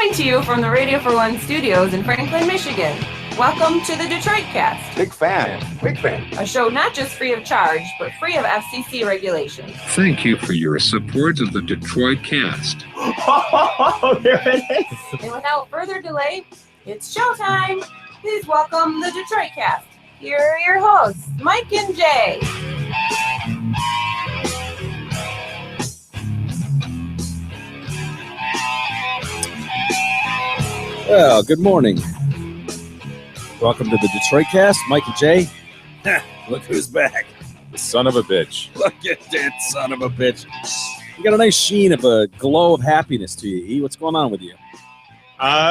Coming to you from the Radio for One studios in Franklin, Michigan. Welcome to the Detroit Cast. Big fan. A show not just free of charge, but free of FCC regulations. Thank you for your support of the Detroit Cast. Oh, there it is. And without further delay, it's showtime. Please welcome the Detroit Cast. Here are your hosts, Mike and Jay. Well, good morning. Welcome to the Detroit Cast. Mike and Jay. Look who's back. Son of a bitch. Look at that son of a bitch. You got a nice sheen of a glow of happiness to you, E. What's going on with you?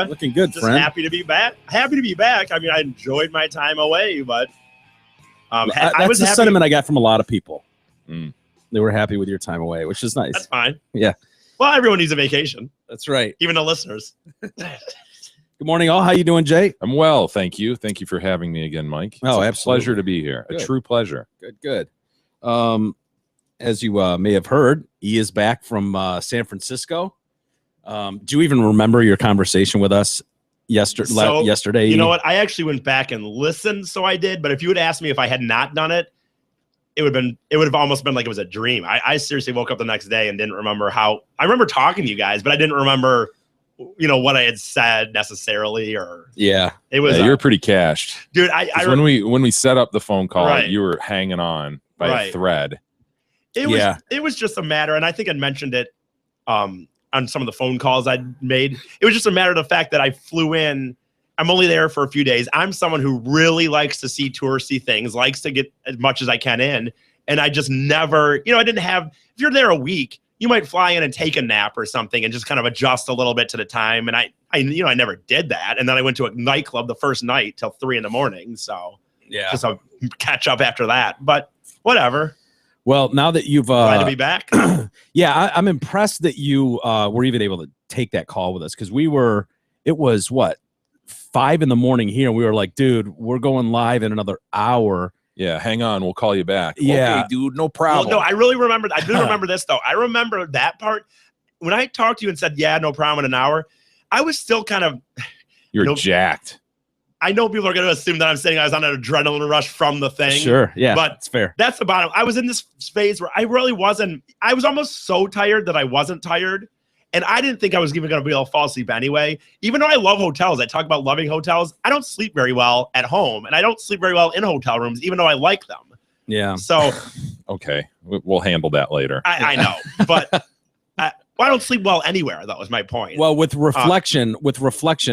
Looking good, just friend. Happy to be back. Happy to be back. I mean, I enjoyed my time away, but that's the sentiment I got from a lot of people. Mm. They were happy with your time away, which is nice. That's fine. Yeah. Well, everyone needs a vacation. That's right. Even the listeners. Good morning, all. How you doing, Jay? I'm well, thank you. Thank you for having me again, Mike. It's Oh, a absolutely. pleasure to be here. Good. A true pleasure. Good. As you may have heard, E is back from San Francisco. Do you even remember your conversation with us yesterday? You know what? I actually went back and listened, so I did. But if you had asked me if I had not done it, it would have almost been like it was a dream. I seriously woke up the next day and didn't remember how. I remember talking to you guys, but I didn't remember, what I had said necessarily. Or Yeah. it was. You're pretty cashed. Dude. When we set up the phone call, Right. you were hanging on by a thread. It was just a matter, and I think I mentioned it on some of the phone calls I'd made. It was just a matter of the fact that I flew in. I'm only there for a few days. I'm someone who really likes to see touristy things, likes to get as much as I can in. And I just never, I didn't have, if you're there a week, you might fly in and take a nap or something and just kind of adjust a little bit to the time. And I never did that. And then I went to a nightclub the first night till 3 a.m. So Yeah. just a catch up after that, but whatever. Well, now that you've Glad to be back. Yeah, I'm impressed that you were even able to take that call with us, because it was what, 5 a.m. here, and we were like, dude, we're going live in another hour. Yeah, hang on, we'll call you back. Yeah. Okay, dude, no problem. Well, no, I really remembered. I do remember this though. I remember that part when I talked to you and said, "Yeah, no problem in an hour." I was still kind of. You're jacked. I know people are going to assume that I'm saying I was on an adrenaline rush from the thing. Sure, yeah, but it's fair. That's the bottom. I was in this phase where I really wasn't. I was almost so tired that I wasn't tired. And I didn't think I was even going to be able to fall asleep anyway. Even though I love hotels, I talk about loving hotels. I don't sleep very well at home, and I don't sleep very well in hotel rooms, even though I like them. Yeah. So, Okay, we'll handle that later. I know, but I don't sleep well anywhere, though, is my point. Well, with reflection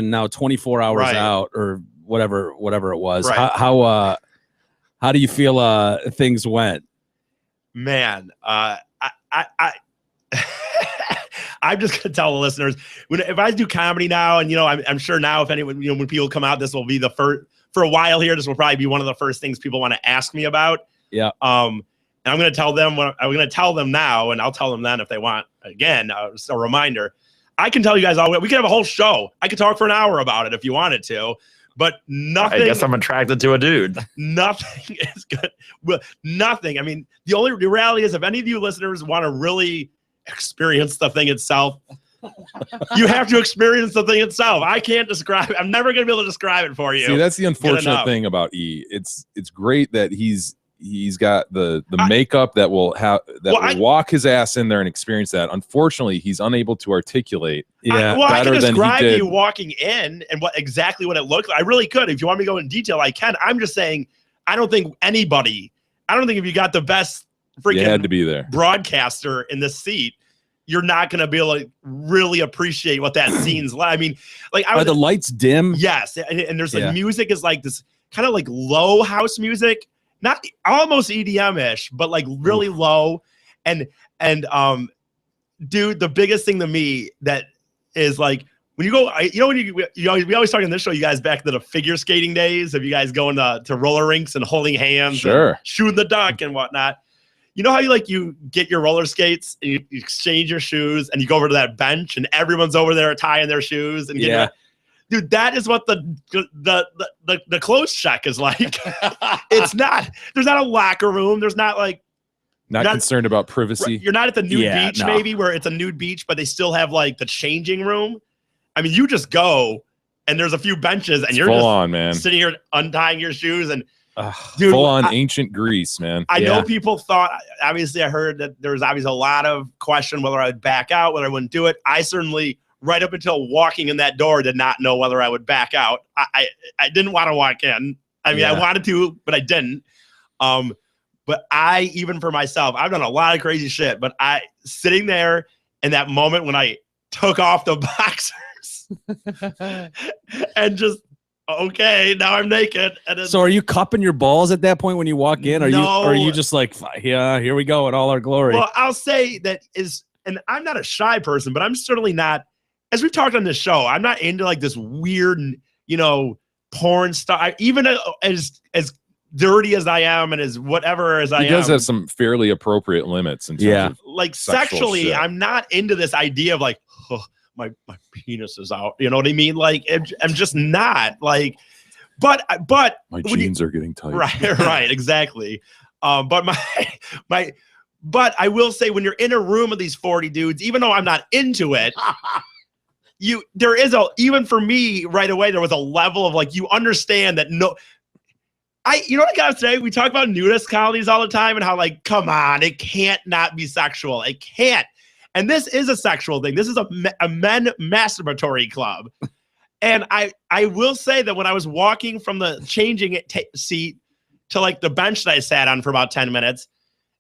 now 24 hours Right. out or whatever it was, Right. how do you feel things went? Man, I'm just gonna tell the listeners, if I do comedy now, and I'm sure now if anyone, when people come out, this will be the first for a while here. This will probably be one of the first things people want to ask me about. Yeah. And I'm gonna tell them now, and I'll tell them then if they want. Again, just a reminder. I can tell you guys all. We can have a whole show. I could talk for an hour about it if you wanted to. But nothing. I guess I'm attracted to a dude. Nothing is good. Well, nothing. I mean, the reality is, if any of you listeners want to really experience the thing itself, you have to experience the thing itself. I can't describe it. I'm never going to be able to describe it for you. See, that's the unfortunate enough. thing about E. It's great that he's got the makeup that will walk his ass in there and experience that. Unfortunately, he's unable to articulate. I can better than he describe did. you walking in and exactly what it looked like. I really could. If you want me to go in detail, I can. I'm just saying, I don't think if you got the best freaking You had to be there. broadcaster in this seat, you're not going to be able to really appreciate what that scene's like. I mean, like, Are the lights dim? yes, and there's like music is like this kind of like low house music, not almost EDM-ish, but like really low. And dude, the biggest thing to me that is like when you go, we always talk in this show, you guys back to the figure skating days of you guys going to roller rinks and holding hands, Sure, and shooting the duck and whatnot. You know how you get your roller skates and you exchange your shoes and you go over to that bench and everyone's over there tying their shoes and dude, that is what the clothes check is like. There's not a locker room. There's not like Not concerned about privacy. You're not at the nude beach, no. maybe, where it's a nude beach, but they still have like the changing room. I mean, you just go and there's a few benches and you're full just on, man. sitting here untying your shoes and dude, full on ancient Greece, man. I know people thought, obviously I heard that there was obviously a lot of question whether I would back out, whether I wouldn't do it. I certainly, right up until walking in that door, did not know whether I would back out. I didn't want to walk in. I mean, I wanted to, but I didn't. But I, even for myself, I've done a lot of crazy shit, but sitting there in that moment when I took off the boxers and just, okay, now I'm naked. And so are you cupping your balls at that point when you walk in? Are you just like, yeah, here we go in all our glory? Well, I'll say that and I'm not a shy person, but I'm certainly not, as we've talked on this show, I'm not into like this weird, porn stuff. Even as dirty as I am and as whatever as I am. He does have some fairly appropriate limits. In terms of like sexually, shit. I'm not into this idea of like, oh, my penis is out. You know what I mean? Like, I'm just not like, but my jeans are getting tight. Right, exactly. But but I will say when you're in a room with these 40 dudes, even though I'm not into it, there is even for me right away, there was a level of like, you understand that you know what I got today? We talk about nudist colonies all the time and how like, come on, it can't not be sexual. It can't. And this is a sexual thing. This is a men masturbatory club. And I will say that when I was walking from the changing seat to like the bench that I sat on for about 10 minutes,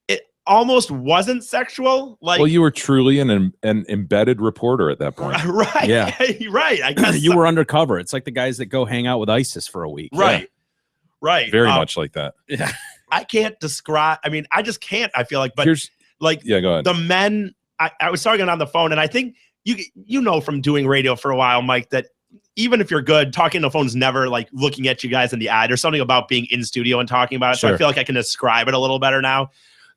it almost wasn't sexual. Like, well, you were truly an embedded reporter at that point. Right. Yeah. Right. I guess you were undercover. It's like the guys that go hang out with ISIS for a week. Right. Yeah. Right. Very much like that. Yeah. I can't describe. I mean, I just can't. I feel like, but yeah, go ahead. The men, I was talking on the phone, and I think you know from doing radio for a while, Mike, that even if you're good, talking on the phone's never like looking at you guys in the eye. There's something about being in studio and talking about it. Sure. So I feel like I can describe it a little better now.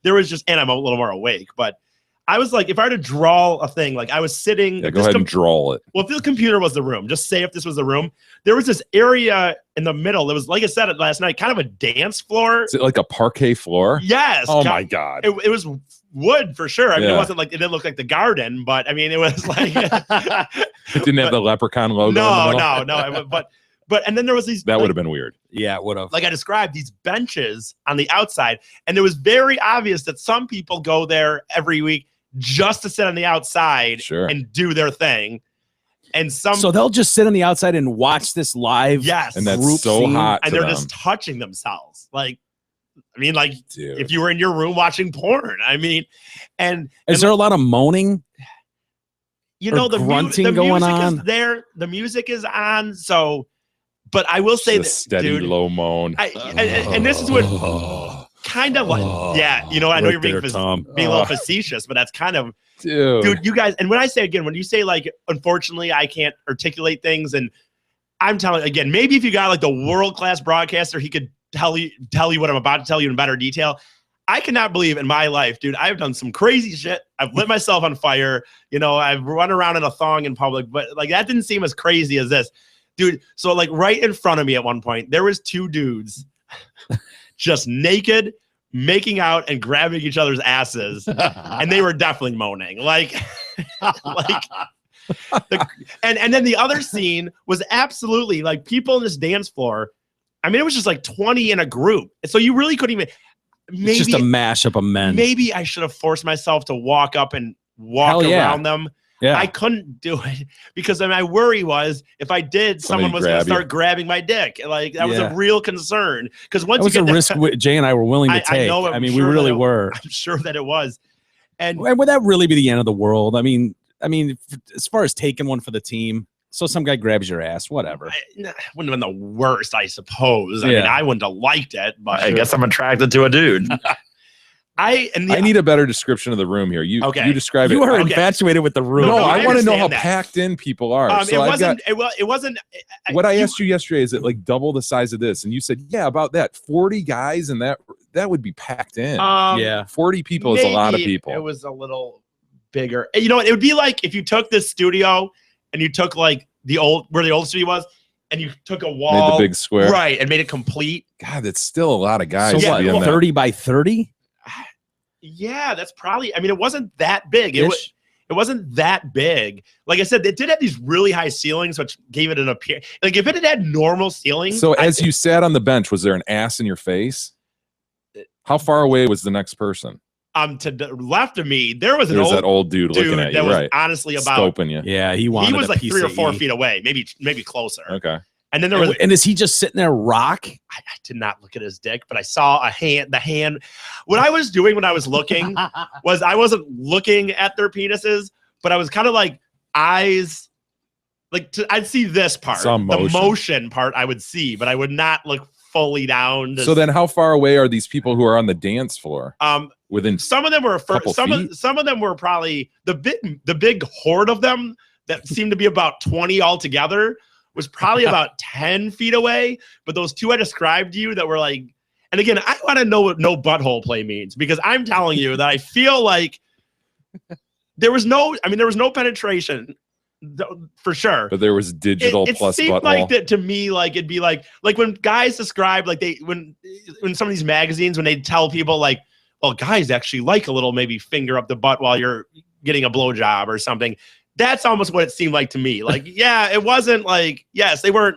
There was just, and I'm a little more awake, but I was like, if I were to draw a thing, like I was sitting. Yeah, go ahead and draw it. Well, if the computer was the room, just say if this was the room, there was this area in the middle. It was, like I said it last night, kind of a dance floor. Is it like a parquet floor? Yes. Oh my God. It was wood for sure. I mean, it wasn't like, it didn't look like the garden, but I mean, it was like. It didn't have the leprechaun logo. No. But and then there was these. That would have been weird. Yeah, it would have. Like I described, these benches on the outside, and it was very obvious that some people go there every week just to sit on the outside and do their thing. And so they'll just sit on the outside and watch this live. Yes. And that's so hot. And they're just touching themselves. Like, I mean, like dude, if you were in your room watching porn, I mean, and is there a lot of moaning? The grunting the going music on? is there. The music is on. So, but I will say that steady dude, low moan. And this is what kind of like, I know you're being a little facetious, but that's kind of, dude, you guys. And when I say again, when you say like, unfortunately, I can't articulate things, and I'm telling again, maybe if you got like the world-class broadcaster, he could tell you what I'm about to tell you in better detail. I cannot believe in my life, dude, I've done some crazy shit. I've lit myself on fire. I've run around in a thong in public, but like that didn't seem as crazy as this, dude. So like right in front of me at one point, there was two dudes just naked, making out and grabbing each other's asses. And they were definitely moaning and then the other scene was absolutely like people in this dance floor. I mean, it was just like 20 in a group. So you really couldn't even, maybe it's just a mashup of men. Maybe I should have forced myself to walk up and walk around them. Yeah. I couldn't do it because my worry was if I did, someone was going to start grabbing my dick. Like that was a real concern. Because once that was a risk Jay and I were willing to take. I mean, we really were. I'm sure that it was. And would that really be the end of the world? I mean, as far as taking one for the team, so some guy grabs your ass, whatever. It wouldn't have been the worst, I suppose. I mean, I wouldn't have liked it, but I guess I'm attracted to a dude. I need a better description of the room here. You describe it. You are infatuated with the room. No, I want to know how packed in people are. It wasn't. What I asked you yesterday, is it like double the size of this? And you said, yeah, about that. 40 guys, and that would be packed in. 40 people is a lot of people. It was a little bigger. You know, it would be like if you took this studio and you took like where the old studio was, and you took a wall, made the big square, right, and made it complete. God, that's still a lot of guys. So what, 30 by 30? Yeah, that's probably. I mean, it wasn't that big. It It wasn't that big. Like I said, it did have these really high ceilings, which gave it an appearance. Like if it had normal ceilings. So as you sat on the bench, was there an ass in your face? How far away was the next person? To the left of me, there was that old dude looking at you, that was right? honestly about scoping you. Yeah, he was like 3 or 4 E. feet away, maybe closer. Okay. And then there was, and is he just sitting there rock? I did not look at his dick, but I saw the hand. What I was doing when I was looking was I wasn't looking at their penises, but I was kind of like eyes, like I'd see this part, the motion part I would see, but I would not look fully down. So then how far away are these people who are on the dance floor? Within some of them were some of them were probably the big horde of them that seemed to be about 20 altogether was probably about 10 feet away. But those two I described to you that were like, and again, I want to know what no butthole play means, because I'm telling you that I feel like there was no penetration for sure. But there was digital plus butthole. It seemed like that to me, like it'd be like when guys describe, like when some of these magazines, when they tell people like, well, guys actually like a little maybe finger up the butt while you're getting a blowjob or something. That's almost what it seemed like to me. Like, yeah, it wasn't like, yes, they weren't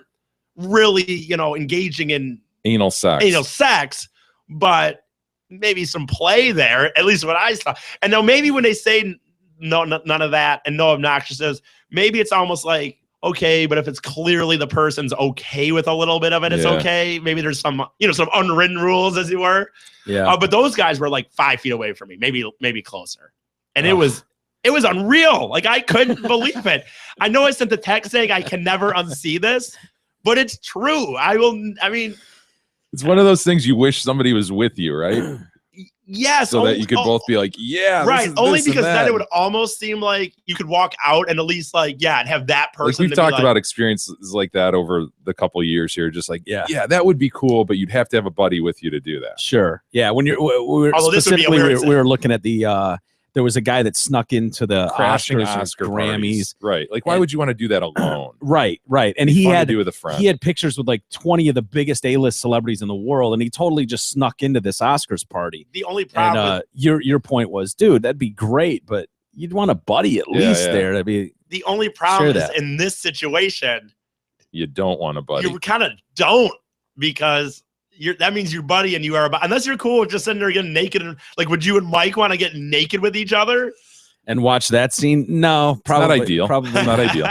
really, engaging in anal sex, but maybe some play there, at least what I saw. And now maybe when they say none of that and no obnoxiousness, maybe it's almost like, okay, but if it's clearly the person's okay with a little bit of it, it's okay. Maybe there's some, some unwritten rules, as it were. Yeah. But those guys were like 5 feet away from me, maybe closer. And it was unreal. Like I couldn't believe it. I know I sent the text saying I can never unsee this, but it's true. It's one of those things you wish somebody was with you, right? Yes. So that you could both be like, yeah, right. Only because then it would almost seem like you could walk out and at least like, and have that person. Like we've talked about experiences like that over the couple of years here. Just like, yeah, that would be cool, but you'd have to have a buddy with you to do that. Sure. Yeah. When we were looking at the, there was a guy that snuck into the crashing Oscar Grammys. Parties. Right. Like, why would you want to do that alone? Right. And he had to do with a friend. He had pictures with like 20 of the biggest A-list celebrities in the world, and he totally just snuck into this Oscars party. The only problem, and your point was, dude, that'd be great, but you'd want a buddy at least there. That'd be the only problem is in this situation, you don't want a buddy. You kind of don't, because that means your buddy and you are unless you're cool with just sitting there getting naked. And like, would you and Mike want to get naked with each other and watch that scene? No, probably not ideal. Probably not ideal.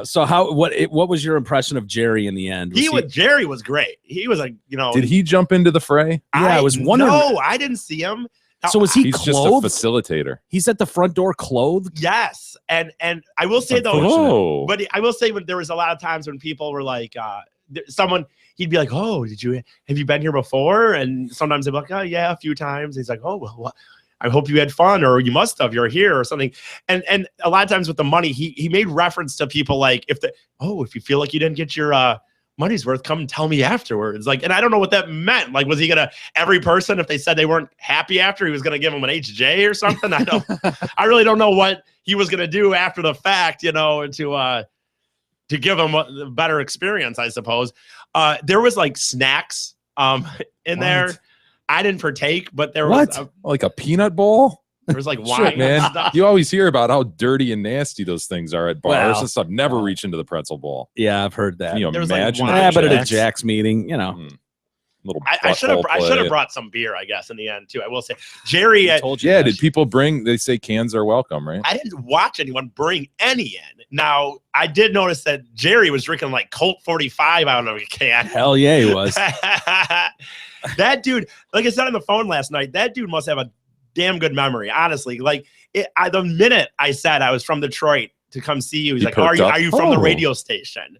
So what was your impression of Jerry in the end? Jerry was great. He was like, did he jump into the fray? Yeah, I was wondering. No, I didn't see him. So was he He's clothed? Just a facilitator. He's at the front door clothed? Yes. And I will say though, but I will say when there was a lot of times when people were like, he'd be like, oh, have you been here before? And sometimes they'd be like, oh yeah, a few times. He's like, oh, well, I hope you had fun, or you must have, you're here or something. And a lot of times with the money, he made reference to people like, if you feel like you didn't get your money's worth, come and tell me afterwards. Like, and I don't know what that meant. Like, was he gonna, every person, if they said they weren't happy after, he was gonna give them an HJ or something? I really don't know what he was gonna do after the fact, to give them a better experience, I suppose. There was like snacks in there. I didn't partake, but there was like a peanut bowl. There was like wine. Shit, man. You always hear about how dirty and nasty those things are at bars and stuff. Never reach into the pretzel bowl. Yeah, I've heard that. Can you imagine? But at a Jack's meeting, I should have brought some beer, I guess, in the end too. I will say, Jerry. Did people bring? They say cans are welcome, right? I didn't watch anyone bring any in. Now I did notice that Jerry was drinking like Colt 45 out of a can. Hell yeah, he was. That dude, like I said on the phone last night, that dude must have a damn good memory. Honestly, like the minute I said I was from Detroit to come see you, he's like, "Are you from the radio station?"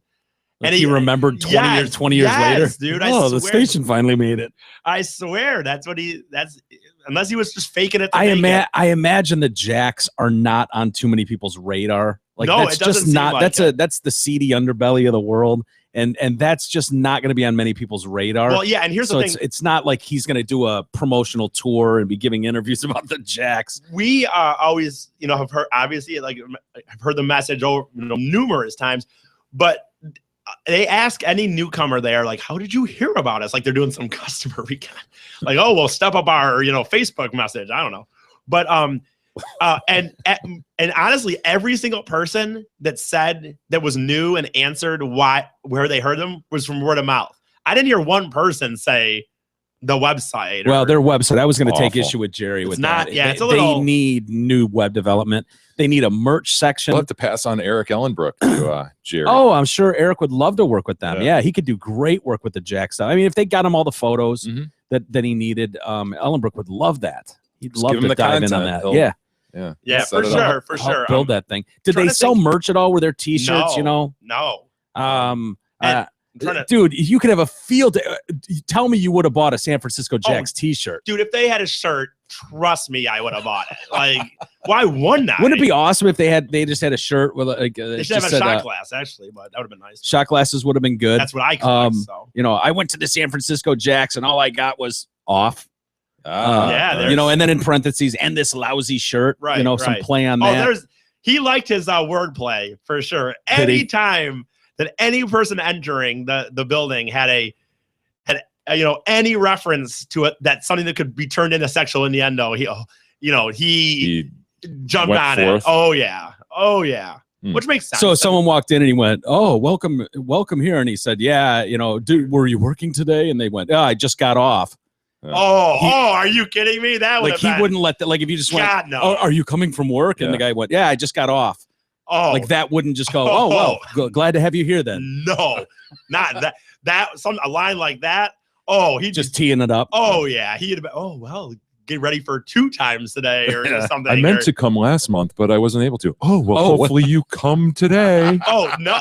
And he remembered 20 years later. Dude, the station finally made it. I swear that's unless he was just faking it. I imagine the Jacks are not on too many people's radar. Like, no, that's just not. That's the seedy underbelly of the world, and that's just not going to be on many people's radar. Well, yeah, and here's the thing: it's not like he's going to do a promotional tour and be giving interviews about the Jacks. We always, have heard, obviously, like I've heard the message over numerous times, but they ask any newcomer there, like, how did you hear about us? Like they're doing some customer recon. Like, oh, well, step up our, Facebook message. I don't know. But And honestly, every single person that said that was new and answered where they heard them was from word of mouth. I didn't hear one person say the website. Well, their website. I was going to take issue with Jerry with not, that. Yeah, it's a little. They need new web development. They need a merch section. We'll have to pass on Eric Ellenbrook to Jerry. Oh, I'm sure Eric would love to work with them. Yeah, he could do great work with the Jack stuff. I mean, if they got him all the photos that he needed, Ellenbrook would love that. He'd love to dive in on that. Yeah, for sure. Build that thing. Did they sell merch at all with their T-shirts? No. Dude, you could have a field. Tell me you would have bought a San Francisco Jacks T-shirt. Dude, if they had a shirt, trust me, I would have bought it. Like, why wouldn't I? Wouldn't it be awesome if they just had a shirt with like they should have a shot glass, actually, but that would have been nice. Shot glasses would have been good. That's what I collect, so. I went to the San Francisco Jacks and all I got was off. And then in parentheses, and this lousy shirt. Right. Some play on that. He liked his wordplay for sure. Anytime that any person entering the building had any reference to it, that something that could be turned into sexual innuendo, he jumped on it. Oh yeah. Which makes sense. So someone walked in and he went, "Oh, welcome here," and he said, "Yeah, dude, were you working today?" And they went, "Oh, I just got off." Are you kidding me? That would he wouldn't let that. Like if you just went, God, no. "Oh, are you coming from work?" and the guy went, "Yeah, I just got off." Like that wouldn't just go, "Oh, well, glad to have you here then." No, not that. A line like that. He just teeing it up. Oh yeah, he'd have been. Oh well, get ready for 2 times today or something. I meant to come last month, but I wasn't able to. Hopefully you come today. No,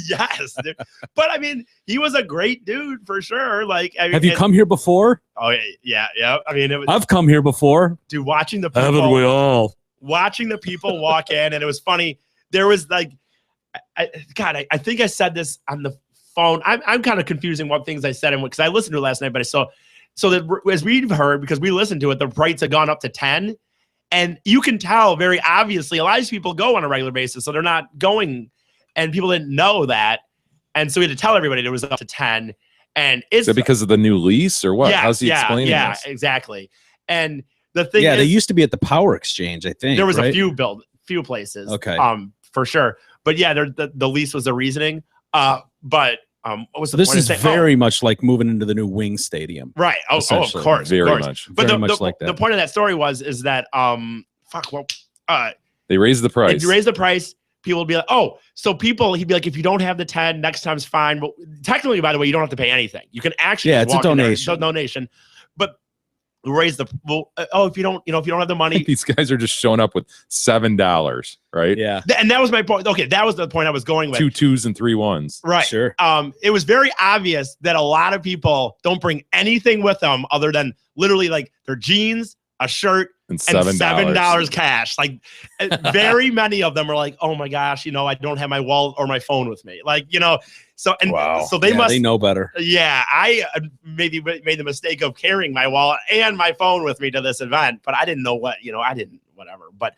yes, dude. But I mean, he was a great dude for sure. Like, have you come here before? Oh yeah. I mean, I've come here before. Dude, watching the people. Haven't we all? Watching the people walk in, and it was funny. There was like, I think I said this on the phone. I'm kind of confusing what things I said and because I listened to it last night, but I saw. So that as we've heard, because we listened to it, the price had gone up to 10, and you can tell very obviously a lot of these people go on a regular basis, so they're not going, and people didn't know that, and so we had to tell everybody it was up to 10. And is it because of the new lease or what? How's he explaining this? Yeah, exactly. And the thing, they used to be at the Power Exchange, I think. There was a few places, okay, for sure, but yeah, the lease was the reasoning. But what was the point? This is very much like moving into the new Wing Stadium, right? Oh, of course, very much. But very much like that. The point of that story is that they raised the price. If you raise the price, people will be like, he'd be like, if you don't have the 10, next time's fine. But technically, by the way, you don't have to pay anything. You can actually it's a donation. It's a donation, but raise the if you don't have the money. These guys are just showing up with $7, right? Yeah, and that was my point. Okay, that was the point I was going with. 2 2s and 3 1s. Right. Sure. It was very obvious that a lot of people don't bring anything with them other than literally like their jeans, a shirt, and $7 cash. Like very many of them are like, "Oh my gosh, I don't have my wallet or my phone with me." Like, so they know better. Yeah, I maybe made the mistake of carrying my wallet and my phone with me to this event, but I didn't know whatever. But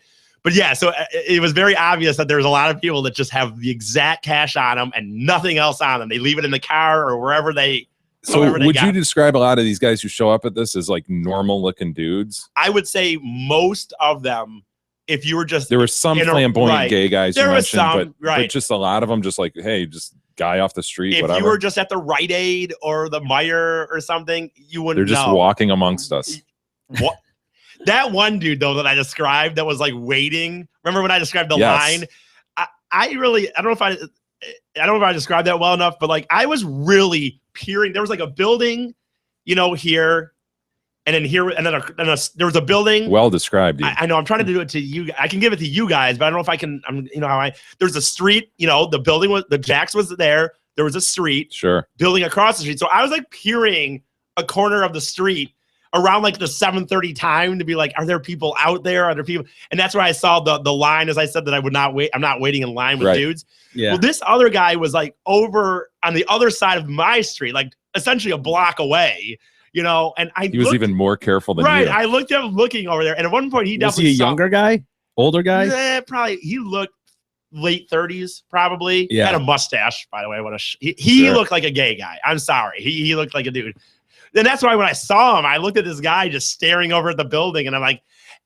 yeah, so it was very obvious that there's a lot of people that just have the exact cash on them and nothing else on them. They leave it in the car or wherever they. So would you describe a lot of these guys who show up at this as like normal looking dudes? I would say most of them, if you were just there were some flamboyant gay guys there you was mentioned, some, but just a lot of them just like, hey, just guy off the street, if whatever. You were just at the Rite Aid or the Meijer or something, you wouldn't They're just know. walking amongst us. What? That one dude though that I described that was like waiting. Remember when I described the line? I don't know if I described that well enough, but like I was really peering. There was like a building, here, and then here, and then there was a building. Well described. I know. I'm trying to do it to you. I can give it to you guys, but I don't know if I can. There's a street. The building was the Jacks was there. There was a street. Sure. Building across the street. So I was like peering a corner of the street around like the 7:30 time to be like, are there people out there? Are there people? And that's where I saw the line, as I said, that I would not wait. I'm not waiting in line with dudes. Yeah. Well, this other guy was like over on the other side of my street, like essentially a block away, and he was even more careful than you. Right. I looked at him looking over there. And at one point he definitely was he a younger guy? Older guy? Probably. He looked late 30s, probably. Yeah. Had a mustache, by the way. He looked like a gay guy. I'm sorry. He looked like a dude. And that's why when I saw him, I looked at this guy just staring over at the building, and I'm like,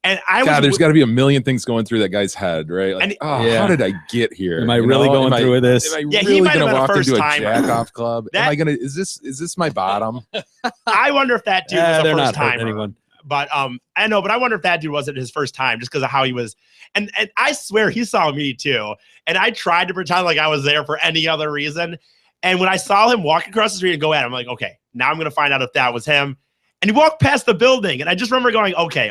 And there's got to be a million things going through that guy's head, right? Like, how did I get here? Am I really going through this? Am I really going to walk into a jack-off club? Am I going to? Is this my bottom? I wonder if that dude was a first timer. Anyone. But I know, but I wonder if that dude wasn't his first time, just because of how he was. And I swear he saw me too. And I tried to pretend like I was there for any other reason. And when I saw him walk across the street and go at him, I'm like, okay, now I'm going to find out if that was him. And he walked past the building, and I just remember going, okay,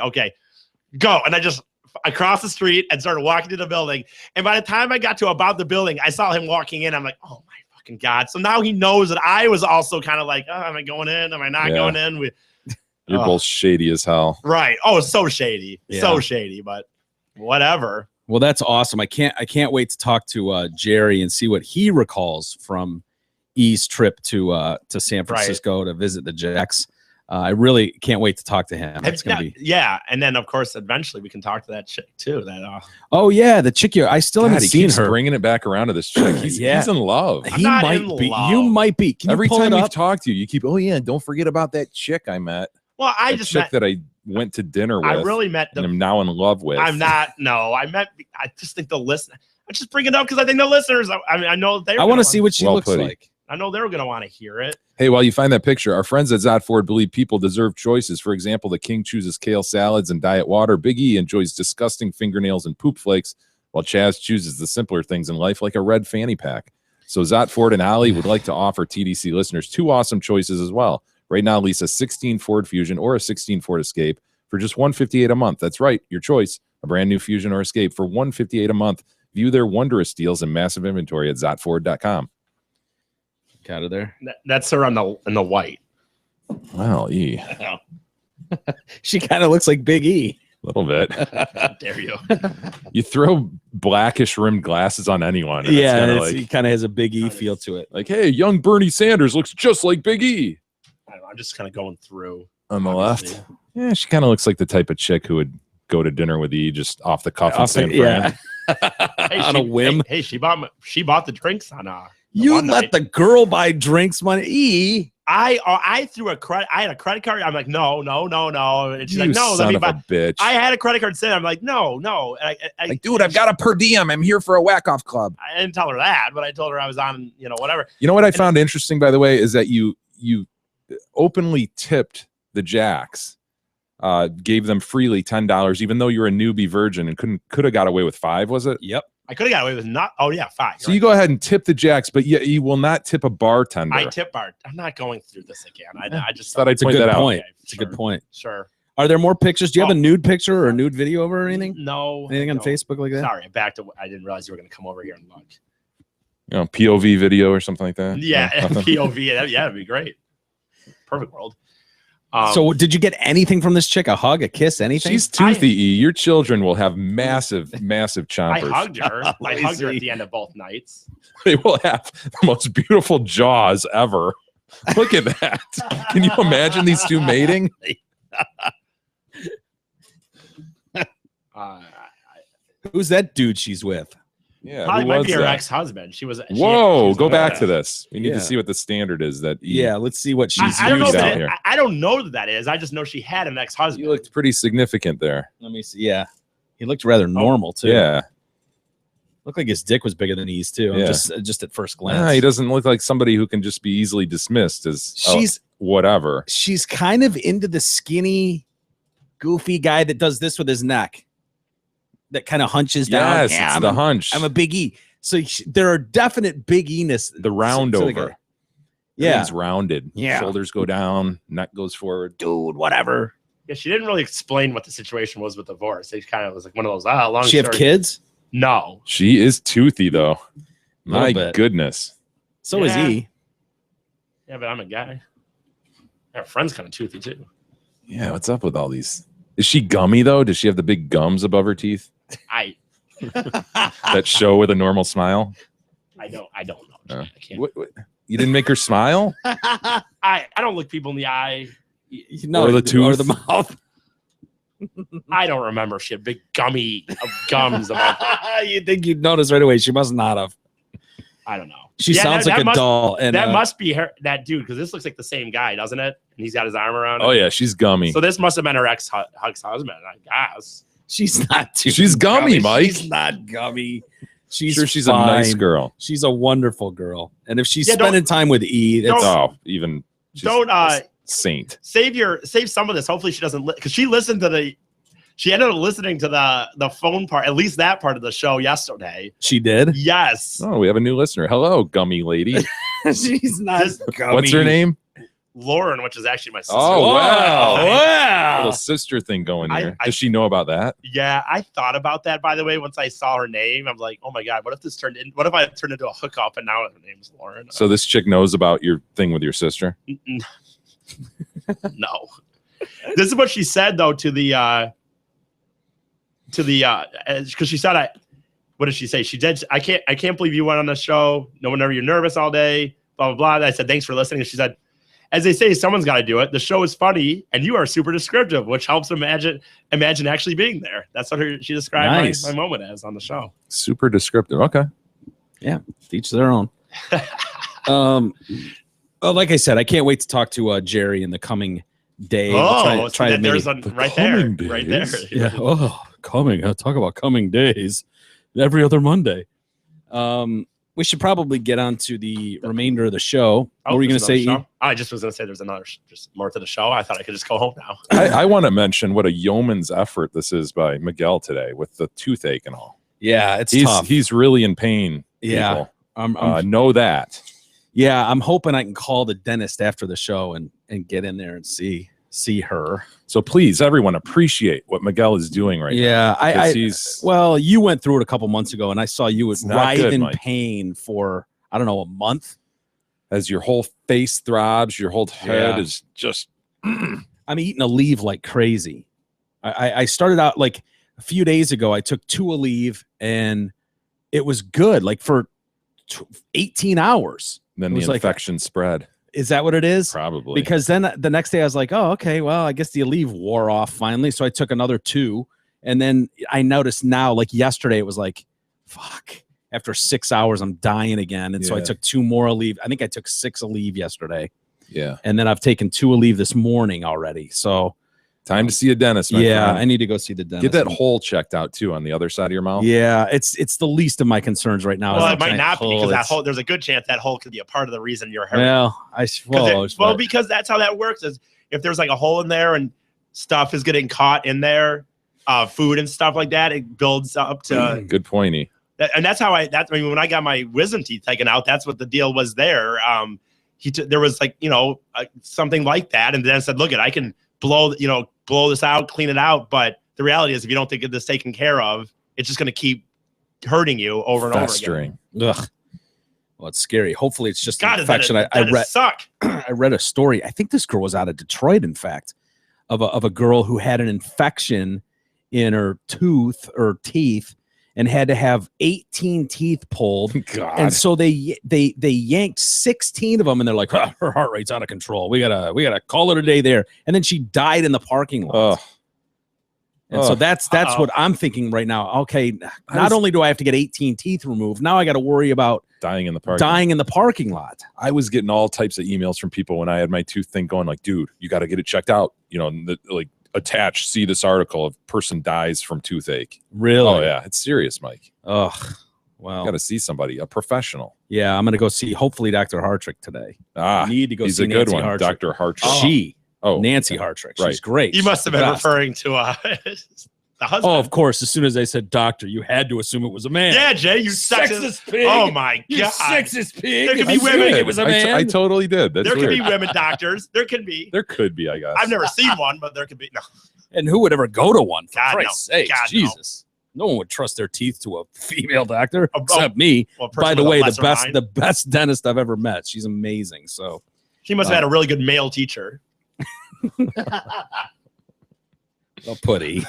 go. And I crossed the street and started walking to the building. And by the time I got to about the building, I saw him walking in. I'm like, oh my fucking God. So now he knows that I was also kind of like, oh, am I going in? Am I not going in? You're both shady as hell. Right. Oh, so shady. Yeah. So shady, but whatever. Well, that's awesome. I can't wait to talk to Jerry and see what he recalls from E's trip to San Francisco to visit the Jacks. I really can't wait to talk to him. It's gonna be and then of course eventually we can talk to that chick too. That oh yeah, the chick I still haven't seen her. Bringing it back around to this chick. He's in love. He might be. You might be. Can Every you pull time it up? we've talked to you, you keep. Oh yeah, don't forget about that chick I met. Well, that I went to dinner with. I really met and I'm now in love with. I'm not. No, I just think the listener. I just bring it up because I think the listeners. I know they. I want to see what she looks like. I know they're going to want to hear it. Hey, while you find that picture, our friends at Zot Ford believe people deserve choices. For example, the King chooses kale salads and diet water. Big E enjoys disgusting fingernails and poop flakes, while Chaz chooses the simpler things in life like a red fanny pack. So Zot Ford and Ollie would like to offer TDC listeners 2 awesome choices as well. Right now, lease a 16 Ford Fusion or a 16 Ford Escape for just $158 a month. That's right, your choice. A brand new Fusion or Escape for $158 a month. View their wondrous deals and massive inventory at zotford.com. Out of there. That's her in the white. Wow, E. She kind of looks like Big E. A little bit. Dare you? You throw blackish rimmed glasses on anyone. Yeah, he kind of has a Big E feel to it. Like, hey, young Bernie Sanders looks just like Big E. I don't know, I'm just kind of going through on the left. Yeah, she kind of looks like the type of chick who would go to dinner with E just off the cuff in San Fran. On a whim. Hey, she bought the drinks on you let the girl buy drinks money. E. I threw a credit. I had a credit card. I'm like, no. And she's like, no, let me buy. Bitch. I had a credit card set. I'm like, no. And like, dude, I've got a per diem. I'm here for a whack-off club. I didn't tell her that, but I told her I was on, whatever. You know what I found interesting, by the way, is that you openly tipped the Jacks, gave them freely $10, even though you're a newbie virgin and could have got away with $5, was it? Yep. I could have got away with $5. So you go ahead and tip the Jacks, but you will not tip a bartender. I tip bar. I'm not going through this again. I just thought I'd point that out. Okay, it's a good point. Sure. Are there more pictures? Do you have a nude picture or a nude video over or anything? No. Anything on Facebook like that? Sorry, I didn't realize you were going to come over here and look. POV video or something like that. Yeah, POV. That'd be great. Perfect world. So did you get anything from this chick? A hug, a kiss, anything? She's toothy. Your children will have massive chompers. I hugged her. I hugged her at the end of both nights. They will have the most beautiful jaws ever. Look at that. Can you imagine these two mating? Who's that dude she's with? Yeah, probably might be her ex-husband. Go back to this. We need to see what the standard is. Let's see what she's I don't know used out here. I don't know that is. I just know she had an ex-husband. You looked pretty significant there. Let me see. Yeah, he looked rather normal too. Yeah, looked like his dick was bigger than E's too. Yeah. Just at first glance. He doesn't look like somebody who can just be easily dismissed as whatever. She's kind of into the skinny, goofy guy that does this with his neck. That kind of hunches down. Yes, it's the hunch. I'm a Big E. So there are definite Big E-ness. The round over. Yeah. He's rounded. Yeah. Shoulders go down. Neck goes forward. Dude, whatever. Yeah, she didn't really explain what the situation was with the divorce. It kind of was like one of those, long She have kids? No. She is toothy, though. My goodness. So is E. Yeah, but I'm a guy. Our friend's kind of toothy, too. Yeah, what's up with all these? Is she gummy, though? Does she have the big gums above her teeth? That show with a normal smile? I don't know. I can't. What? You didn't make her smile? I don't look people in the eye. Or the tooth? Or the mouth. I don't remember. She had big gummy gums above her. You think you'd notice right away. She must not have. I don't know. She sounds like a doll. And that must be her, that dude, because this looks like the same guy, doesn't it? And he's got his arm around. Oh yeah, she's gummy. So this must have been her ex-husband, I guess. She's not. She's gummy, Mike. She's not gummy. She's she's fine. a nice girl. She's a wonderful girl. And if she's spending time with E, saint. Save some of this. Hopefully she doesn't, because she ended up listening to the phone part, at least that part of the show yesterday. She did? Yes. Oh, we have a new listener. Hello, gummy lady. She's not gummy. What's her name? Lauren, which is actually my sister. Oh, wow. Wow. A little sister thing going here. Does she know about that? Yeah, I thought about that, by the way. Once I saw her name, I'm like, oh my God, what if I turned into a hookup and now her name's Lauren? So this chick knows about your thing with your sister? No. This is what she said, though, because she said, what did she say? She did. I can't believe you went on the show. No whenever you're nervous all day, blah, blah, blah. I said, thanks for listening. And she said, as they say, someone's got to do it. The show is funny, and you are super descriptive, which helps imagine actually being there. That's what she described my moment as on the show. Super descriptive. Okay. Yeah, each their own. Like I said, I can't wait to talk to Jerry in the coming day. Oh, try to there's right there. Yeah. Oh, coming. Talk about coming days. Every other Monday. We should probably get on to the remainder of the show. What were you going to say? I just was going to say there's just more to the show. I thought I could just go home now. I want to mention what a yeoman's effort this is by Miguel today with the toothache and all. Yeah, it's tough. He's really in pain. Yeah. Know that. Yeah, I'm hoping I can call the dentist after the show and get in there and see her. So please, everyone, appreciate what Miguel is doing right now. Yeah, well, you went through it a couple months ago, and I saw you writhe in pain for, I don't know, a month. As your whole face throbs, your whole head is just... I'm eating Aleve like crazy. I started out, like, a few days ago, I took 2 Aleve, and it was good, like, for 18 hours. And then the infection spread. Is that what it is? Probably. Because then the next day I was like, oh, okay, well, I guess the Aleve wore off finally. So I took another 2. And then I noticed now, like yesterday, it was like, fuck. After 6 hours, I'm dying again. And so I took 2 more Aleve. I think I took 6 Aleve yesterday. Yeah. And then I've taken 2 Aleve this morning already. So time to see a dentist, my friend. I need to go see the dentist. Get that hole checked out too on the other side of your mouth. Yeah, it's the least of my concerns right now. Well, it might not be because that hole. There's a good chance that hole could be a part of the reason you're hurting. Well, because that's how that works. Is if there's like a hole in there and stuff is getting caught in there, food and stuff like that, it builds up to. Good pointy. And that's how when I got my wisdom teeth taken out, that's what the deal was there. There was like something like that, and then I said, look, I can blow this out, clean it out. But the reality is, if you don't get this taken care of, it's just going to keep hurting you over and over again. Ugh. Well, it's scary. Hopefully, it's just an infection. I read a story. I think this girl was out of Detroit, in fact, of a girl who had an infection in her tooth or teeth and had to have 18 teeth pulled. God. And so they yanked 16 of them, and they're like, her heart rate's out of control. We gotta call it a day there. And then she died in the parking lot. And so that's what I'm thinking right now. Okay, not only do I have to get 18 teeth removed, now I got to worry about dying in the parking lot. I was getting all types of emails from people when I had my tooth thing going, like, dude, you got to get it checked out. Attached, see this article of person dies from toothache. Really? Oh yeah, it's serious, Mike. Ugh. Well, got to see somebody, a professional. Yeah, I'm gonna go see hopefully Dr. Hartrick today. I need to go he's see a good Nancy one, Hartrick. Dr. Hartrick. Nancy Hartrick. She's great. You must have been referring to the husband. Oh, of course. As soon as I said doctor, you had to assume it was a man. Yeah, Jay, you sexist pig. Oh my God, you sexist pig. There could be women. It was a man. I totally did. That's there weird. could be women doctors. There could be. There could be, I guess. I've never seen one, but there could be. No. And who would ever go to one? For God, Christ's no. sake, God, Jesus. No one would trust their teeth to a female doctor except me. By the way, the best dentist I've ever met. She's amazing. So she must have had a really good male teacher. A putty.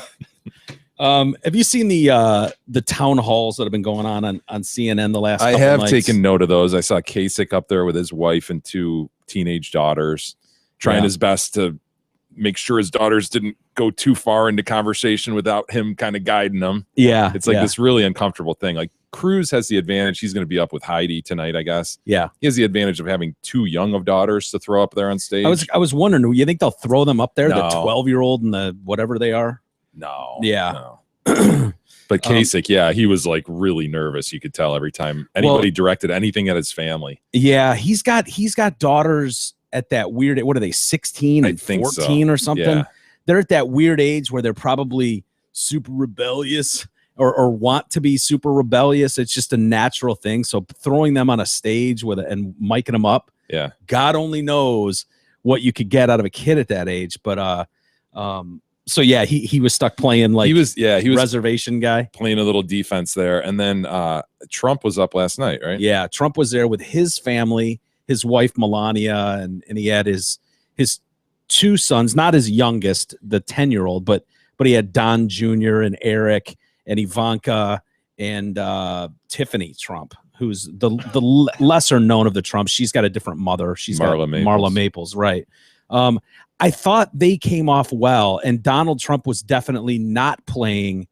Have you seen the town halls that have been going on CNN the last couple I have nights? taken note of those. I saw Kasich up there with his wife and 2 teenage daughters trying his best to make sure his daughters didn't go too far into conversation without him kind of guiding them. Yeah. It's like this really uncomfortable thing. Like, Cruz has the advantage. He's going to be up with Heidi tonight, I guess. Yeah. He has the advantage of having too young of daughters to throw up there on stage. I was wondering, you think they'll throw them up there, No. the 12-year-old and the whatever they are? No. Yeah. No. But Kasich, yeah, he was like really nervous. You could tell every time anybody directed anything at his family. Yeah, he's got daughters at that weird, what are they, 16 and 14 or something? Yeah. They're at that weird age where they're probably super rebellious or want to be super rebellious. It's just a natural thing. So throwing them on a stage and miking them up, yeah, God only knows what you could get out of a kid at that age. But so yeah, he was stuck playing like he was reservation guy, playing a little defense there. And then Trump was up last night, right? Yeah, Trump was there with his family, his wife Melania, and he had his two sons, not his youngest, the 10-year-old, but he had Don Jr. and Eric and Ivanka and Tiffany Trump, who's the lesser known of the Trumps. She's got a different mother. She's Marla Maples, right? I thought they came off well, and Donald Trump was definitely not playing,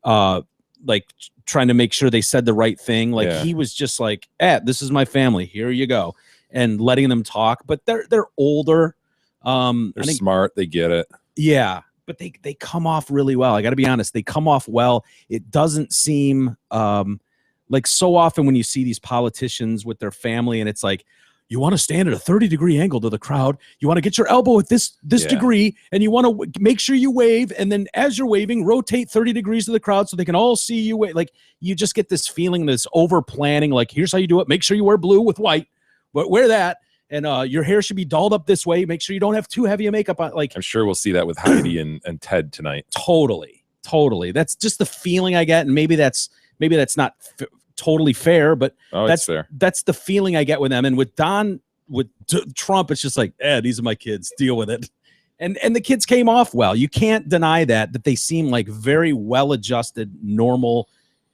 like trying to make sure they said the right thing. Like he was just like, this is my family. Here you go, and letting them talk. But they're older. They're smart. They get it. Yeah, but they come off really well. I got to be honest. They come off well. It doesn't seem like so often when you see these politicians with their family, and it's like, you want to stand at a 30-degree angle to the crowd. You want to get your elbow at this degree, and you want to make sure you wave. And then as you're waving, rotate 30 degrees to the crowd so they can all see you. Like you just get this feeling, this over planning. Like here's how you do it. Make sure you wear blue with white, but wear that. And your hair should be dolled up this way. Make sure you don't have too heavy a makeup on. Like I'm sure we'll see that with Heidi and Ted tonight. Totally. That's just the feeling I get, and maybe that's not totally fair, but that's fair. That's the feeling I get with them. And with Trump, it's just like, these are my kids. Deal with it. And the kids came off well. You can't deny that they seem like very well-adjusted, normal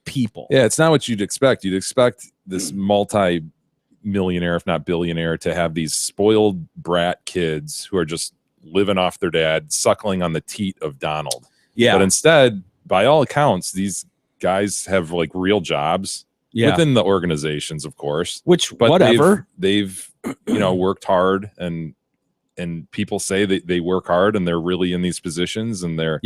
people. Yeah, it's not what you'd expect. You'd expect this multi-millionaire, if not billionaire, to have these spoiled brat kids who are just living off their dad, suckling on the teat of Donald. Yeah. But instead, by all accounts, these guys have like real jobs within the organizations, of course. But whatever. They've worked hard, and people say that they work hard and they're really in these positions, and they're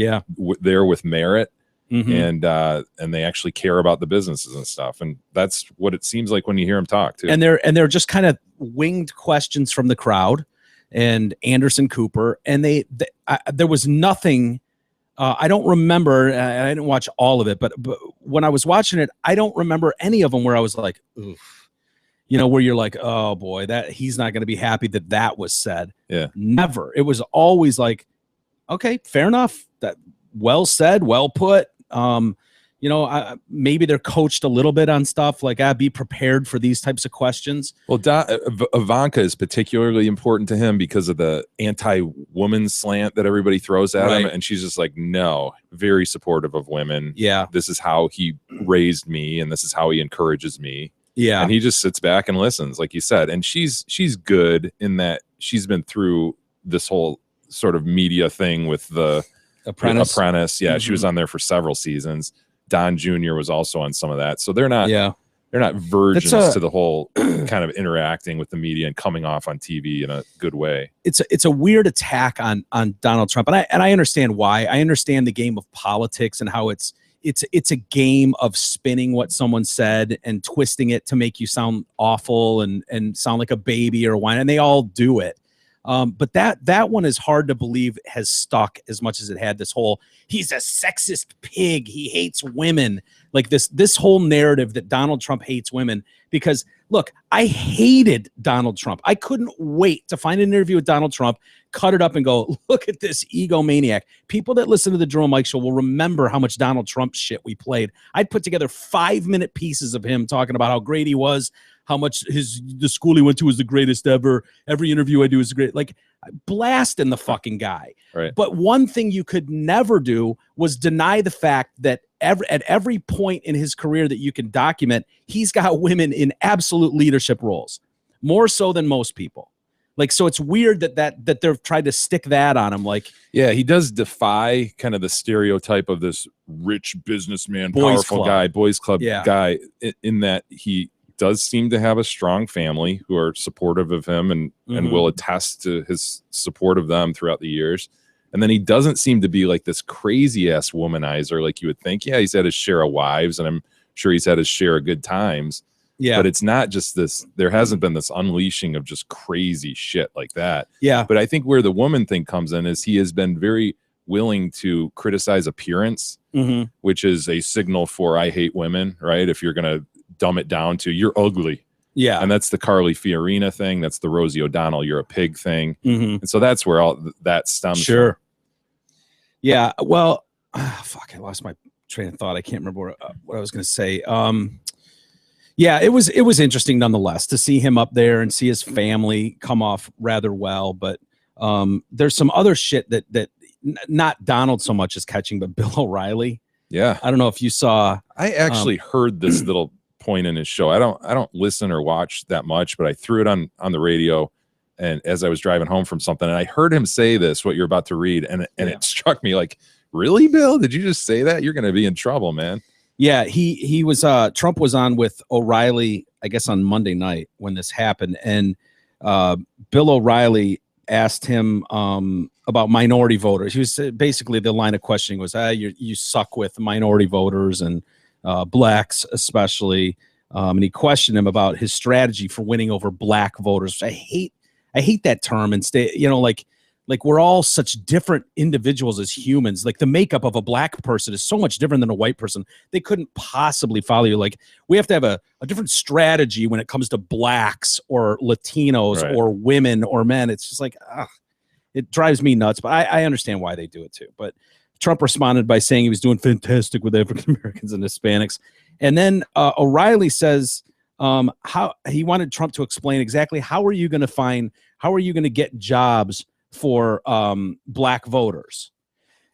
there with merit. Mm-hmm. And they actually care about the businesses and stuff, and that's what it seems like when you hear them talk too. And they're just kind of winged questions from the crowd and Anderson Cooper, and there was nothing. I don't remember. I didn't watch all of it, but when I was watching it, I don't remember any of them where I was like, oof, where you're like, oh boy, that he's not going to be happy that was said. Yeah, never. It was always like, okay, fair enough. That well said, well put. Maybe they're coached a little bit on stuff like, be prepared for these types of questions. Well, Ivanka is particularly important to him because of the anti-woman slant that everybody throws at him. And she's just like, no, very supportive of women. Yeah. This is how he raised me, and this is how he encourages me. Yeah. And he just sits back and listens, like you said. And she's good in that she's been through this whole sort of media thing with the Apprentice. Yeah, mm-hmm. She was on there for several seasons. Don Jr. was also on some of that. So they're not virgins to the whole kind of interacting with the media and coming off on TV in a good way. It's a weird attack on Donald Trump. And I understand why. I understand the game of politics and how it's a game of spinning what someone said and twisting it to make you sound awful and sound like a baby or a whine, and they all do it. But that one is hard to believe has stuck as much as it had. This whole, he's a sexist pig, he hates women, like this whole narrative that Donald Trump hates women. Because look, I hated Donald Trump. I couldn't wait to find an interview with Donald Trump, cut it up and go, look at this egomaniac. People that listen to the Jerome Mike Show will remember how much Donald Trump shit we played. I'd put together 5-minute pieces of him talking about how great he was, how much the school he went to was the greatest ever. Every interview I do is great. Like, blasting the fucking guy. Right. But one thing you could never do was deny the fact that at every point in his career that you can document, he's got women in absolute leadership roles, more so than most people. Like, so it's weird that they've tried to stick that on him. Like, yeah, he does defy kind of the stereotype of this rich businessman, powerful guy, boys club guy, in that he does seem to have a strong family who are supportive of him and will attest to his support of them throughout the years. And then he doesn't seem to be like this crazy ass womanizer like you would think. Yeah, he's had his share of wives, and I'm sure he's had his share of good times. Yeah. But it's not just this, there hasn't been this unleashing of just crazy shit like that. Yeah. But I think where the woman thing comes in is he has been very willing to criticize appearance, which is a signal for I hate women, right? If you're going to dumb it down to you're ugly. Yeah. And that's the Carly Fiorina thing. That's the Rosie O'Donnell, you're a pig thing. And so that's where all that stems from. Yeah. Well, fuck, I lost my train of thought. I can't remember what I was going to say. Yeah, it was interesting nonetheless to see him up there and see his family come off rather well. But there's some other shit that not Donald so much as catching, but Bill O'Reilly. Yeah, I don't know if you saw. I actually heard this little point in his show. I don't listen or watch that much, but I threw it on the radio, and as I was driving home from something, and I heard him say this, what you're about to read, and it struck me like, really, Bill? Did you just say that? You're going to be in trouble, man. Yeah, he was Trump was on with O'Reilly, I guess, on Monday night when this happened, and Bill O'Reilly asked him about minority voters. He was basically, the line of questioning was, you suck with minority voters and blacks especially, and he questioned him about his strategy for winning over black voters. I hate that term, and like we're all such different individuals as humans. Like the makeup of a black person is so much different than a white person. They couldn't possibly follow you. Like we have to have a different strategy when it comes to blacks or Latinos or women or men. It's just like, it drives me nuts, but I understand why they do it too. But Trump responded by saying he was doing fantastic with African Americans and Hispanics. And then O'Reilly says how he wanted Trump to explain exactly how are you going to get jobs for black voters.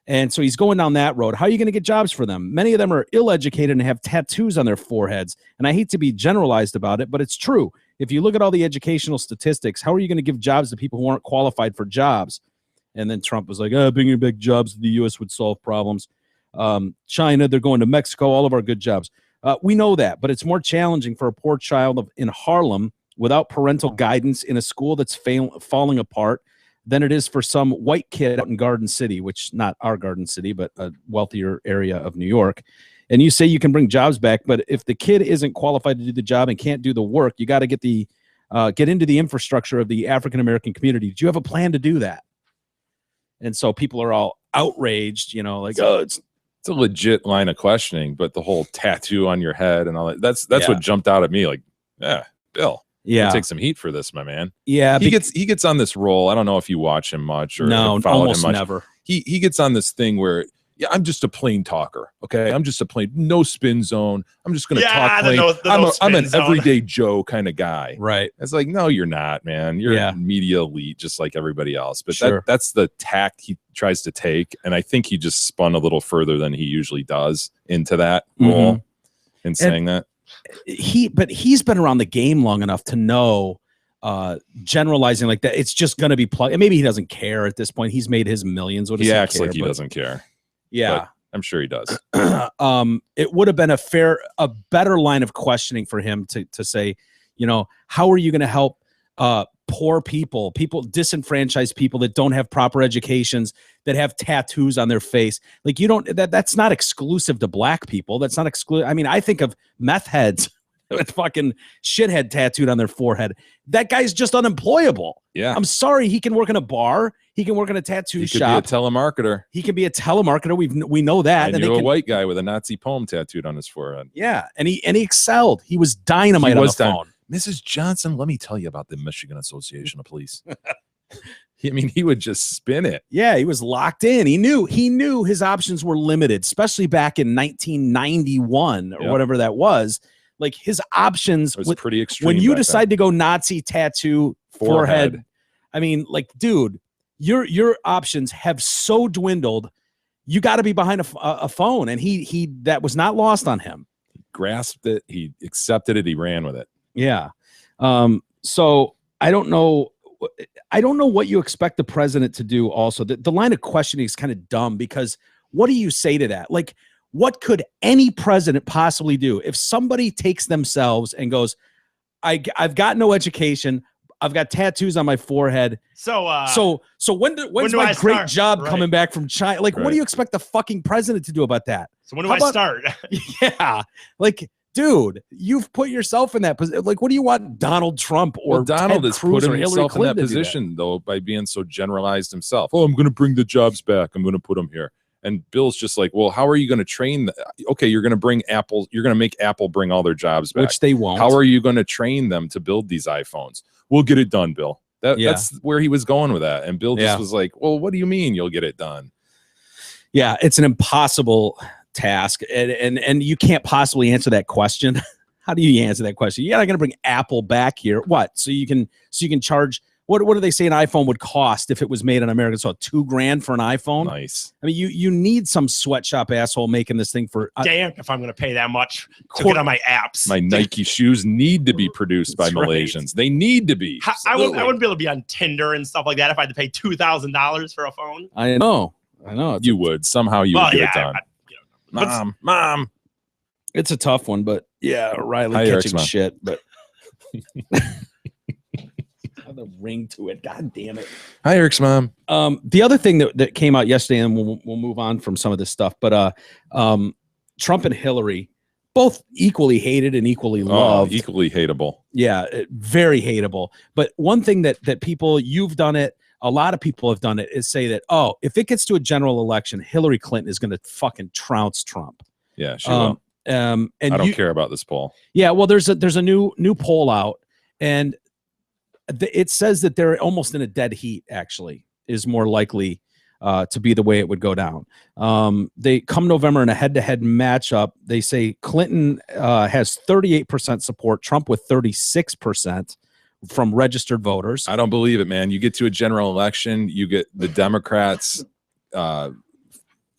And so he's going down that road. How are you going to get jobs for them? Many of them are ill-educated and have tattoos on their foreheads. And I hate to be generalized about it, but it's true. If you look at all the educational statistics, how are you going to give jobs to people who aren't qualified for jobs? And then Trump was like, bringing back jobs to the U.S. would solve problems. China, they're going to Mexico, all of our good jobs. We know that, but it's more challenging for a poor child in Harlem without parental guidance in a school that's falling apart than it is for some white kid out in Garden City, which not our Garden City, but a wealthier area of New York. And you say you can bring jobs back, but if the kid isn't qualified to do the job and can't do the work, you got to get into the infrastructure of the African-American community. Do you have a plan to do that? And so people are all outraged, like, it's a legit line of questioning, but the whole tattoo on your head and all that's what jumped out at me. Like, yeah, Bill. Yeah, take some heat for this, my man. Yeah, he gets on this role. I don't know if you watch him much or no, almost him much. Never. He gets on this thing where I'm just a plain talker. Okay, I'm just a plain no spin zone. I'm just going to talk plain. I'm an everyday Joe kind of guy. Right. It's like, no, you're not, man. You're media elite, just like everybody else. But that's the tact he tries to take, and I think he just spun a little further than he usually does into that role in saying that. He's been around the game long enough to know generalizing like that, it's just going to be plugged. And maybe he doesn't care at this point. He's made his millions. He acts like he doesn't care. Yeah, but I'm sure he does. It would have been a better line of questioning for him to say, how are you going to help poor people, disenfranchised people that don't have proper educations, that have tattoos on their face? Like, that's not exclusive to black people. That's not exclusive. I mean, I think of meth heads with fucking shithead tattooed on their forehead. That guy's just unemployable. Yeah. I'm sorry. He can work in a bar. He can work in a tattoo shop. He could be a telemarketer. He can be a telemarketer. We know that. And a white guy with a Nazi poem tattooed on his forehead. Yeah. And he excelled. He was dynamite on the phone. Mrs. Johnson, let me tell you about the Michigan Association of Police. I mean, he would just spin it. Yeah, he was locked in. He knew his options were limited, especially back in 1991 or whatever that was. Like, his options was pretty extreme. When you decide to go Nazi tattoo forehead, I mean, like, dude, your options have so dwindled. You got to be behind a phone, and he that was not lost on him. He grasped it. He accepted it. He ran with it. Yeah. So I don't know I don't know what you expect the president to do. Also, the line of questioning is kind of dumb because what do you say to that? Like, what could any president possibly do if somebody takes themselves and goes, I've got no education, I've got tattoos on my forehead. So when's my great job coming back from China? Like, what do you expect the fucking president to do about that? So when do I start? Yeah, like, dude, you've put yourself in that position. Like, what do you want Donald Trump or Donald Ted is Cruz putting or Hillary himself in Clinton that to do position though by being so generalized himself? Oh, I'm going to bring the jobs back. I'm going to put them here. And Bill's just like, well, how are you going to train? Okay, you're going to bring Apple. You're going to make Apple bring all their jobs back, which they won't. How are you going to train them to build these iPhones? We'll get it done, Bill. That's where he was going with that. And Bill just was like, well, what do you mean you'll get it done? Yeah, it's an impossible task. And you can't possibly answer that question. How do you answer that question? Yeah, I'm going to bring Apple back here. What? So you can charge. What do they say an iPhone would cost if it was made in America? So $2,000 for an iPhone. Nice. I mean, you need some sweatshop asshole making this thing for. Damn, if I'm going to pay that much to get on my apps. My Nike shoes need to be produced by Malaysians. Right. They need to be. I wouldn't be able to be on Tinder and stuff like that if I had to pay $2,000 for a phone. I know. You would somehow would get it done. Mom. It's a tough one, but yeah, Riley catching shit, but. The ring to it. God damn it. Hi, Eric's mom. The other thing that came out yesterday, and we'll move on from some of this stuff, but Trump and Hillary, both equally hated and equally loved. Equally hateable. Yeah, very hateable. But one thing that people, you've done it, a lot of people have done it, is say that, if it gets to a general election, Hillary Clinton is going to fucking trounce Trump. Yeah, she will. And I don't care about this poll. Yeah, well, there's a new poll out, and it says that they're almost in a dead heat, actually, is more likely to be the way it would go down. They come November in a head-to-head matchup. They say Clinton has 38% support, Trump with 36% from registered voters. I don't believe it, man. You get to a general election, you get the Democrats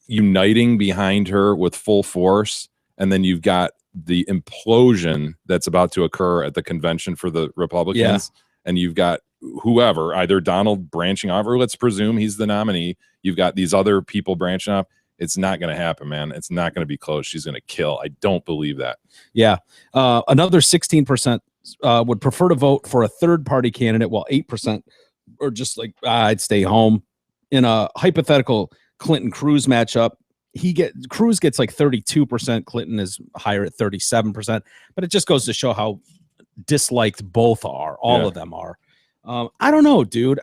uniting behind her with full force, and then you've got the implosion that's about to occur at the convention for the Republicans. Yeah. And you've got whoever, either Donald branching off, or let's presume he's the nominee. You've got these other people branching off. It's not going to happen, man. It's not going to be close. She's going to kill. I don't believe that. Yeah. Another 16% would prefer to vote for a third-party candidate, while 8% are just like, I'd stay home. In a hypothetical Clinton-Cruz matchup, Cruz gets like 32%. Clinton is higher at 37%. But it just goes to show how disliked both are. All of them are. I don't know, dude.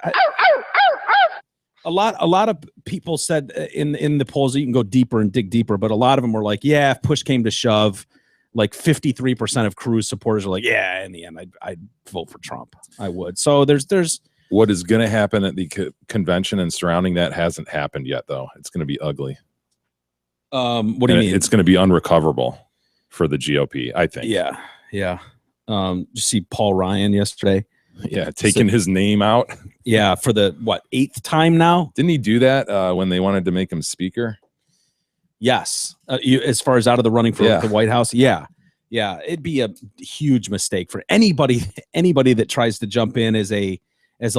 A lot of people said in the polls that you can go deeper and dig deeper, but a lot of them were like, yeah, if push came to shove, like 53% of Cruz supporters are like, yeah, in the end, I'd vote for Trump. I would. So there's what is going to happen at the convention and surrounding that hasn't happened yet, though. It's going to be ugly. What do you mean? It's going to be unrecoverable for the GOP, I think. Yeah. Did you see Paul Ryan yesterday? Yeah, taking his name out. Yeah, for the 8th time now? Didn't he do that when they wanted to make him speaker? Yes. As far as out of the running for the White House? Yeah. It'd be a huge mistake for anybody that tries to jump in as a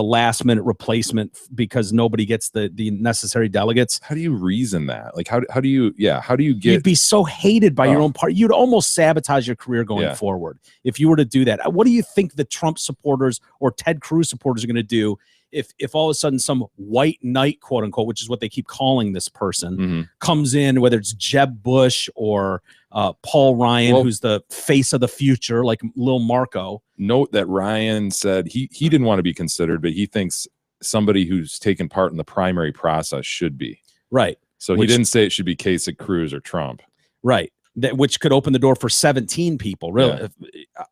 last minute replacement because nobody gets the necessary delegates. How do you reason that? Like, how do you get? You'd be so hated by your own party. You'd almost sabotage your career going forward if you were to do that. What do you think the Trump supporters or Ted Cruz supporters are going to do if all of a sudden some white knight, quote unquote, which is what they keep calling this person, comes in, whether it's Jeb Bush or Paul Ryan, who's the face of the future, like Lil Marco. Note that Ryan said he didn't want to be considered, but he thinks somebody who's taken part in the primary process should be. Right. So he didn't say it should be Kasich, Cruz, or Trump. Right. Which could open the door for 17 people. Really,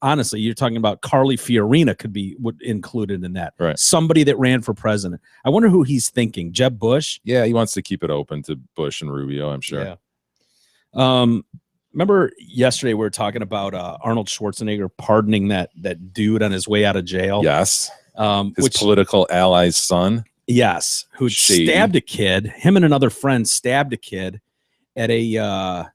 honestly, you're talking about Carly Fiorina could be included in that. Right. Somebody that ran for president. I wonder who he's thinking. Jeb Bush. Yeah, he wants to keep it open to Bush and Rubio, I'm sure. Yeah. Remember yesterday we were talking about Arnold Schwarzenegger pardoning that dude on his way out of jail. Yes. His political ally's son. Yes, who stabbed a kid. Him and another friend stabbed a kid at a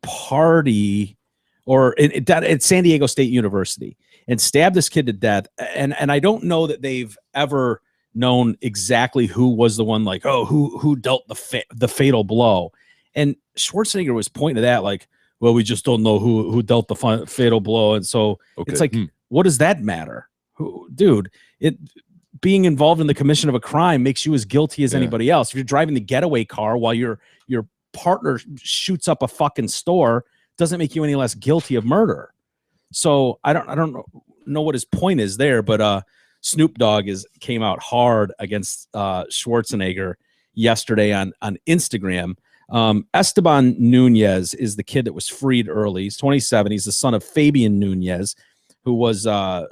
party or at San Diego State University. and stabbed this kid to death. And I don't know that they've ever known exactly who was the one, like, oh, who dealt the fatal blow. And Schwarzenegger was pointing to that, like, well, we just don't know who dealt the fatal blow. And so it's like, what does that matter? Dude, being involved in the commission of a crime makes you as guilty as anybody else. If you're driving the getaway car while your partner shoots up a fucking store, doesn't make you any less guilty of murder. So I don't know what his point is there, but Snoop Dogg came out hard against Schwarzenegger yesterday on Instagram. Esteban Nunez is the kid that was freed early. He's 27. He's the son of Fabian Nunez, who was a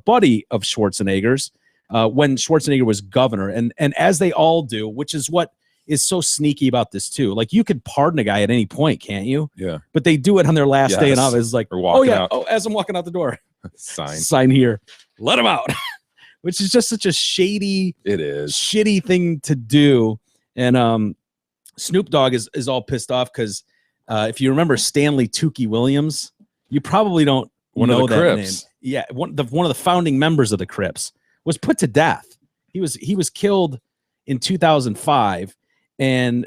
buddy of Schwarzenegger's when Schwarzenegger was governor. And as they all do, which is what is so sneaky about this too. Like, you could pardon a guy at any point, can't you? Yeah. But they do it on their last day in office. Like, out. As I'm walking out the door, sign here, let him out. Which is just such a shitty thing to do. And Snoop Dogg is all pissed off because if you remember Stanley Tukey Williams, you probably don't know that Crips. name. Yeah, one of the founding members of the Crips was put to death. He was killed in 2005, and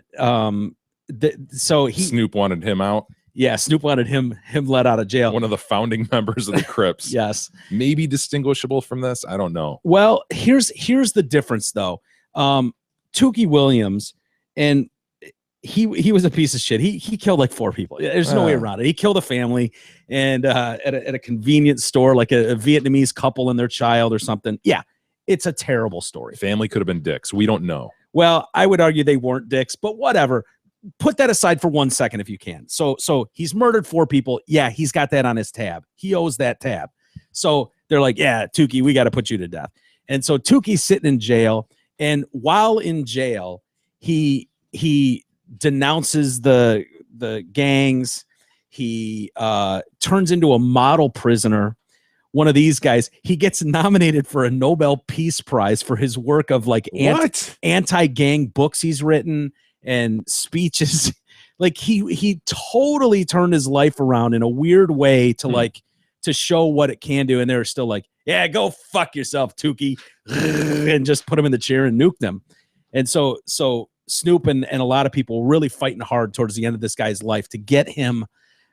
so Snoop wanted him out. Yeah, Snoop wanted him let out of jail. One of the founding members of the Crips. Yes. Maybe distinguishable from this. I don't know. Well, here's the difference though. Tukey Williams, and he was a piece of shit. He killed like 4 people. There's no way around it. He killed a family and at a convenience store, like a Vietnamese couple and their child or something. Yeah, it's a terrible story. Family could have been dicks. We don't know. Well, I would argue they weren't dicks, but whatever. Put that aside for 1 second if you can. So he's murdered 4 people. Yeah, he's got that on his tab. He owes that tab. So they're like, yeah, Tukey, we got to put you to death. And so Tukey's sitting in jail, and while in jail, he denounces the gangs. He turns into a model prisoner. One of these guys, he gets nominated for a Nobel Peace Prize for his work of like anti-gang books he's written and speeches. Like he totally turned his life around in a weird way to like to show what it can do. And they're still like, yeah, go fuck yourself, Tukey, and just put him in the chair and nuke them. And so Snoop and a lot of people really fighting hard towards the end of this guy's life to get him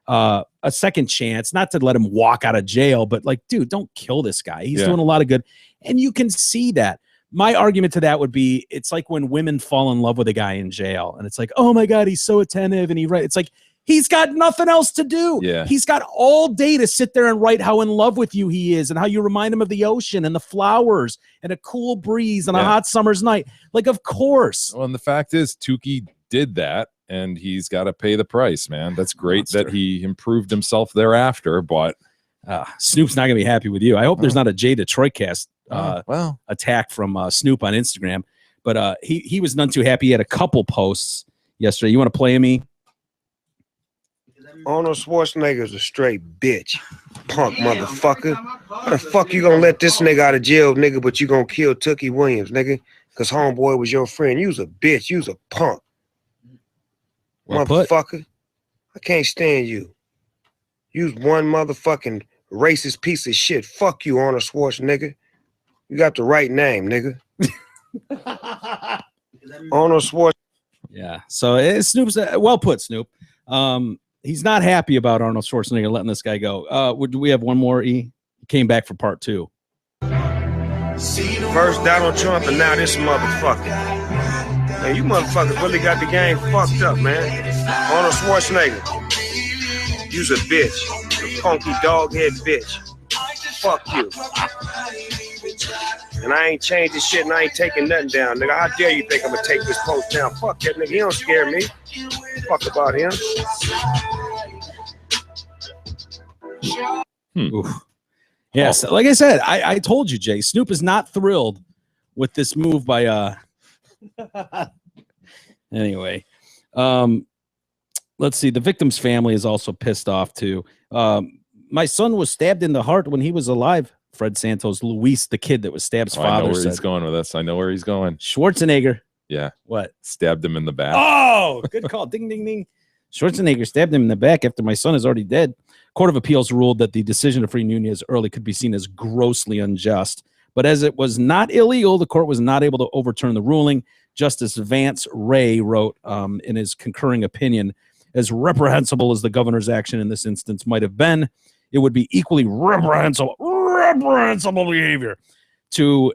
a second chance, not to let him walk out of jail, but like, dude, don't kill this guy. He's doing a lot of good. And you can see that. My argument to that would be, it's like when women fall in love with a guy in jail and it's like, oh my God, he's so attentive. And it's like, he's got nothing else to do. Yeah. He's got all day to sit there and write how in love with you he is and how you remind him of the ocean and the flowers and a cool breeze on a hot summer's night. Like, of course. Well, and the fact is, Tukey did that and he's got to pay the price, man. That's great that he improved himself thereafter, but Snoop's not going to be happy with you. I hope there's not a Jay Detroit cast attack from Snoop on Instagram, but he was none too happy. He had a couple posts yesterday. You want to play me? Arnold Schwarzenegger's a straight bitch. Punk motherfucker. How the fuck you gonna let this nigga out of jail, nigga, but you gonna kill Tukey Williams, nigga? Because homeboy was your friend. You was a bitch. You was a punk. Motherfucker. I can't stand you. You was one motherfucking racist piece of shit. Fuck you, Arnold Schwarzenegger. You got the right name, nigga. Arnold Schwarzenegger. Yeah. So Snoop's well put, Snoop. He's not happy about Arnold Schwarzenegger letting this guy go. Do we have one more, E? He came back for part 2. First Donald Trump and now this motherfucker. Man, you motherfuckers really got the game fucked up, man. Arnold Schwarzenegger. You's a bitch. A funky dog-head bitch. Fuck you. And I ain't changing shit and I ain't taking nothing down, nigga. How dare you think I'm gonna take this post down? Fuck that nigga. He don't scare me. Fuck about him. Yes, like I said, I told you, Jay, Snoop is not thrilled with this move by anyway. Let's see. The victim's family is also pissed off too. My son was stabbed in the heart when he was alive. Fred Santos, Luis, the kid that was stabbed's father. I know where he's going with this. I know where he's going. Schwarzenegger. Yeah. What? Stabbed him in the back. Oh, good call. Ding, ding, ding. Schwarzenegger stabbed him in the back after my son is already dead. Court of Appeals ruled that the decision to free Nunez early could be seen as grossly unjust. But as it was not illegal, the court was not able to overturn the ruling. Justice Vance Ray wrote in his concurring opinion, as reprehensible as the governor's action in this instance might have been, it would be equally reprehensible behavior to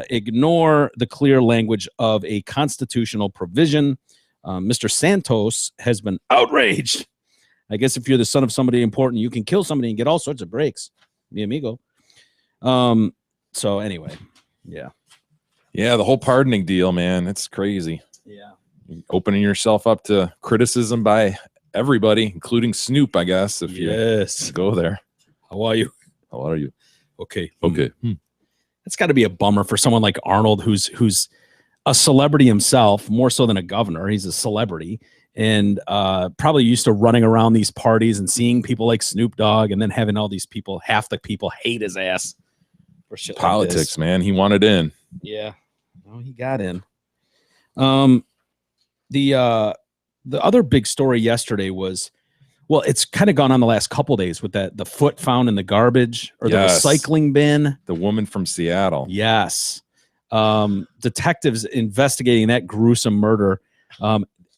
ignore the clear language of a constitutional provision. Mr. Santos has been outraged. I guess if you're the son of somebody important, you can kill somebody and get all sorts of breaks. Mi amigo. So anyway, yeah. Yeah, the whole pardoning deal, man. It's crazy. Yeah. Opening yourself up to criticism by everybody, including Snoop, I guess, if you go there. How are you? How are you? Okay. Okay. It's got to be a bummer for someone like Arnold, who's a celebrity himself, more so than a governor. He's a celebrity and probably used to running around these parties and seeing people like Snoop Dogg and then having all these people, half the people hate his ass for shit politics, like this. Man. He wanted in. Yeah. Well, he got in. The other big story yesterday was, well, it's kind of gone on the last couple of days with the foot found in the garbage or the recycling bin. The woman from Seattle. Yes. Detectives investigating that gruesome murder.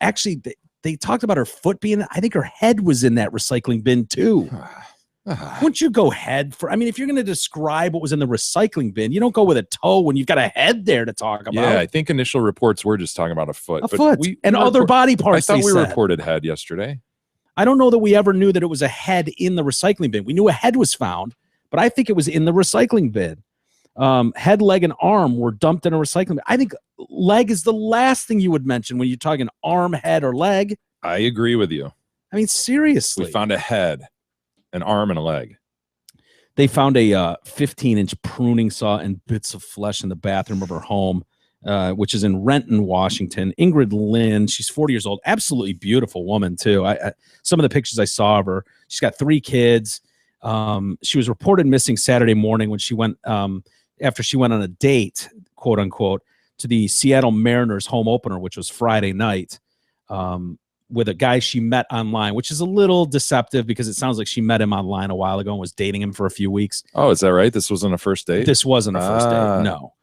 Actually, they talked about her foot being, I think her head was in that recycling bin too. Wouldn't you go head for, I mean, if you're going to describe what was in the recycling bin, you don't go with a toe when you've got a head there to talk about. Yeah, I think initial reports were just talking about a foot. And other body parts. I thought we reported head yesterday. I don't know that we ever knew that it was a head in the recycling bin. We knew a head was found, but I think it was in the recycling bin. Head, leg, and arm were dumped in a recycling bin. I think leg is the last thing you would mention when you're talking arm, head, or leg. I agree with you. I mean, seriously. We found a head, an arm, and a leg. They found a 15-inch pruning saw and bits of flesh in the bathroom of her home, which is in Renton, Washington. Ingrid Lynn, she's 40 years old. Absolutely beautiful woman, too. Some of the pictures I saw of her, she's got 3 kids. She was reported missing Saturday morning when she went, after she went on a date, quote unquote, to the Seattle Mariners home opener, which was Friday night, with a guy she met online, which is a little deceptive because it sounds like she met him online a while ago and was dating him for a few weeks. Oh, is that right? This wasn't a first date? This wasn't a first date, no.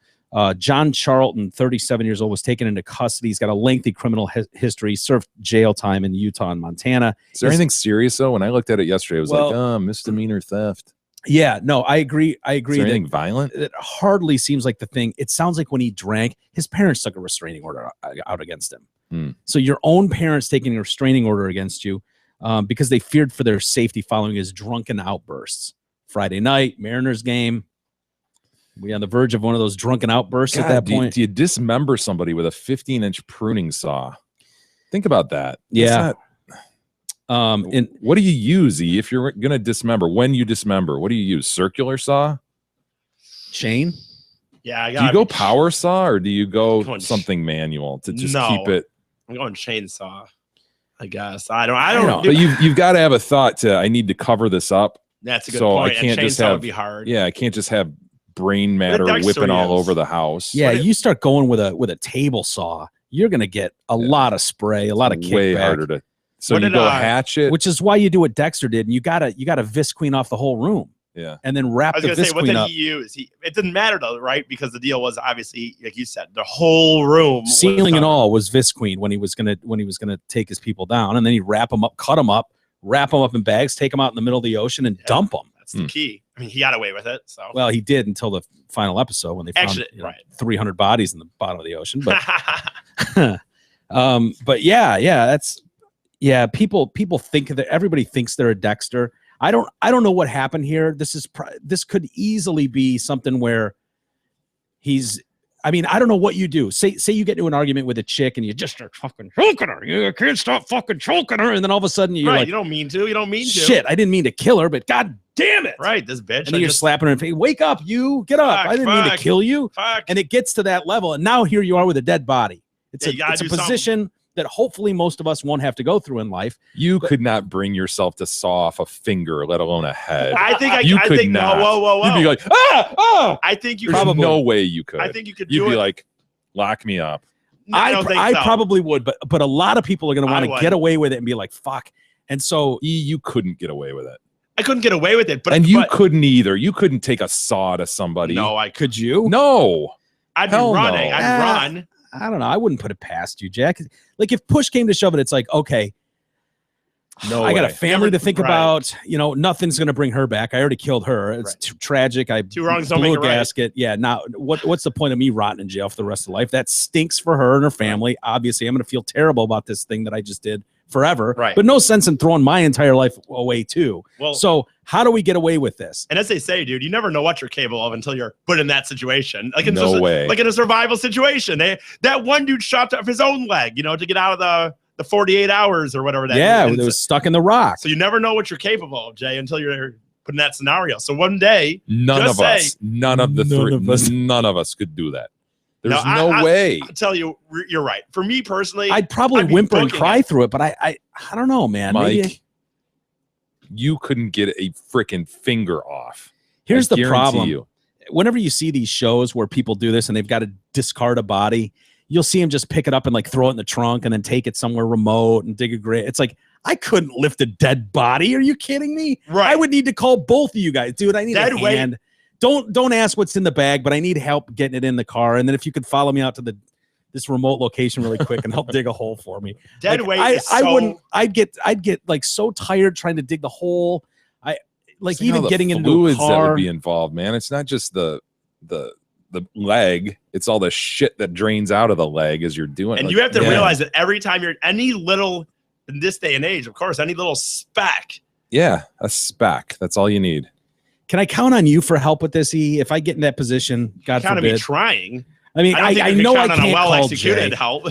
John Charlton, 37 years old, was taken into custody. He's got a lengthy criminal history, served jail time in Utah and Montana. Is there anything serious, though? When I looked at it yesterday, it was like, misdemeanor theft. Yeah, no, I agree. Is there anything violent? It hardly seems like the thing. It sounds like when he drank, his parents took a restraining order out against him. So your own parents taking a restraining order against you because they feared for their safety following his drunken outbursts. Friday night, Mariners game. We on the verge of one of those drunken outbursts at that point. Do you dismember somebody with a 15-inch pruning saw? Think about that. Yeah. And what do you use, E, if you're going to dismember? When you dismember, what do you use? Circular saw? Chain? Yeah. Do you go power saw or do you go something manual to just keep it? I'm going chainsaw, I guess. I don't know. But you've got to have a thought to, I need to cover this up. That's a good point. I can't just have, would be hard. Yeah, I can't just have brain matter whipping all over the house. Yeah, you start going with a table saw, you're gonna get a lot of spray, a lot of kickback. Way harder to. So you go hatchet, which is why you do what Dexter did, and you gotta visqueen off the whole room. Yeah, and then wrap the visqueen what did up. he use? It didn't matter though, right? Because the deal was obviously, like you said, the whole room, ceiling and all, was visqueen when he was gonna take his people down, and then he'd wrap them up, cut them up, wrap them up in bags, take them out in the middle of the ocean, and dump them. That's the key. I mean, he got away with it. So well, he did until the final episode when they found 300 bodies in the bottom of the ocean. But but yeah, people think that everybody thinks they're a Dexter. I don't know what happened here. This could easily be something where he's. I mean, I don't know what you do. Say you get into an argument with a chick and you just start fucking choking her. You can't stop fucking choking her, and then all of a sudden you're like, you don't mean to. You don't mean to. Shit, I didn't mean to kill her, but god damn it. Right, this bitch. And then you're slapping her in the face. Wake up, you. Get up. I didn't mean to kill you. And it gets to that level, and now here you are with a dead body. It's a position that hopefully most of us won't have to go through in life. You could not bring yourself to saw off a finger, let alone a head. I think not. Whoa. You'd be like, ah. I think you There's no way you could. I think you could. You'd be like, lock me up. I don't think so. probably would, but a lot of people are going to want to get away with it and be like, fuck. And so you couldn't get away with it. I couldn't get away with it, but you couldn't either. You couldn't take a saw to somebody. No, could you? No, I'd be running. I'd run. I don't know. I wouldn't put it past you, Jack. Like if push came to shove it, it's like, okay, no, I got a family to think about. You know, nothing's going to bring her back. I already killed her. It's too tragic. I two wrongs don't make a gasket. Right. Yeah. Now, what's the point of me rotting in jail for the rest of life? That stinks for her and her family. Obviously, I'm going to feel terrible about this thing that I just did forever. Right. But no sense in throwing my entire life away too. Well, so how do we get away with this? And as they say, dude, you never know what you're capable of until you're put in that situation. Like no way. Like in a survival situation. That one dude shot off his own leg, you know, to get out of the 48 hours or whatever that is. It was stuck in the rock. So you never know what you're capable of, Jay, until you're put in that scenario. So one day, none of us could do that. There's no way. I'll tell you, you're right. For me personally, I'd probably whimper and cry through it, but I don't know, man. Mike, you couldn't get a freaking finger off. Here's the problem. Whenever you see these shows where people do this and they've got to discard a body, you'll see him just pick it up and like throw it in the trunk and then take it somewhere remote and dig a grave. It's like, I couldn't lift a dead body. Are you kidding me? Right. I would need to call both of you guys. Dude, I need a hand. Don't ask what's in the bag, but I need help getting it in the car. And then if you could follow me out to this remote location really quick and help dig a hole for me. Dead weight I'd get like so tired trying to dig the hole. Even getting into fluids a car that would be involved, man. It's not just the leg, it's all the shit that drains out of the leg as you're doing. And you have to realize that every time you're any little, in this day and age, of course, any little speck. Yeah, a speck. That's all you need. Can I count on you for help with this, E? If I get in that position, God forbid. Me trying. I mean, I know I can't well call executed Jay. help.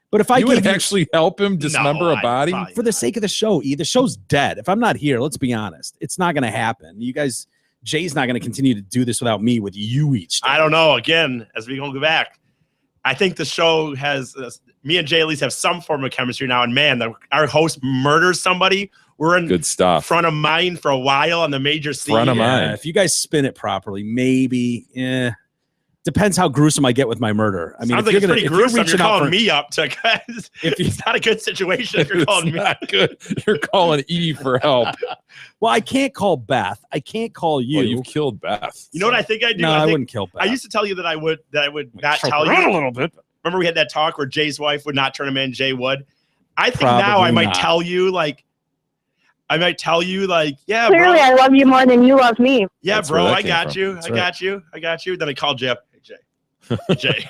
But if I would actually help him dismember a body for the sake of the show, E, the show's dead. If I'm not here, let's be honest, it's not going to happen. You guys, Jay's not going to continue to do this without me with you each day. I don't know. Again, as we go back, I think the show has me and Jay at least have some form of chemistry now. And man, our host murders somebody. We're in good stuff. Front of mind for a while on the major scene. Front of mind. If you guys spin it properly, maybe. Depends how gruesome I get with my murder. I mean, sounds like it's pretty gruesome. You're calling me up to guys. It's not a good situation if you're calling me. Not good. You're calling E for help. Well, I can't call Beth. I can't call you. Well, you've killed Beth. You know what I think I do? No, I wouldn't kill Beth. I used to tell you that I would not tell you a little bit. Remember we had that talk where Jay's wife would not turn him in, Jay would. I think Probably now I might not. tell you like, yeah, clearly, bro. I love you more than you love me. Yeah, That's bro, where that I came got from. you. That's I got you. I got you. Then I called Jeff. Hey, Jay.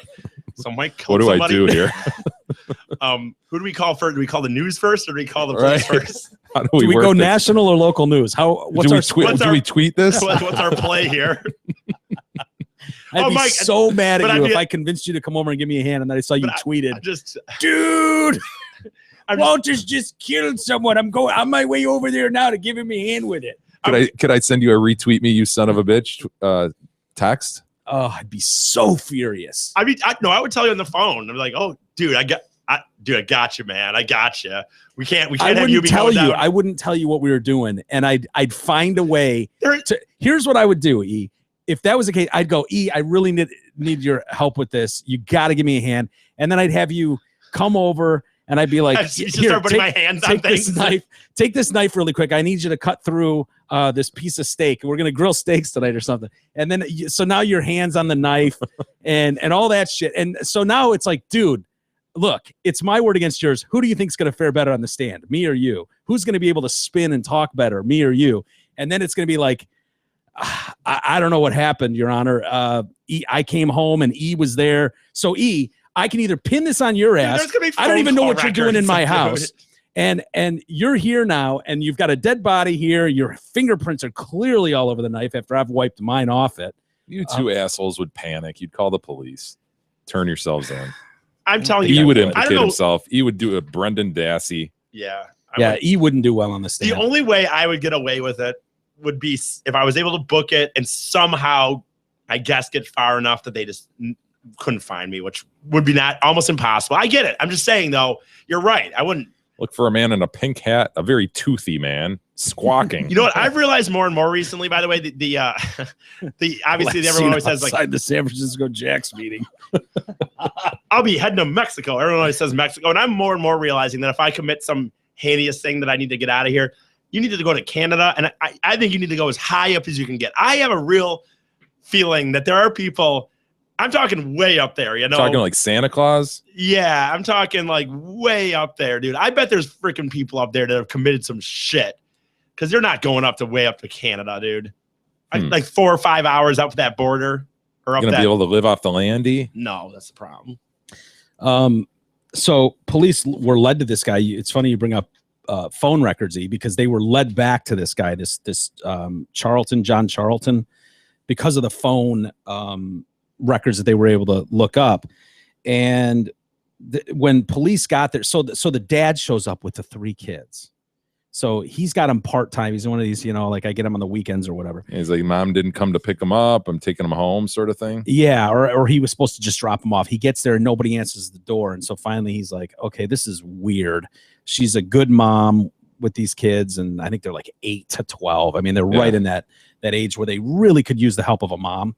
So Mike, what do I do here? Who do we call first? Do we call the news first, or do we call the police first? How do Do we work go this? national or local news? Do we tweet this? What's our play here? I'd be Mike, so mad at but you I'd be- if I convinced you to come over and give me a hand, and then I saw you tweeted, Dude, Walter's just killed someone. I'm going on my way over there now to give him a hand with it. Could I send you a retweet me, you son of a bitch text? Oh, I'd be so furious. I mean, I would tell you on the phone. I'm like, oh, dude, I got you, man. I got you. We can't have you be going down. I wouldn't tell you what we were doing, and I'd find a way. Here's what I would do, E. If that was the case, I'd go, E, I really need your help with this. You got to give me a hand, and then I'd have you come over, and I'd be like, start putting my hands on things. Take this knife really quick. I need you to cut through this piece of steak. We're gonna grill steaks tonight or something. And then so now your hands on the knife and all that shit. And so now it's like, dude, look, it's my word against yours. Who do you think is gonna fare better on the stand, me or you? Who's gonna be able to spin and talk better, me or you? And then it's gonna be like, I don't know what happened, Your Honor. I came home and E was there. So E, I can either pin this on your ass. I don't even know what you're doing in my house. And you're here now, and you've got a dead body here. Your fingerprints are clearly all over the knife after I've wiped mine off it. You two assholes would panic. You'd call the police. Turn yourselves in. I'm telling you. He would implicate himself. He would do a Brendan Dassey. Yeah. E wouldn't do well on the stand. The only way I would get away with it would be if I was able to book it and somehow, I guess, get far enough that they just couldn't find me, which would be almost impossible. I get it. I'm just saying, though, you're right. I wouldn't. Look for a man in a pink hat, a very toothy man, squawking. You know what? I've realized more and more recently, by the way, the obviously everyone always says like the San Francisco Jacks meeting. I'll be heading to Mexico. Everyone always says Mexico. And I'm more and more realizing that if I commit some heinous thing that I need to get out of here, you need to go to Canada. And I think you need to go as high up as you can get. I have a real feeling that there are people, I'm talking way up there, you know. Talking like Santa Claus? Yeah, I'm talking like way up there, dude. I bet there's freaking people up there that have committed some shit. Because they're not going way up to Canada, dude. Like 4 or 5 hours up that border. Or up You're going to be able to live off the landy? No, that's the problem. So police were led to this guy. It's funny you bring up phone records, because they were led back to this guy, this John Charlton, because of the phone records that they were able to look up. And when police got there, so the dad shows up with the 3 kids. So he's got him part-time. He's one of these, like I get him on the weekends or whatever. He's like, mom didn't come to pick him up. I'm taking him home sort of thing. Yeah. Or he was supposed to just drop him off. He gets there and nobody answers the door. And so finally he's like, okay, this is weird. She's a good mom with these kids. And I think they're like 8 to 12. I mean, they're right in that age where they really could use the help of a mom.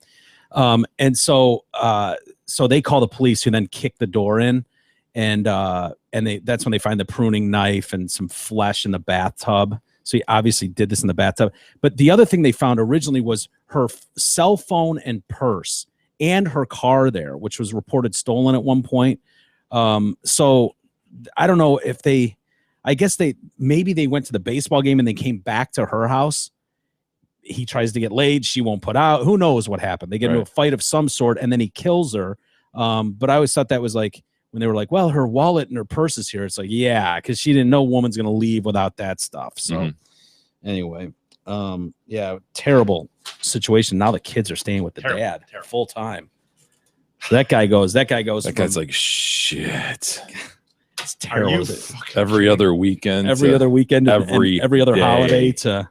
And so they call the police, who then kick the door in. And that's when they find the pruning knife and some flesh in the bathtub. So he obviously did this in the bathtub. But the other thing they found originally was her cell phone and purse and her car there, which was reported stolen at one point. So I don't know if I guess maybe they went to the baseball game and they came back to her house. He tries to get laid. She won't put out. Who knows what happened? They get into a fight of some sort and then he kills her. But I always thought that was like, when they were like, well, her wallet and her purse is here. It's like, yeah, because she didn't know a woman's going to leave without that stuff. So anyway, terrible situation. Now the kids are staying with the dad full time. So that guy goes. That guy's like, shit. It's terrible. Every other weekend. Every other weekend. Every other holiday to.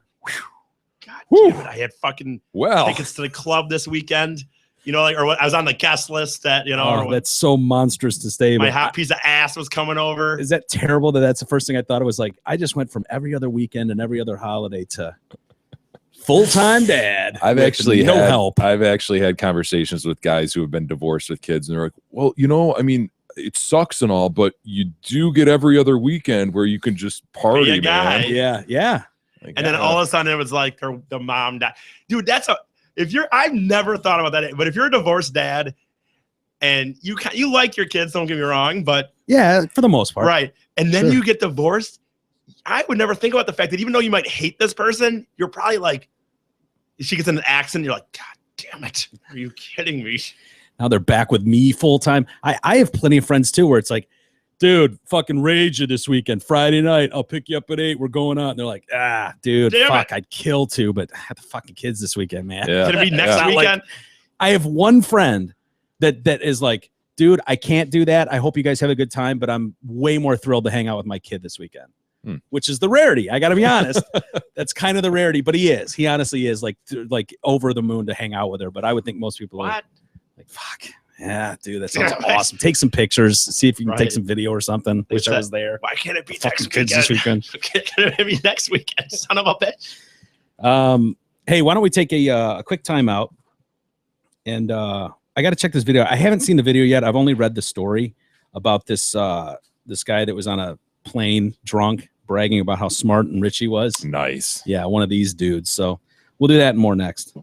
God damn it. I had fucking well tickets to the club this weekend. I was on the guest list that, that's so monstrous to say. My hot piece of ass was coming over. Is that terrible that's the first thing I thought? It was like, I just went from every other weekend and every other holiday to full-time dad. I've actually had conversations with guys who have been divorced with kids. And they're like, well, I mean, it sucks and all, but you do get every other weekend where you can just party, man. Yeah. Like, and then all of a sudden it was like the mom died. Dude, I've never thought about that, but if you're a divorced dad and you like your kids, don't get me wrong, but yeah, for the most part, right. And then you get divorced. I would never think about the fact that even though you might hate this person, you're probably like, if she gets in an accident, you're like, God damn it, are you kidding me? Now they're back with me full time. I have plenty of friends too, where it's like, dude, fucking rage you this weekend. Friday night, I'll pick you up at 8. We're going out. And they're like, dude, I'd kill to, but I have the fucking kids this weekend, man. Yeah. Can it be next weekend? I have one friend that is like, dude, I can't do that. I hope you guys have a good time, but I'm way more thrilled to hang out with my kid this weekend, which is the rarity. I got to be honest. That's kind of the rarity, but he honestly is like over the moon to hang out with her. But I would think most people are like, fuck. Yeah, dude, that sounds awesome. Take some pictures. See if you can take some video or something. Wish I was there. Why can't it be next weekend? This weekend? Can it be next weekend? Son of a bitch. Hey, why don't we take a quick timeout? And I got to check this video. I haven't seen the video yet. I've only read the story about this guy that was on a plane drunk, bragging about how smart and rich he was. Nice. Yeah, one of these dudes. So we'll do that and more next.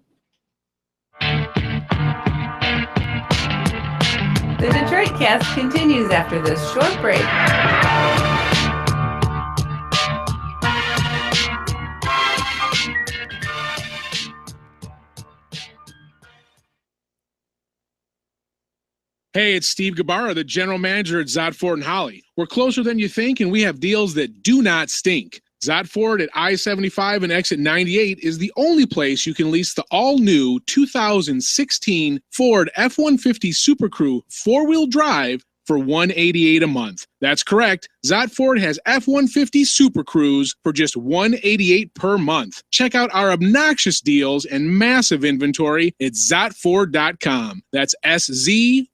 The Detroit Cast continues after this short break. Hey, it's Steve Gabarra, the general manager at Zott Ford & Holly. We're closer than you think, and we have deals that do not stink. Zott Ford at I-75 and exit 98 is the only place you can lease the all-new 2016 Ford F-150 Super Crew 4-wheel drive for $188 a month. That's correct. Zott Ford has F-150 Super Crews for just $188 per month. Check out our obnoxious deals and massive inventory at ZottFord.com. That's SZOTT.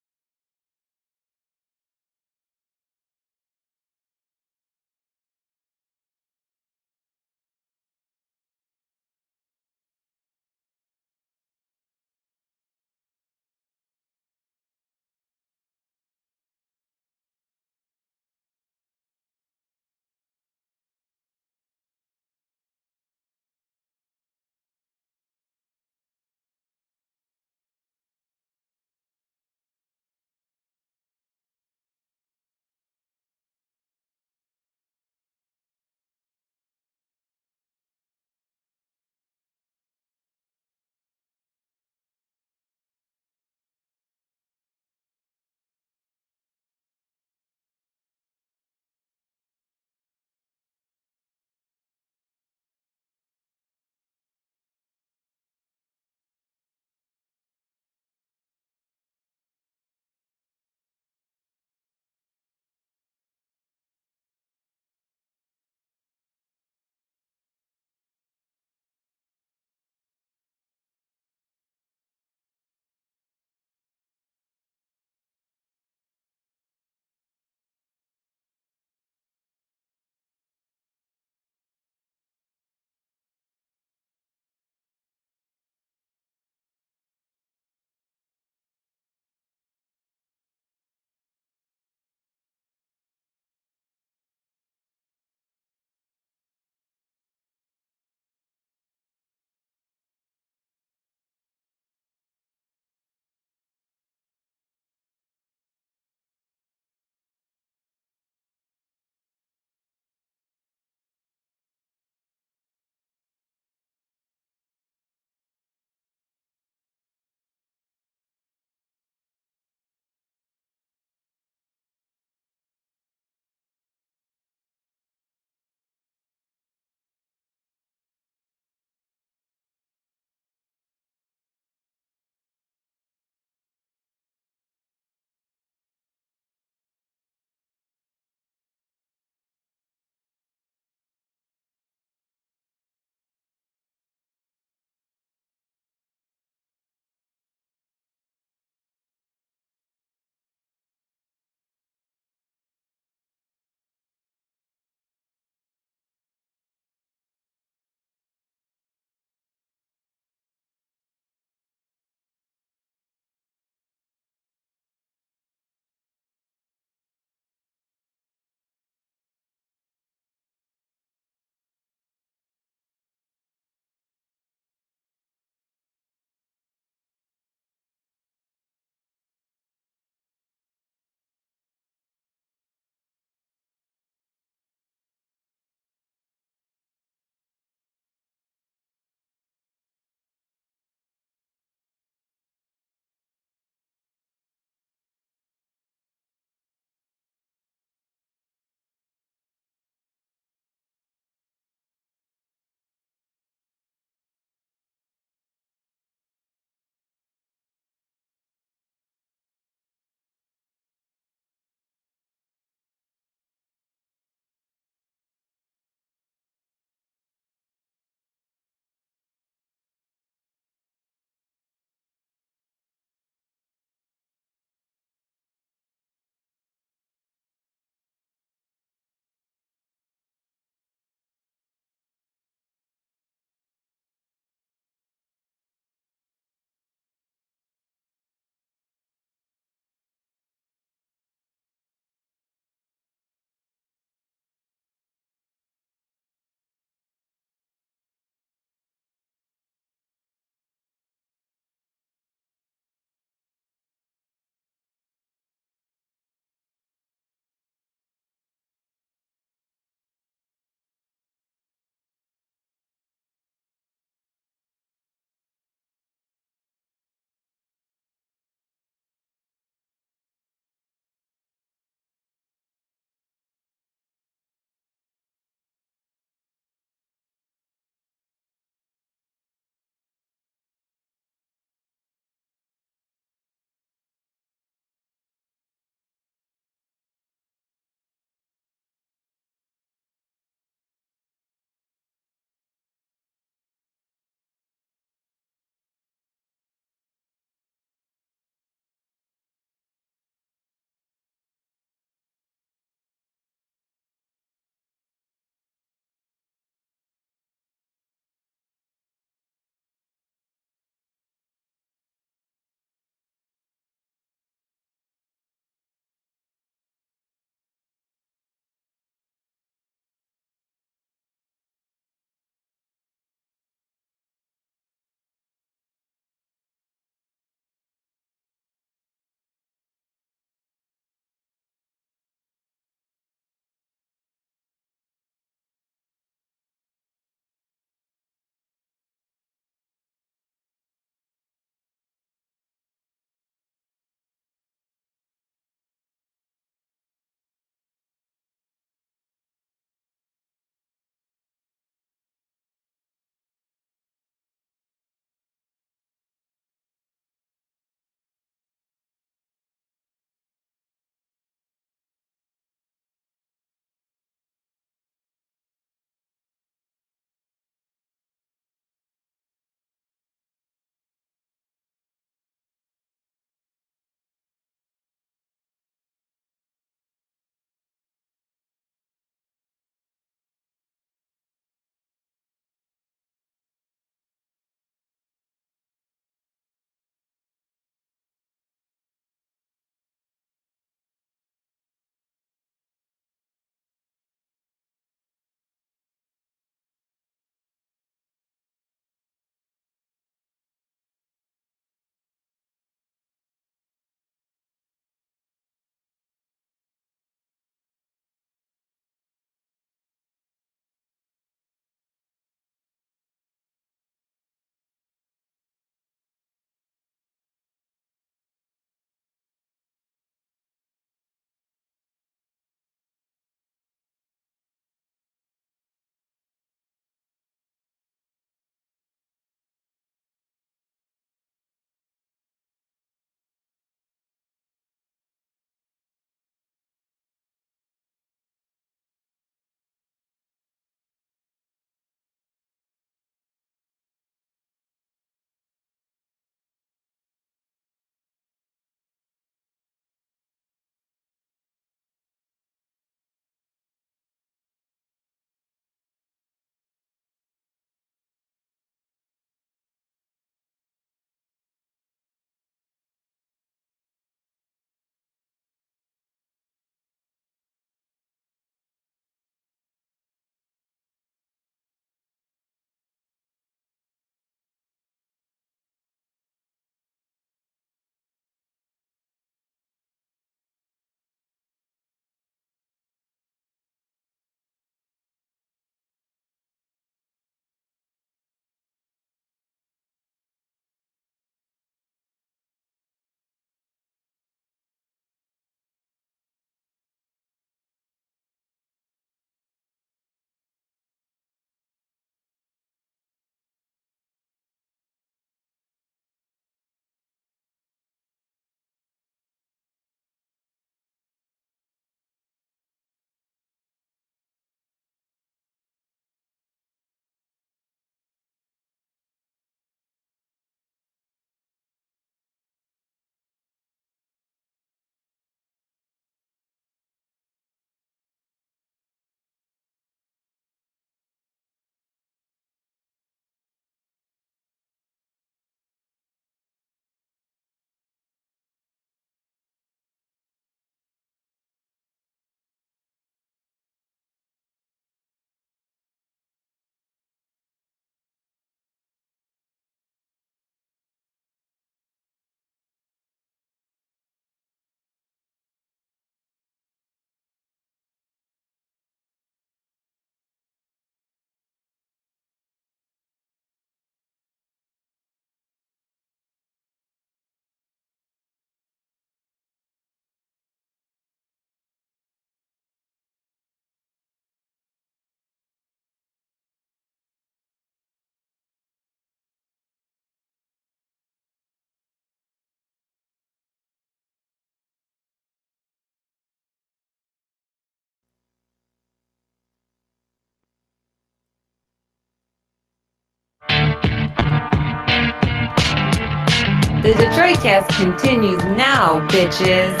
Detroitcast continues now, bitches.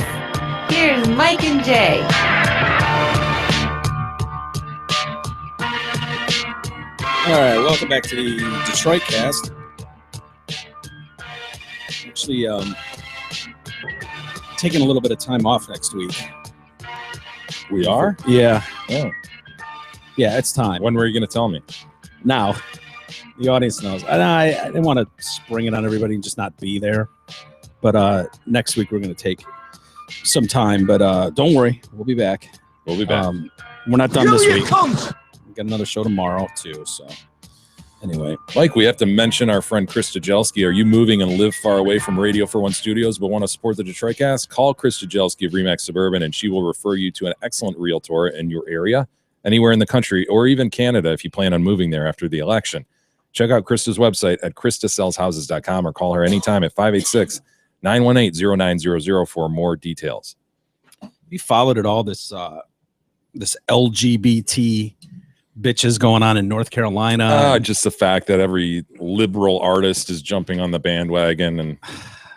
Here's Mike and Jay. All right, welcome back to the Detroitcast. Actually, taking a little bit of time off next week. We are? Yeah. Oh. Yeah, it's time. When were you going to tell me? Now. The audience knows. I didn't want to spring it on everybody and just not be there. But next week we're going to take some time. But don't worry, we'll be back. We'll be back. We're not done this week. We got another show tomorrow too. So anyway, Mike, we have to mention our friend Chris Stajelski. Are you moving and live far away from Radio for One Studios but want to support the Detroitcast? Call Chris Stajelski of Remax Suburban and she will refer you to an excellent realtor in your area, anywhere in the country, or even Canada if you plan on moving there after the election. Check out Krista's website at kristasellshouses.com or call her anytime at 586-918-0900 for more details. You followed it all, this LGBT bitches going on in North Carolina. Just the fact that every liberal artist is jumping on the bandwagon and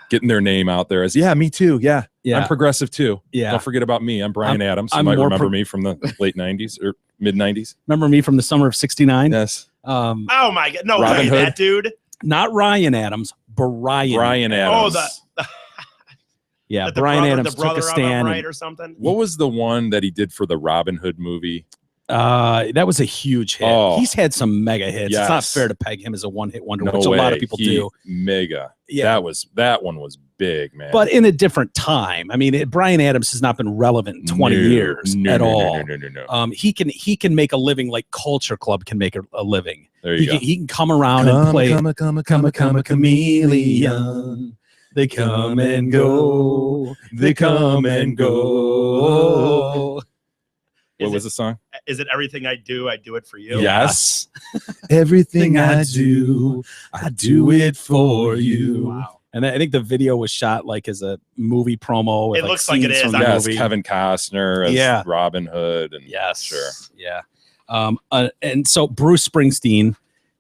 getting their name out there as, yeah, me too. Yeah. I'm progressive too. Yeah. Don't forget about me. I'm Brian Adams. You might remember me from the late 90s or mid 90s. Remember me from the summer of 69? Yes. Oh my God. No Robin way, Hood. that dude. Not Ryan Adams, Brian Adams. Oh, yeah, the Brian brother, Adams the brother took a stand. right or something. What was the one that he did for the Robin Hood movie? That was a huge hit. Oh. He's had some mega hits. Yes. It's not fair to peg him as a one-hit wonder, No which way. a lot of people do. Mega. Yeah. That one was big, man. But in a different time. I mean, Brian Adams has not been relevant in 20 years at all. No. He can make a living like Culture Club can make a living. There you go. He can come around and play come a chameleon. They come and go. They come and go. What was the song? Is it Everything I Do it for you? Yes. Everything I do it for you. Wow. And I think the video was shot like as a movie promo. With It looks like it scenes is. from the Yes, movie. Kevin Costner as Robin Hood. And Yes. Sure. Yeah. And so Bruce Springsteen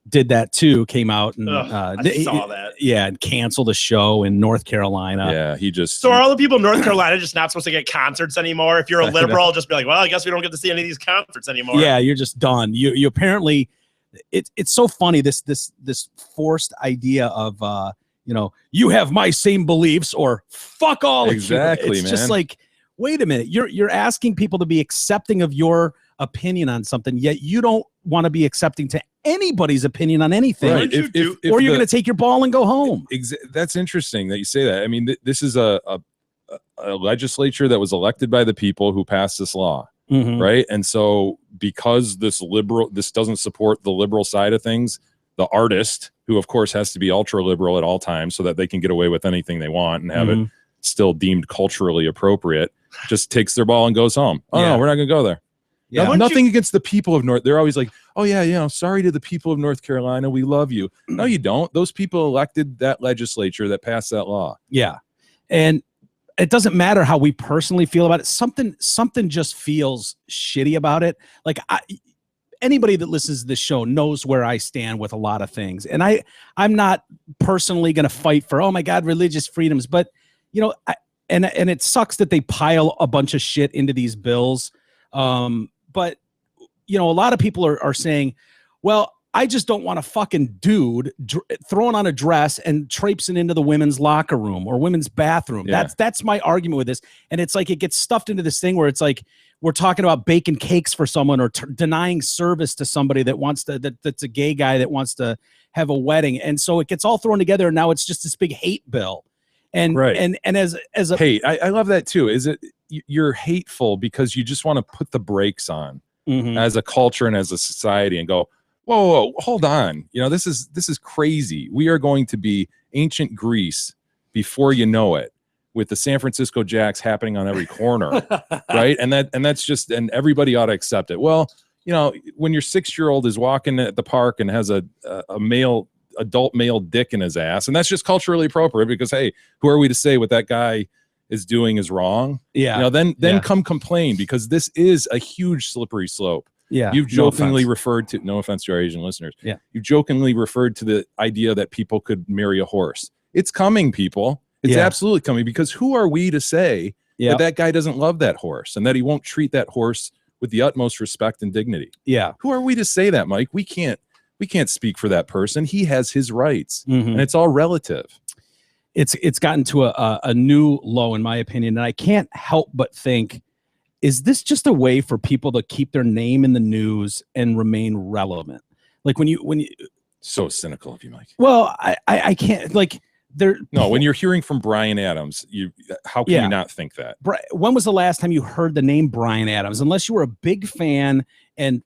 did that too, came out and I saw that. Yeah, and canceled a show in North Carolina. Yeah, he just. So are all the people in North Carolina just not supposed to get concerts anymore? If you're a liberal, just be like, well, I guess we don't get to see any of these concerts anymore. Yeah, you're just done. You apparently, it's so funny, this forced idea of you have my same beliefs or fuck all Exactly, of you. It's just like, wait a minute, you're asking people to be accepting of your opinion on something, yet you don't want to be accepting to anybody's opinion on anything. Right. If or you're going to take your ball and go home. That's interesting that you say that. I mean, this is a legislature that was elected by the people who passed this law, right? And so because this doesn't support the liberal side of things, the artist, who of course has to be ultra liberal at all times so that they can get away with anything they want and have it still deemed culturally appropriate, just takes their ball and goes home. Oh no, we're not going to go there. Yeah. Nothing against the people of North. They're always like, oh yeah, sorry to the people of North Carolina. We love you. No, you don't. Those people elected that legislature that passed that law. Yeah. And it doesn't matter how we personally feel about it. Something just feels shitty about it. Like anybody that listens to this show knows where I stand with a lot of things. And I'm not personally going to fight for, oh my God, religious freedoms. But, and it sucks that they pile a bunch of shit into these bills. But, a lot of people are saying, well, I just don't want a fucking dude throwing on a dress and traipsing into the women's locker room or women's bathroom. Yeah. That's my argument with this. And it's like it gets stuffed into this thing where it's like we're talking about baking cakes for someone or denying service to somebody that wants to that's a gay guy that wants to have a wedding. And so it gets all thrown together. And now it's just this big hate bill. And right. and as a hate, I love that too. Is it you're hateful because you just want to put the brakes on as a culture and as a society and go, whoa, hold on. This is crazy. We are going to be ancient Greece before you know it, with the San Francisco Jacks happening on every corner, right? And that's everybody ought to accept it. Well, when your 6-year-old is walking at the park and has a adult male dick in his ass, and that's just culturally appropriate because, hey, who are we to say what that guy is doing is wrong? Yeah. Then come complain, because this is a huge slippery slope. Yeah. You've jokingly referred to, no offense to our Asian listeners. Yeah. You've jokingly referred to the idea that people could marry a horse. It's coming, people. It's absolutely coming, because who are we to say that guy doesn't love that horse and that he won't treat that horse with the utmost respect and dignity? Yeah. Who are we to say that, Mike? We can't speak for that person. He has his rights, and it's all relative. It's gotten to a new low, in my opinion, and I can't help but think, is this just a way for people to keep their name in the news and remain relevant? Like when you so cynical of you, Mike. Well, I can't, like, when you're hearing from Bryan Adams, how can you not think that? When was the last time you heard the name Bryan Adams? Unless you were a big fan and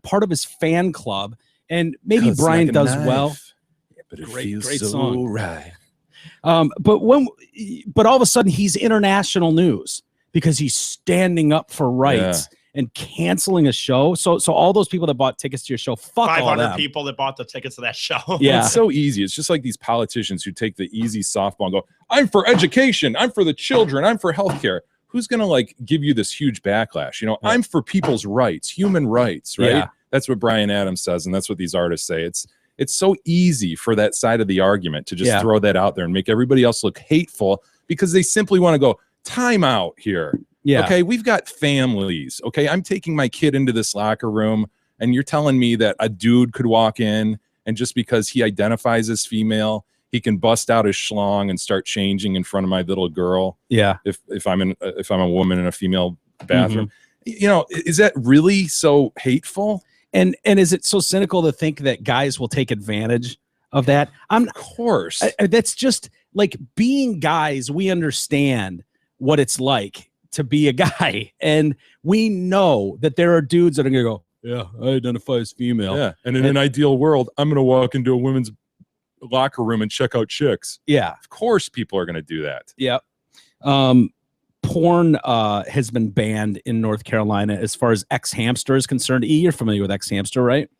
part of his fan club, and maybe Bryan does well. Yeah, but it great feels so song. right. But all of a sudden he's international news because he's standing up for rights and canceling a show. So all those people that bought tickets to your show, fuck 500 people that bought the tickets to that show. Yeah. It's so easy. It's just like these politicians who take the easy softball and go, I'm for education, I'm for the children, I'm for healthcare. Who's going to like give you this huge backlash? You know, I'm for people's rights, human rights, right? Yeah. That's what Bryan Adams says, and that's what these artists say. It's so easy for that side of the argument to just throw that out there and make everybody else look hateful, because they simply want to go, time out here. Yeah. Okay, we've got families. Okay, I'm taking my kid into this locker room, and you're telling me that a dude could walk in, and just because he identifies as female, he can bust out his schlong and start changing in front of my little girl. Yeah. If I'm a woman in a female bathroom, you know, is that really so hateful? And is it so cynical to think that guys will take advantage of that? Of course. That's just like, being guys, we understand what it's like to be a guy, and we know that there are dudes that are gonna go, yeah, I identify as female. Yeah, and in an ideal world, I'm gonna walk into a women's locker room and check out chicks. Yeah, of course people are gonna do that. Yeah. Porn has been banned in North Carolina as far as X Hamster is concerned. E, you're familiar with X Hamster, right?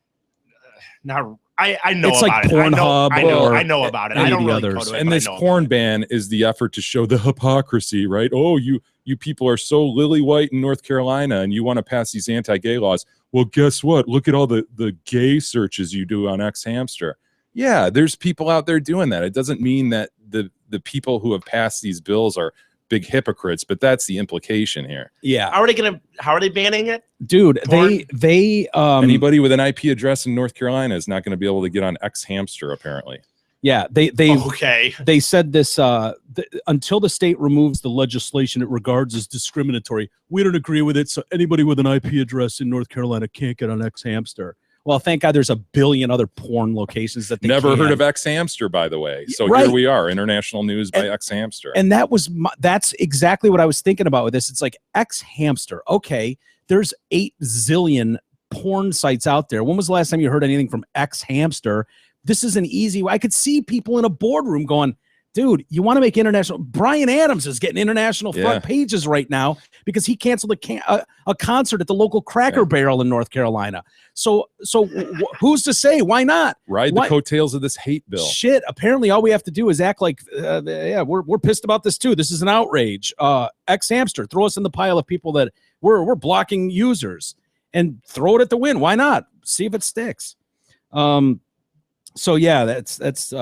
Not. I know it's about like Pornhub. I know about it. I don't really go to it. And this porn ban is the effort to show the hypocrisy, right? Oh, you people are so lily white in North Carolina, and you want to pass these anti-gay laws. Well, guess what? Look at all the gay searches you do on X Hamster. Yeah, there's people out there doing that. It doesn't mean that the people who have passed these bills are big hypocrites, but that's the implication here. Yeah. How are they banning it? Dude, Porn? they anybody with an IP address in North Carolina is not going to be able to get on X Hamster, apparently. Yeah, they said this until the state removes the legislation it regards as discriminatory, we don't agree with it, so anybody with an IP address in North Carolina can't get on X Hamster. Well, thank God there's a billion other porn locations that they never heard of X Hamster, by the way. So right. Here we are, international news by X Hamster. And that's exactly what I was thinking about with this. It's like, X Hamster. Okay, there's 8 zillion porn sites out there. When was the last time you heard anything from X Hamster? This is an easy way. I could see people in a boardroom going, dude, you want to make international? Bryan Adams is getting international front pages right now because he canceled a concert at the local Cracker Barrel in North Carolina. So who's to say? Why not? Ride the coattails of this hate bill. Shit. Apparently, all we have to do is act like, we're pissed about this too. This is an outrage. X Hamster, throw us in the pile of people that we're blocking users, and throw it at the wind. Why not? See if it sticks. So yeah, that's.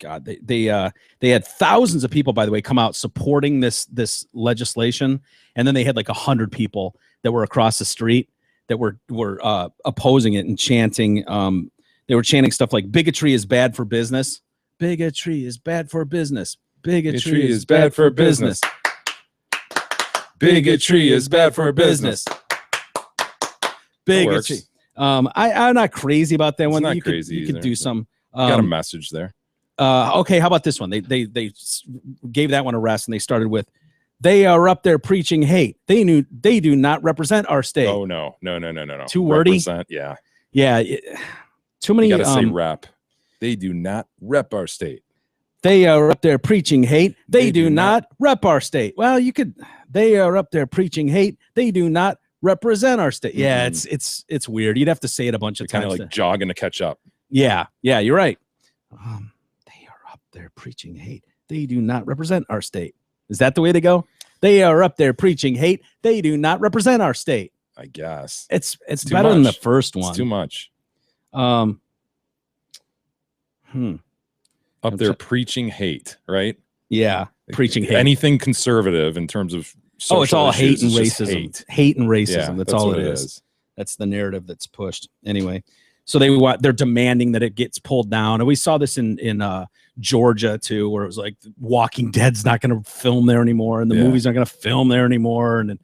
God, they had thousands of people, by the way, come out supporting this legislation, and then they had like 100 people that were across the street that were opposing it and chanting. They were chanting stuff like "bigotry is bad for business." Bigotry is bad for business. Bigotry is bad for business. Bigotry is bad for business. Bigotry. I'm not crazy about that one. You could do some. Got a message there. Okay, how about this one? They gave that one a rest, and they started with, "They are up there preaching hate. They do not represent our state." Oh no. Too wordy. Represent, yeah. Too many. You gotta say rep. They do not rep our state. They are up there preaching hate. They do not rep our state. Well, you could. They are up there preaching hate. They do not represent our state. Yeah, it's weird. You'd have to say it a bunch of times. Kind of like jogging to catch up. Yeah, you're right. They are up there preaching hate. They do not represent our state. Is that the way to go? They are up there preaching hate. They do not represent our state. I guess it's better than the first one. It's too much. up there preaching hate, right? Yeah, preaching hate. Anything conservative in terms of social it's all hate and issues, racism. Hate and racism. Yeah, that's all what it is. That's the narrative that's pushed. Anyway, so they're demanding that it gets pulled down, and we saw this in Georgia too, where it was like Walking Dead's not going to film there anymore, and the movie's not going to film there anymore, and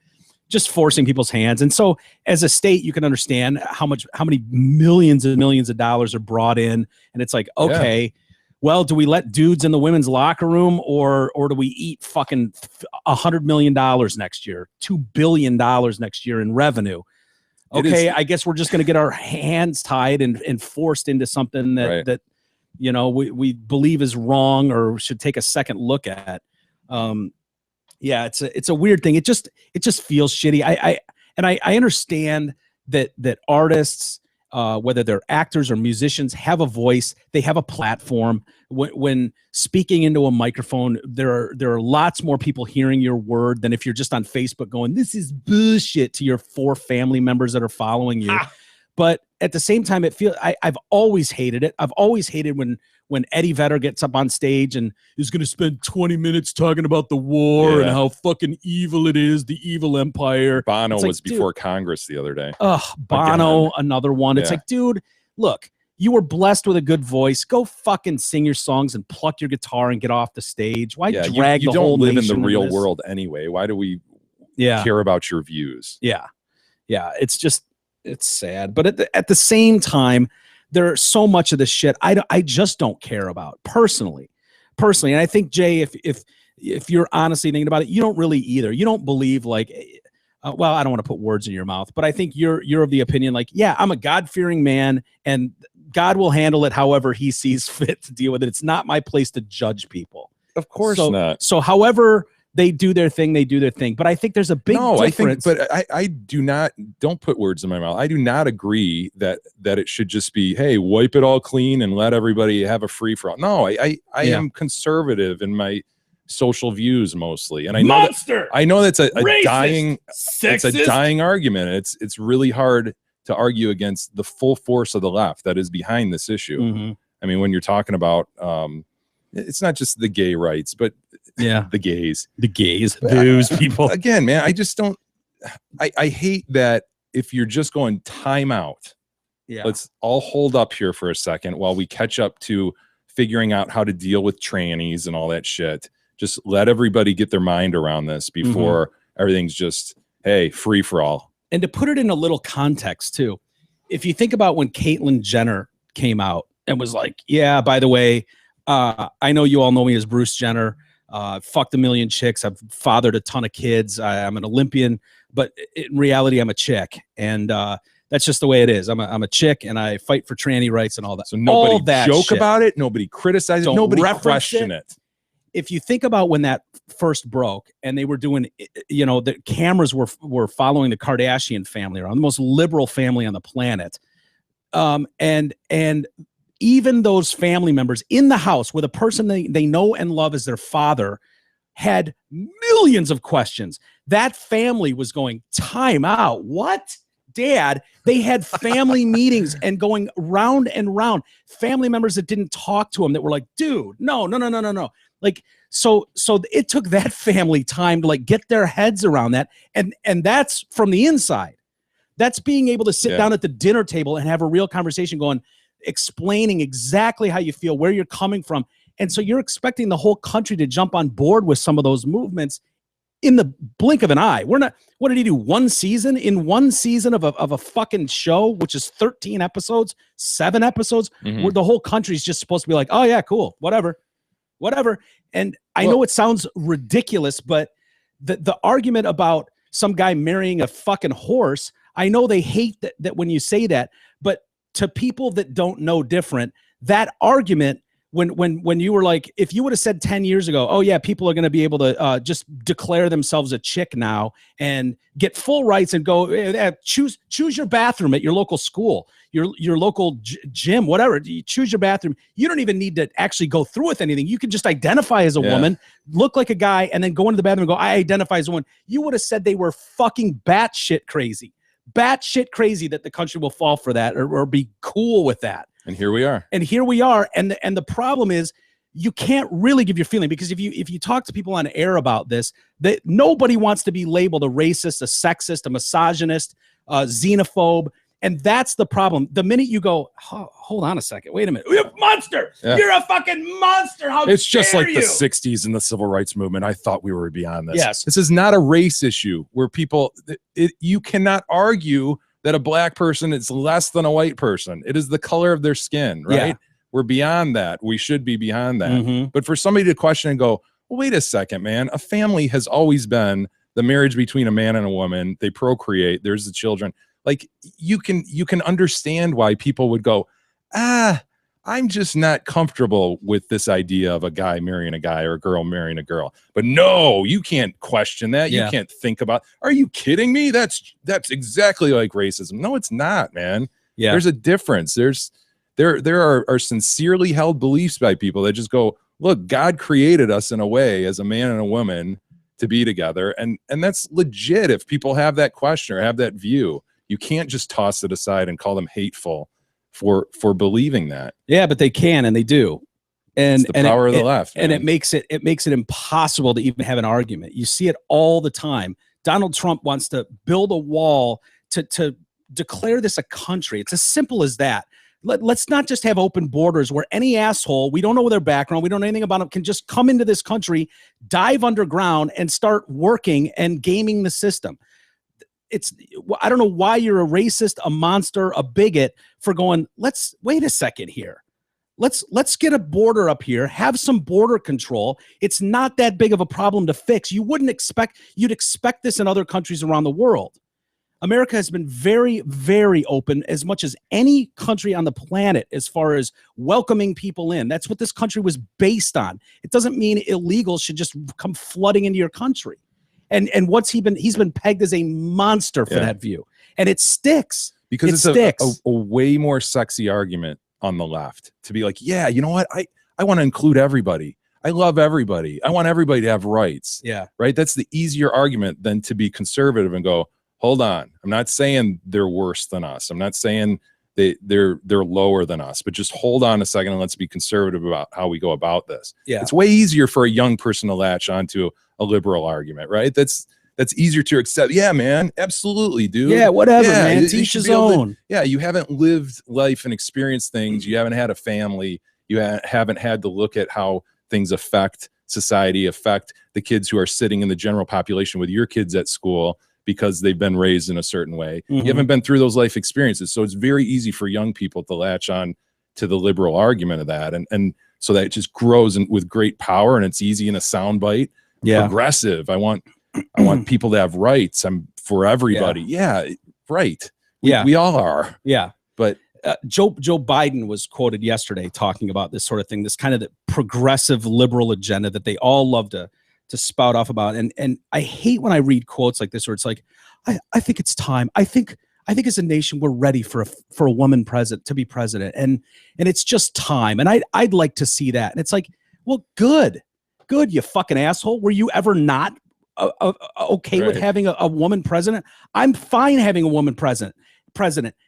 just forcing people's hands. And so, as a state, you can understand how many millions and millions of dollars are brought in, and it's like, okay. Well, do we let dudes in the women's locker room, or do we eat fucking $100 million next year, $2 billion next year in revenue? Okay, I guess we're just going to get our hands tied and forced into something that we believe is wrong or should take a second look at. It's a weird thing. It just feels shitty. I understand that artists, whether they're actors or musicians, have a voice. They have a platform. When speaking into a microphone, there are lots more people hearing your word than if you're just on Facebook going, "This is bullshit" to your 4 family members that are following you. But at the same time, I've always hated it. I've always hated when Eddie Vedder gets up on stage and is going to spend 20 minutes talking about the war and how fucking evil it is, the evil empire. Bono was before Congress the other day. Bono, another one. It's like, dude, look, you were blessed with a good voice. Go fucking sing your songs and pluck your guitar and get off the stage. Why drag the whole nation? You don't live in the real world anyway. Why do we care about your views? Yeah. It's sad. But at the same time, there's so much of this shit I just don't care about personally. And I think, Jay, if you're honestly thinking about it, you don't really either. You don't believe I don't want to put words in your mouth, but I think you're of the opinion I'm a God-fearing man and God will handle it however he sees fit to deal with it. It's not my place to judge people. Of course not. So however they do their thing, they do their thing. But I think there's a big difference. I do not, don't put words in my mouth. I do not agree that it should just be, hey, wipe it all clean and let everybody have a free for all. No, I am conservative in my social views mostly. And I know that's a dying, it's a dying argument. It's really hard to argue against the full force of the left that is behind this issue. Mm-hmm. I mean, when you're talking about, it's not just the gay rights, but the gays, those people. Again, man, I just don't. I hate that if you're just going time out. Yeah, let's all hold up here for a second while we catch up to figuring out how to deal with trannies and all that shit. Just let everybody get their mind around this before everything's just free for all. And to put it in a little context too, if you think about when Caitlyn Jenner came out and was like, "Yeah, by the way, I know you all know me as Bruce Jenner. Fucked a million chicks. I've fathered a ton of kids. I'm an Olympian, but in reality, I'm a chick, and that's just the way it is. I'm a chick, and I fight for tranny rights and all that. So nobody joke about it. Nobody criticize it. Nobody question it. If you think about when that first broke, and they were doing, the cameras were following the Kardashian family around, the most liberal family on the planet, and even those family members in the house with a person they know and love as their father had millions of questions. That family was going, time out. What? Dad? They had family meetings and going round and round. Family members that didn't talk to him that were like, dude, no. So it took that family time to get their heads around that. And that's from the inside. That's being able to sit down at the dinner table and have a real conversation explaining exactly how you feel, where you're coming from. And so you're expecting the whole country to jump on board with some of those movements in the blink of an eye. We're not, what did he do? One season of a fucking show, which is 13 episodes, 7 episodes, where the whole country's just supposed to be like, oh yeah, cool, whatever. And I know it sounds ridiculous, but the argument about some guy marrying a fucking horse, I know they hate that when you say that, but to people that don't know different, that argument, when you were like, if you would have said 10 years ago, oh yeah, people are going to be able to just declare themselves a chick now and get full rights and go choose your bathroom at your local school, your local gym, whatever. You choose your bathroom. You don't even need to actually go through with anything. You can just identify as a woman, look like a guy, and then go into the bathroom and go, I identify as a woman. You would have said they were fucking batshit crazy that the country will fall for that or be cool with that. And here we are. And the problem is you can't really give your feeling, because if you talk to people on air about this, that nobody wants to be labeled a racist, a sexist, a misogynist, a xenophobe. And that's the problem. The minute you go, hold on a second, wait a minute, you're a monster. Yeah. You're a fucking monster. How it's just dare like you? The 60s and the civil rights movement. I thought we were beyond this. Yes. This is not a race issue where people, you cannot argue that a black person is less than a white person. It is the color of their skin, right? Yeah. We're beyond that. We should be beyond that. Mm-hmm. But for somebody to question and go, well, wait a second, man, a family has always been the marriage between a man and a woman. They procreate. There's the children. Like, you can understand why people would go, I'm just not comfortable with this idea of a guy marrying a guy or a girl marrying a girl. But no, you can't question that. Yeah. You can't think about, are you kidding me? That's exactly like racism. No, it's not, man. Yeah. There's a difference. There are sincerely held beliefs by people that just go, look, God created us in a way as a man and a woman to be together. And that's legit. If people have that question or have that view, you can't just toss it aside and call them hateful for believing that. Yeah, but they can, and they do. And it's the power of the left. And it makes it impossible to even have an argument. You see it all the time. Donald Trump wants to build a wall to declare this a country. It's as simple as that. Let's not just have open borders where any asshole, we don't know their background, we don't know anything about them, can just come into this country, dive underground, and start working and gaming the system. I don't know why you're a racist, a monster, a bigot for going, wait a second here. Let's get a border up here, have some border control. It's not that big of a problem to fix. You'd expect this in other countries around the world. America has been very, very open, as much as any country on the planet, as far as welcoming people in. That's what this country was based on. It doesn't mean illegals should just come flooding into your country. And he's been pegged as a monster for that view. And it sticks. Because it sticks. A way more sexy argument on the left to be like, yeah, you know what? I want to include everybody. I love everybody. I want everybody to have rights. Yeah. Right? That's the easier argument than to be conservative and go, hold on. I'm not saying they're worse than us. I'm not saying they're lower than us, but just hold on a second and let's be conservative about how we go about this. Yeah. It's way easier for a young person to latch onto a liberal argument, right? That's easier to accept. Yeah, man. Absolutely, dude. Yeah, whatever, man. Teach his own. You haven't lived life and experienced things. You haven't had a family. You haven't had to look at how things affect society, affect the kids who are sitting in the general population with your kids at school, because they've been raised in a certain way. Mm-hmm. You haven't been through those life experiences. So it's very easy for young people to latch on to the liberal argument of that. And so that it just grows with great power, and it's easy in a soundbite. Yeah. Progressive. I want people to have rights. I'm for everybody. Yeah. Right. We all are. Yeah. But Joe Biden was quoted yesterday talking about this sort of thing, this kind of the progressive liberal agenda that they all love to spout off about. And I hate when I read quotes like this, where it's like, I think it's time. I think as a nation, we're ready for a woman president to be president. And it's just time. And I'd like to see that. And it's like, well, good, you fucking asshole. Were you ever not okay with having a woman president? I'm fine having a woman president,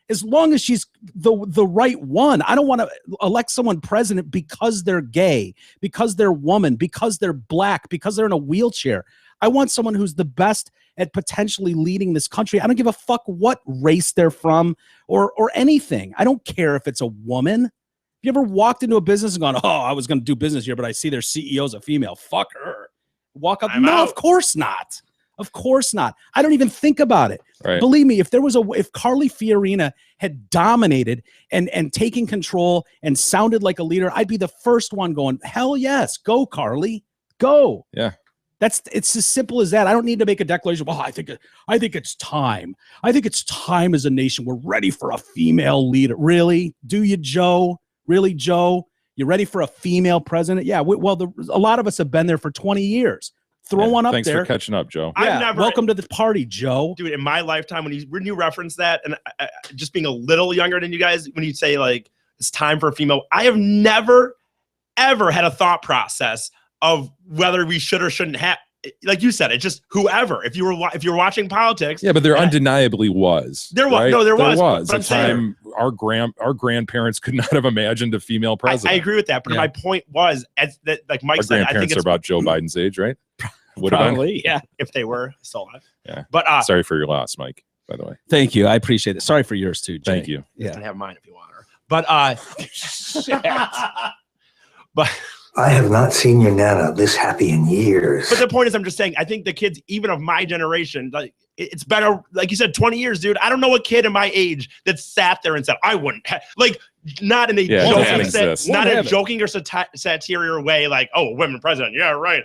as long as she's the right one. I don't want to elect someone president because they're gay, because they're woman, because they're black, because they're in a wheelchair. I want someone who's the best at potentially leading this country. I don't give a fuck what race they're from or anything. I don't care if it's a woman. Have you ever walked into a business and gone, oh, I was going to do business here, but I see their CEO's a female. Fuck her. Walk up. No, of course not. Of course not. I don't even think about it. Right. Believe me, if Carly Fiorina had dominated and taken control and sounded like a leader, I'd be the first one going, hell yes, go Carly, go. Yeah. It's as simple as that. I don't need to make a declaration. Well, I think it's time. I think it's time as a nation. We're ready for a female leader. Really? Do you, Joe? Really, Joe? You ready for a female president? Yeah. A lot of us have been there for 20 years. Throw one up thanks there. Thanks for catching up, Joe. Yeah, welcome to the party, Joe. Dude, in my lifetime, when you reference that, and just being a little younger than you guys, when you say like it's time for a female, I have never, ever had a thought process of whether we should or shouldn't have. Like you said, it's just whoever. If you're watching politics, yeah, but there undeniably was. There was right? no, there was a time our grandparents could not have imagined a female president. I agree with that, but my point was, as that, like Mike said, I think it's about Joe Biden's age, right? Probably, yeah. If they were still alive. Yeah. But sorry for your loss, Mike, by the way. Thank you. I appreciate it. Sorry for yours too, Jay. Thank you. You can have mine if you want her. But but I have not seen your Nana this happy in years. But the point is, I'm just saying, I think the kids, even of my generation, like it's better, like you said, 20 years, dude. I don't know a kid in my age that sat there and said, I wouldn't like, not in a joking or satirical way, like, oh, women president, yeah, right.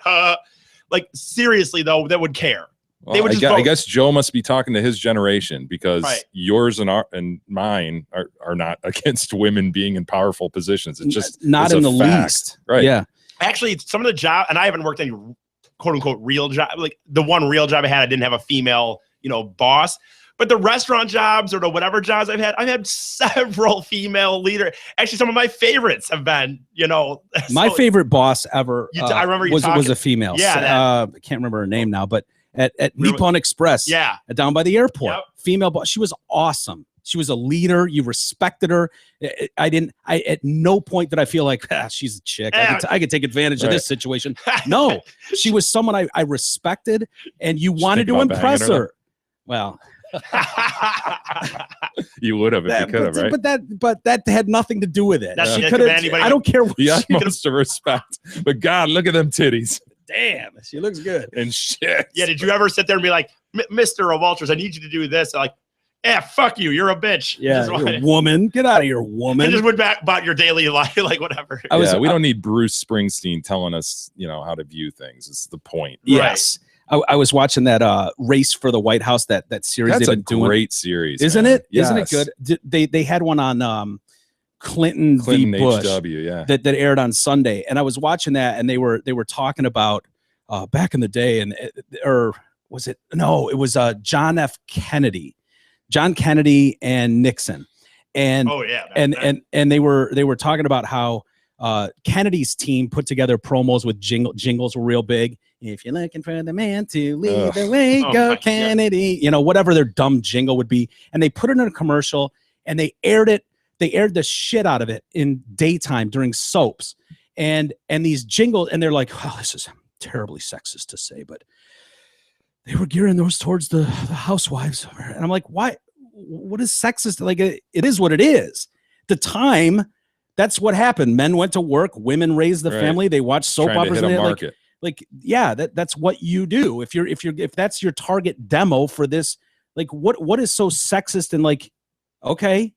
Like seriously though, that would care. Well, they would I guess Joe must be talking to his generation, because yours and mine are not against women being in powerful positions. It's just not in the least. Right. Yeah. Actually, some of the job, and I haven't worked any quote unquote real job. Like the one real job I had, I didn't have a female, boss. But the restaurant jobs or the whatever jobs I've had several female leaders. Actually, some of my favorites have been, my favorite boss ever. I remember was a female. Yeah. I can't remember her name now, but at Nippon Express. Yeah. Down by the airport. Yep. Female boss. She was awesome. She was a leader. You respected her. At no point did I feel like she's a chick. I could take advantage of this situation. No, she was someone I respected, and you wanted to impress her. Well, you would have if you could have, right? But that had nothing to do with it. She could have. I don't care. The utmost of respect, but God, look at them titties. Damn, she looks good and shit. Yeah, did you ever sit there and be like, Mr. Walters, I need you to do this? Like, fuck you, you're a bitch. Yeah, you're a woman. Get out of here, woman. And just went back about your daily life, like whatever. We don't need Bruce Springsteen telling us, how to view things. It's the point. Yes. Right. I was watching that Race for the White House, that series. That's they've been doing. Great series, isn't man. it? Yes. Isn't it good? They had one on Clinton v. Bush HW, that aired on Sunday, and I was watching that, and they were talking about back in the day, or was it? No, it was John F. Kennedy. John Kennedy and Nixon, and and they were talking about how Kennedy's team put together promos with jingles were real big. If you're looking for the man to lead the way, go Kennedy. Whatever their dumb jingle would be, and they put it in a commercial, and they aired it. They aired the shit out of it in daytime during soaps, and these jingles, and they're like, oh, this is terribly sexist to say, but they were gearing those towards the housewives. And I'm like, why? What is sexist? Like, it is what it is. The time, that's what happened. Men went to work. Women raised the family. They watched soap operas. And that's what you do. If that's your target demo for this, like, what is so sexist? And like, okay,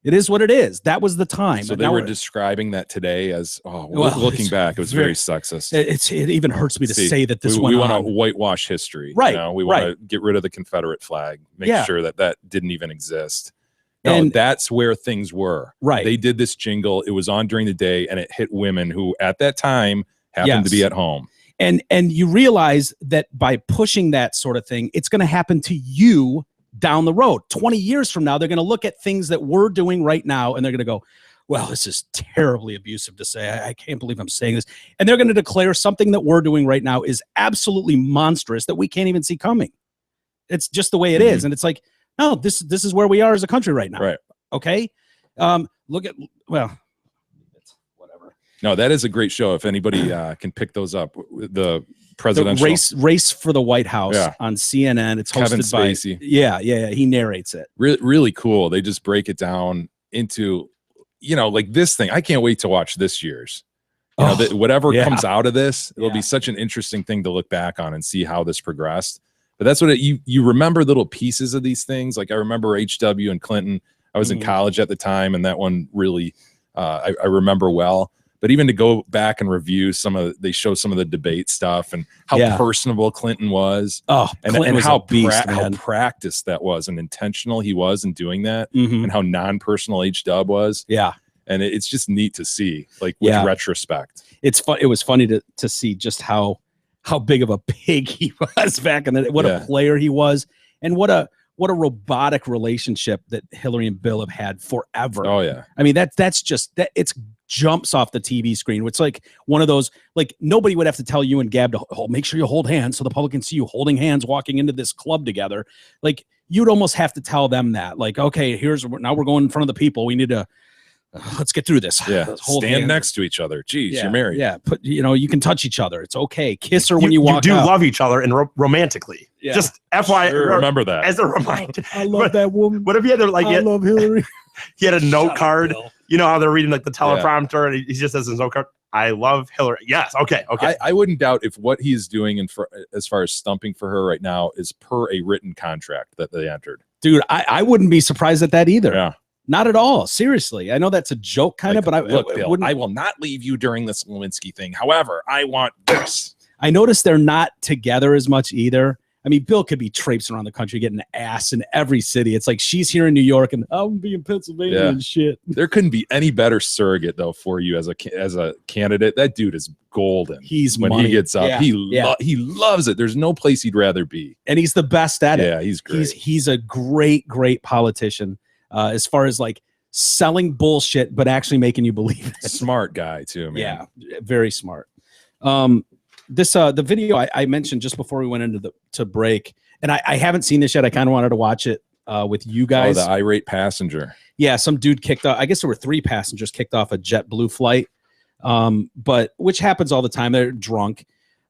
it is what it is. That was the time. So they were describing that today as, looking back, it was very sexist. It even hurts me to say that this went on. We want to whitewash history. Right. We want to get rid of the Confederate flag, make sure that didn't even exist. No, And that's where things were. Right. They did this jingle. It was on during the day, and it hit women who at that time happened to be at home. And you realize that by pushing that sort of thing, it's going to happen to you down the road. 20 years from now, they're going to look at things that we're doing right now, and they're going to go, well, this is terribly abusive to say. I can't believe I'm saying this. And they're going to declare something that we're doing right now is absolutely monstrous that we can't even see coming. It's just the way it is. And it's like, no, this is where we are as a country right now. Right. Okay. Look at, whatever. No, that is a great show. If anybody can pick those up, the presidential race for the White House on CNN. It's hosted Kevin Spacey. Yeah. He narrates it. Really cool. They just break it down into, like this thing. I can't wait to watch this year's. Whatever comes out of this, it'll be such an interesting thing to look back on and see how this progressed. But that's what you remember little pieces of these things. Like I remember HW and Clinton. I was in college at the time, and that one really I remember well. But even to go back and review they show some of the debate stuff and how personable Clinton was. And how practiced that was and intentional he was in doing that, and how non-personal H-Dub was. Yeah. And it's just neat to see, like, with retrospect. It was funny to see just how big of a pig he was back in the day. What a player he was, and what a what a robotic relationship that Hillary and Bill have had forever. Oh yeah. I mean, that's just that it's jumps off the TV screen. It's like one of those, like nobody would have to tell you and Gab to make sure you hold hands so the public can see you holding hands walking into this club together. Like you'd almost have to tell them that, like, okay, now we're going in front of the people. We need to let's get through this. Yeah. Stand next to each other. Jeez, you're married. Yeah. You can touch each other. It's okay. Kiss her when you walk out. You do love each other and romantically. Yeah. Just FYI, remember that as a reminder. I love that woman. What if you had to I love Hillary. He had a note card. You know how they're reading like the teleprompter, and he just says his note card. I love Hillary. Yes. Okay. I wouldn't doubt if what he is doing as far as stumping for her right now is per a written contract that they entered. Dude, I wouldn't be surprised at that either. Yeah. Not at all. Seriously. I know that's a joke kind of, but Bill, I will not leave you during this Lewinsky thing. However, I want this. I noticed they're not together as much either. I mean, Bill could be traipsing around the country getting ass in every city. It's like she's here in New York and I'm be in Pennsylvania and shit. There couldn't be any better surrogate though for you as a candidate. That dude is golden. He's when money. He gets up, he loves it. There's no place he'd rather be, and he's the best at it. Yeah, he's great. He's a great politician as far as like selling bullshit, but actually making you believe it. A smart guy too, man. Yeah, very smart. The video I mentioned just before we went into the break, and I haven't seen this yet. I kind of wanted to watch it with you guys. Oh, the irate passenger. Yeah, some dude kicked off. I guess there were 3 passengers kicked off a JetBlue flight, but which happens all the time. They're drunk,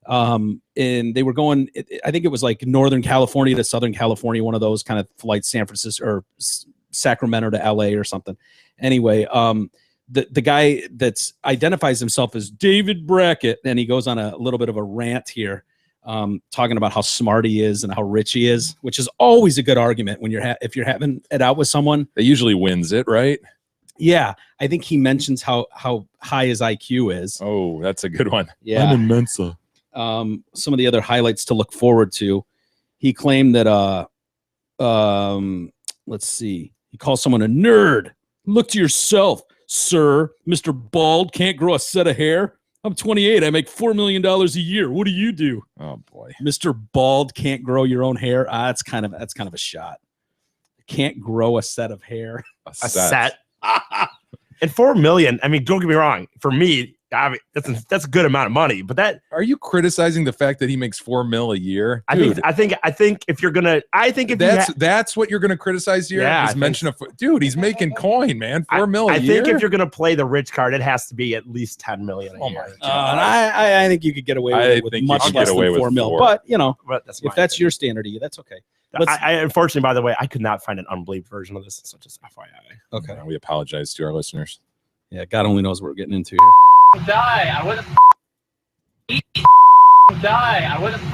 and they were going. I think it was like Northern California to Southern California, one of those kind of flights, San Francisco or Sacramento to LA or something. Anyway, the guy that's identifies himself as David Brackett, and he goes on a little bit of a rant here, talking about how smart he is and how rich he is, which is always a good argument when if you're having it out with someone. That usually wins it, right? Yeah, I think he mentions how high his IQ is. Oh, that's a good one. Yeah, I'm in Mensa. Some of the other highlights to look forward to. He claimed that let's see. He calls someone a nerd. Look to yourself, sir. Mr. Bald can't grow a set of hair. I'm 28. I make $4 million a year. What do you do? Oh boy. Mr. Bald can't grow your own hair. That's kind of a shot. Can't grow a set of hair. A set. And 4 million. I mean, don't get me wrong. For me, I mean, that's a good amount of money. But that, are you criticizing the fact that he makes $4 million a year? Dude, I think if you're gonna, that's what you're gonna criticize here. Yeah, dude, he's making coin, man. $4 million. I think if you're gonna play the rich card, it has to be at least 10 million a year. And I think you could get away with much less than 4 million. But you know, if that's your standard, that's okay. I unfortunately, by the way, I could not find an unbelieved version of this, so just FYI. Okay, we apologize to our listeners. Yeah, God only knows what we're getting into here. Die! I wasn't die! I wasn't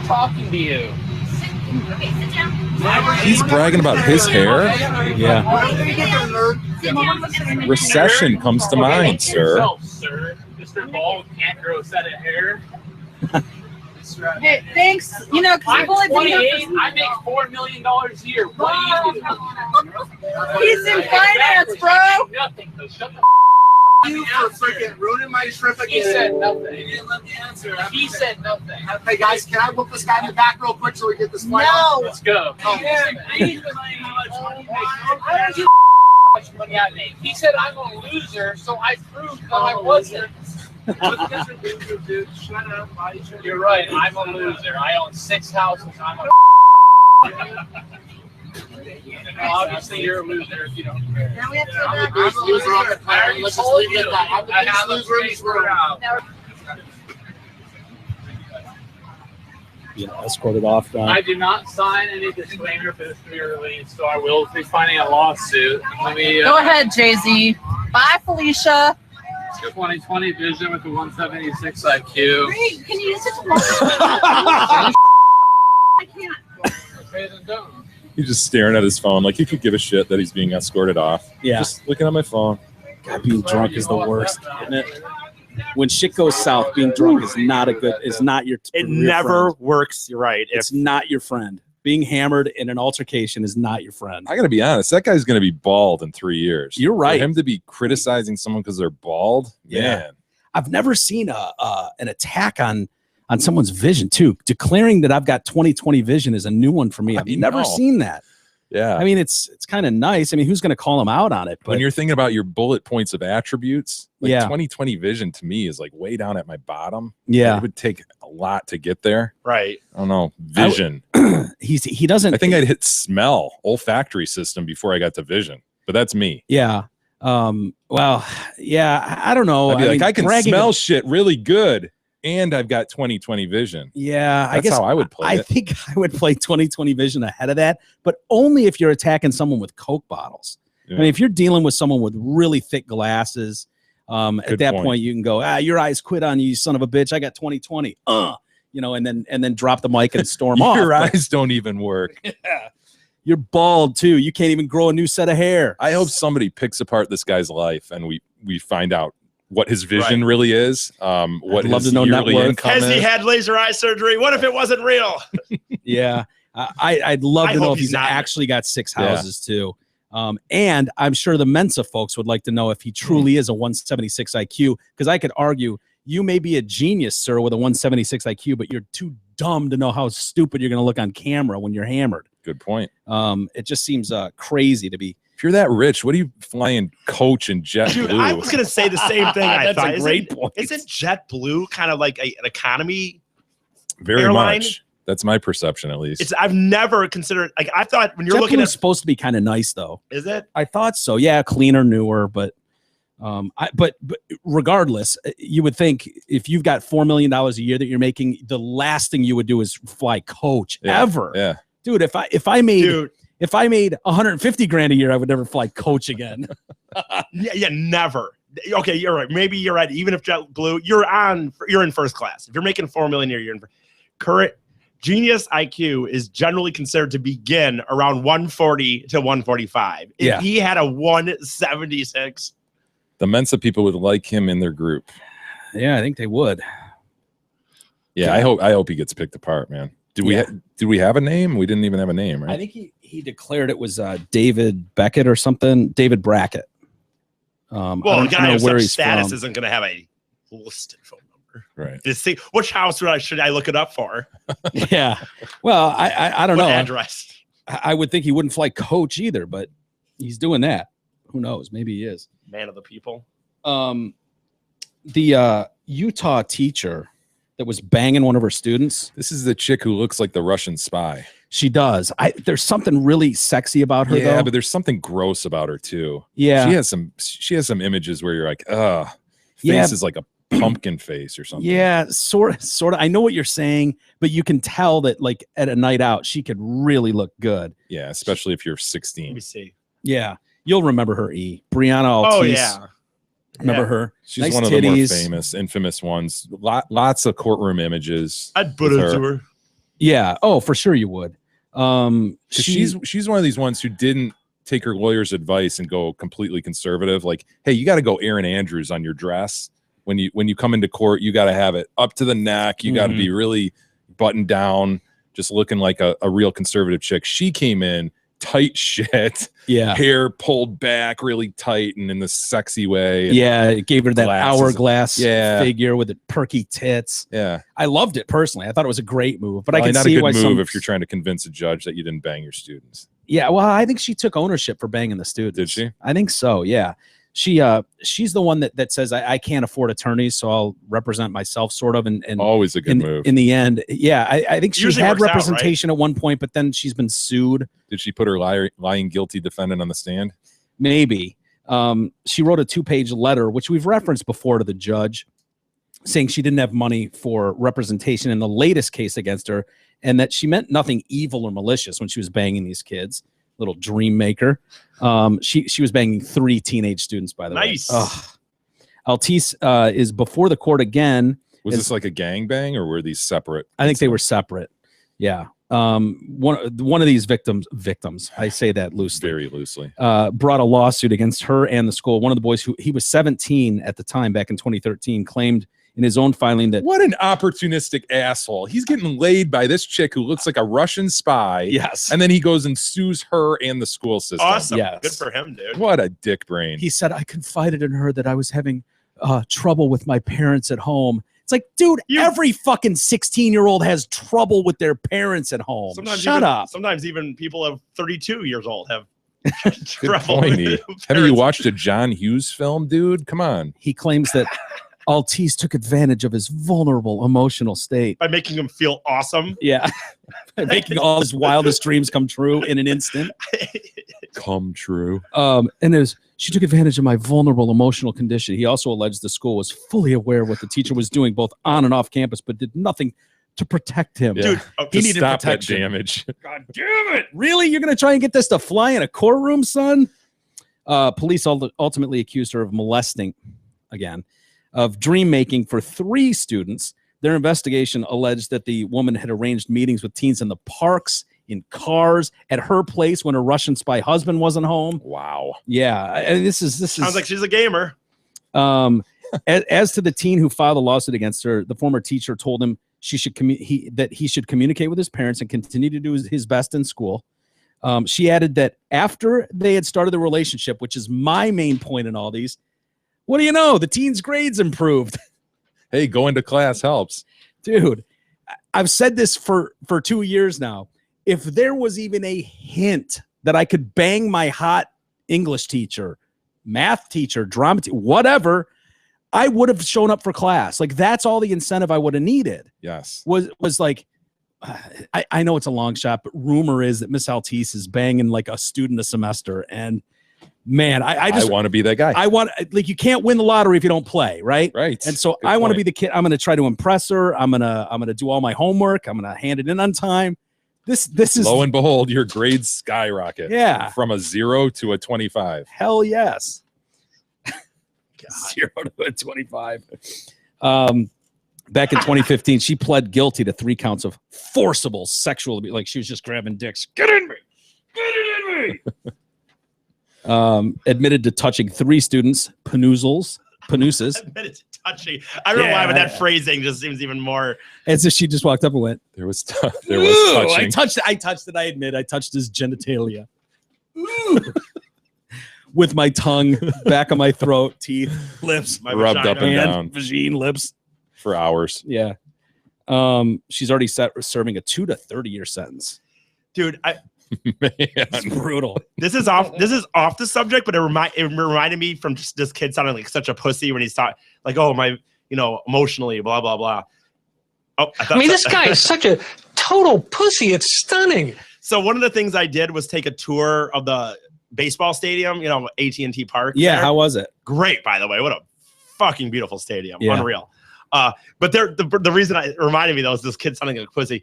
talking to you. Okay, sit down. He's bragging about his hair. Yeah. Recession comes to mind, sir. Sir, Mr. Bald can't grow a set of hair. Hey, thanks. You know, because I'm 28. I make $4 million a year. What do you do? He's in finance, bro. Nothing. So shut the you for freaking ruining my trip again. He said nothing. You didn't let me answer. He said nothing. Hey guys, can I whoop this guy in the back real quick so we get this flight on? Let's go. He said I'm a loser, so I proved that I wasn't. Shut up. You're right. I'm a loser. I own 6 houses. I'm a obviously you're a loser if you don't care. Now we have to I'm the biggest loser on the planet. Let's just leave it at that. I'm the biggest loser in this room. You know, escorted off. I do not sign any disclaimer for this to be released, so I will be filing a lawsuit. Go ahead, Jay-Z. Bye, Felicia. 2020 vision with the 176 IQ. Great. Can you use it? I can't. Okay, then don't. He's just staring at his phone like he could give a shit that he's being escorted off. Yeah. Just looking at my phone. God, being drunk is the worst, isn't it? When shit goes south, being drunk is not your It never works. You're right. It's not your friend. Being hammered in an altercation is not your friend. I got to be honest. That guy's going to be bald in 3 years. You're right. For him to be criticizing someone because they're bald, man. I've never seen an attack on someone's vision too. Declaring that I've got 20/20 vision is a new one for me. I've never seen that. Yeah. I mean, it's kind of nice. I mean, who's going to call him out on it? But when you're thinking about your bullet points of attributes, like Yeah. 20/20 vision to me is like way down at my bottom. Yeah. It would take a lot to get there. Right. I don't know. Vision. he doesn't. I think I'd hit smell, olfactory system before I got to vision, but that's me. Yeah. Well, yeah, I don't know. I'd be I like, mean, I can bragging smell ab- shit really good, and I've got 20/20 vision. Yeah, I That's guess how I would play I it. think I would play 20/20 vision ahead of that, but only if you're attacking someone with Coke bottles. Yeah. I mean, if you're dealing with someone with really thick glasses, at Good that point. point you can go, your eyes quit on you, you son of a bitch. I got 20/20. You know, and then drop the mic and storm off. Your But eyes don't even work. you're bald too. You can't even grow a new set of hair. I hope somebody picks apart this guy's life and we find out what his vision really is. What I'd love his to know net yearly worth. income Has is. he had laser eye surgery? What if it wasn't real? Yeah. I'd love I to know hope if he's he's not. actually got 6 Yeah. houses too. And I'm sure the Mensa folks would like to know if he truly is a 176 IQ, because I could argue you may be a genius, sir, with a 176 IQ, but you're too dumb to know how stupid you're going to look on camera when you're hammered. Good point. It just seems crazy to be. If you're that rich, what are you flying Coach and JetBlue? Dude, I was going to say the same thing. I That's thought. a great point. Isn't JetBlue kind of like an economy? Very airline? much. That's my perception, at least. I've never considered, like, I thought when you're looking JetBlue's at, supposed to be kind of nice though. is it? I thought so. Yeah, cleaner, newer, but but regardless, you would think if you've got $4 million a year that you're making, the last thing you would do is fly Coach ever. Yeah. Dude, if I made 150 grand a year, I would never fly Coach again. Yeah, never. Okay, you're right. Maybe you're right. Even if JetBlue, you're in first class. If you're making $4 million a year, you're in current genius IQ is generally considered to begin around 140 to 145. If he had a 176, the Mensa people would like him in their group. Yeah, I think they would. Yeah, I hope he gets picked apart, man. Did we have a name? We didn't even have a name, right? I think he declared it was David Beckett or something. David Brackett. well, a guy of such status from. isn't going to have a listed phone number. Right. To see which house should I look it up for? Yeah. Well, I don't What know. address? I would think he wouldn't fly Coach either, but he's doing that. Who knows? Maybe he is. Man of the people. The Utah teacher that was banging one of her students. This is the chick who looks like the Russian spy. She does. There's something really sexy about her, Yeah, though. but there's something gross about her too. Yeah. She has some images where you're like, face Yeah. is like a pumpkin face or something. Yeah, sort of. I know what you're saying, but you can tell that, like, at a night out, she could really look good. Yeah, especially if you're Let 16. me see. Yeah, you'll remember her. Brianna Altice. Oh yeah. Remember her? She's Nice one of the more titties. infamous ones. Lots of courtroom images. I'd put with it to her. Yeah. Oh, for sure you would. 'Cause she's one of these ones who didn't take her lawyer's advice and go completely conservative. Like, hey, you got to go Aaron Andrews on your dress when you come into court. You got to have it up to the neck. You got to be really buttoned down, just looking like a real conservative chick. She came in tight shit. Yeah. Hair pulled back really tight and in this sexy way. And Yeah, it gave her that glasses. hourglass Yeah. figure with the perky tits. Yeah. I loved it personally. I thought it was a great move, but I Probably can not see a good why move some. if you're trying to convince a judge that you didn't bang your students. Yeah, well, I think she took ownership for banging the students. Did she? I think so. Yeah, she's the one that says I can't afford attorneys, so I'll represent myself, sort of. And Always a good move. In the end, yeah, I think she Usually had works out, representation at one point, but then she's been sued. Did she put her lying guilty defendant on the stand? Maybe. She wrote a 2-page letter, which we've referenced before, to the judge, saying she didn't have money for representation in the latest case against her, and that she meant nothing evil or malicious when she was banging these kids. Little dream maker. She was banging 3 teenage students, by the Nice. way. Altice is before the court again. Was this like a gangbang or were these separate? I think they were separate. Yeah. One of these victims, I say that loosely, Very loosely. brought a lawsuit against her and the school. One of the boys, he was 17 at the time, back in 2013, claimed in his own filing that What an opportunistic asshole. He's getting laid by this chick who looks like a Russian spy. Yes. And then he goes and sues her and the school system. Awesome. Yes. Good for him, dude. What a dick brain. he said, I confided in her that I was having trouble with my parents at home. It's like, dude, every fucking 16-year-old has trouble with their parents at home. Shut up. Sometimes even people of 32 years old have Good point. Have you watched a John Hughes film, dude? Come on. He claims that Altice took advantage of his vulnerable emotional state by making him feel awesome. Yeah. By making all his wildest dreams come true in an instant. Come true. And she took advantage of my vulnerable emotional condition. He also alleged the school was fully aware of what the teacher was doing both on and off campus, but did nothing to protect him. Yeah. Dude, he needed stop protection. that damage. God damn it. Really? You're going to try and get this to fly in a courtroom, son? Police ultimately accused her of molesting, again, of dream making for 3 students. Their investigation alleged that the woman had arranged meetings with teens in the parks, in cars, at her place when her Russian spy husband wasn't home. Wow. Yeah. And this is sounds like she's a gamer. As to the teen who filed a lawsuit against her, the former teacher told him that he should communicate with his parents and continue to do his best in school. She added that after they had started the relationship, which is my main point in all these, what do you know? The teen's grades improved. Hey, going to class helps. Dude, I've said this for 2 years now. If there was even a hint that I could bang my hot English teacher, math teacher, drama teacher, whatever, I would have shown up for class. Like, that's all the incentive I would have needed. Yes. Was like, I know it's a long shot, but rumor is that Miss Altice is banging like a student a semester. And man, I just want to be that guy. I want, like, you can't win the lottery if you don't play, right? Right. And so Good I want to point. be the kid. I'm going to try to impress her. I'm gonna do all my homework. I'm gonna hand it in on time. This is Lo and behold, your grades skyrocket. Yeah. From a 0 to a 25. Hell yes. 0 to a 25. Back in 2015, she pled guilty to 3 counts of forcible sexual abuse. Like, she was just grabbing dicks. Get in me. Get it in me. Admitted to touching 3 students, penoozles. Admitted to touching. I don't know why, but that phrasing just seems even more. As if she just walked up and went, there was touching. I touched it. I admit, I touched his genitalia. Ooh. With my tongue, back of my throat, teeth, lips, my rubbed vagina, up and down, vagine, lips for hours. Yeah. She's already serving a 2 to 30-year sentence. Dude, it's brutal. This is off the subject, but it reminded me from just this kid sounding like such a pussy when he's talking, like, oh, my, emotionally, blah blah blah. Oh, I mean, this guy is such a total pussy. It's stunning. So one of the things I did was take a tour of the baseball stadium, AT&T Park. Yeah, how was it? Great, by the way. What a fucking beautiful stadium. Yeah. Unreal. But the reason it reminded me, though, is this kid sounding like a pussy.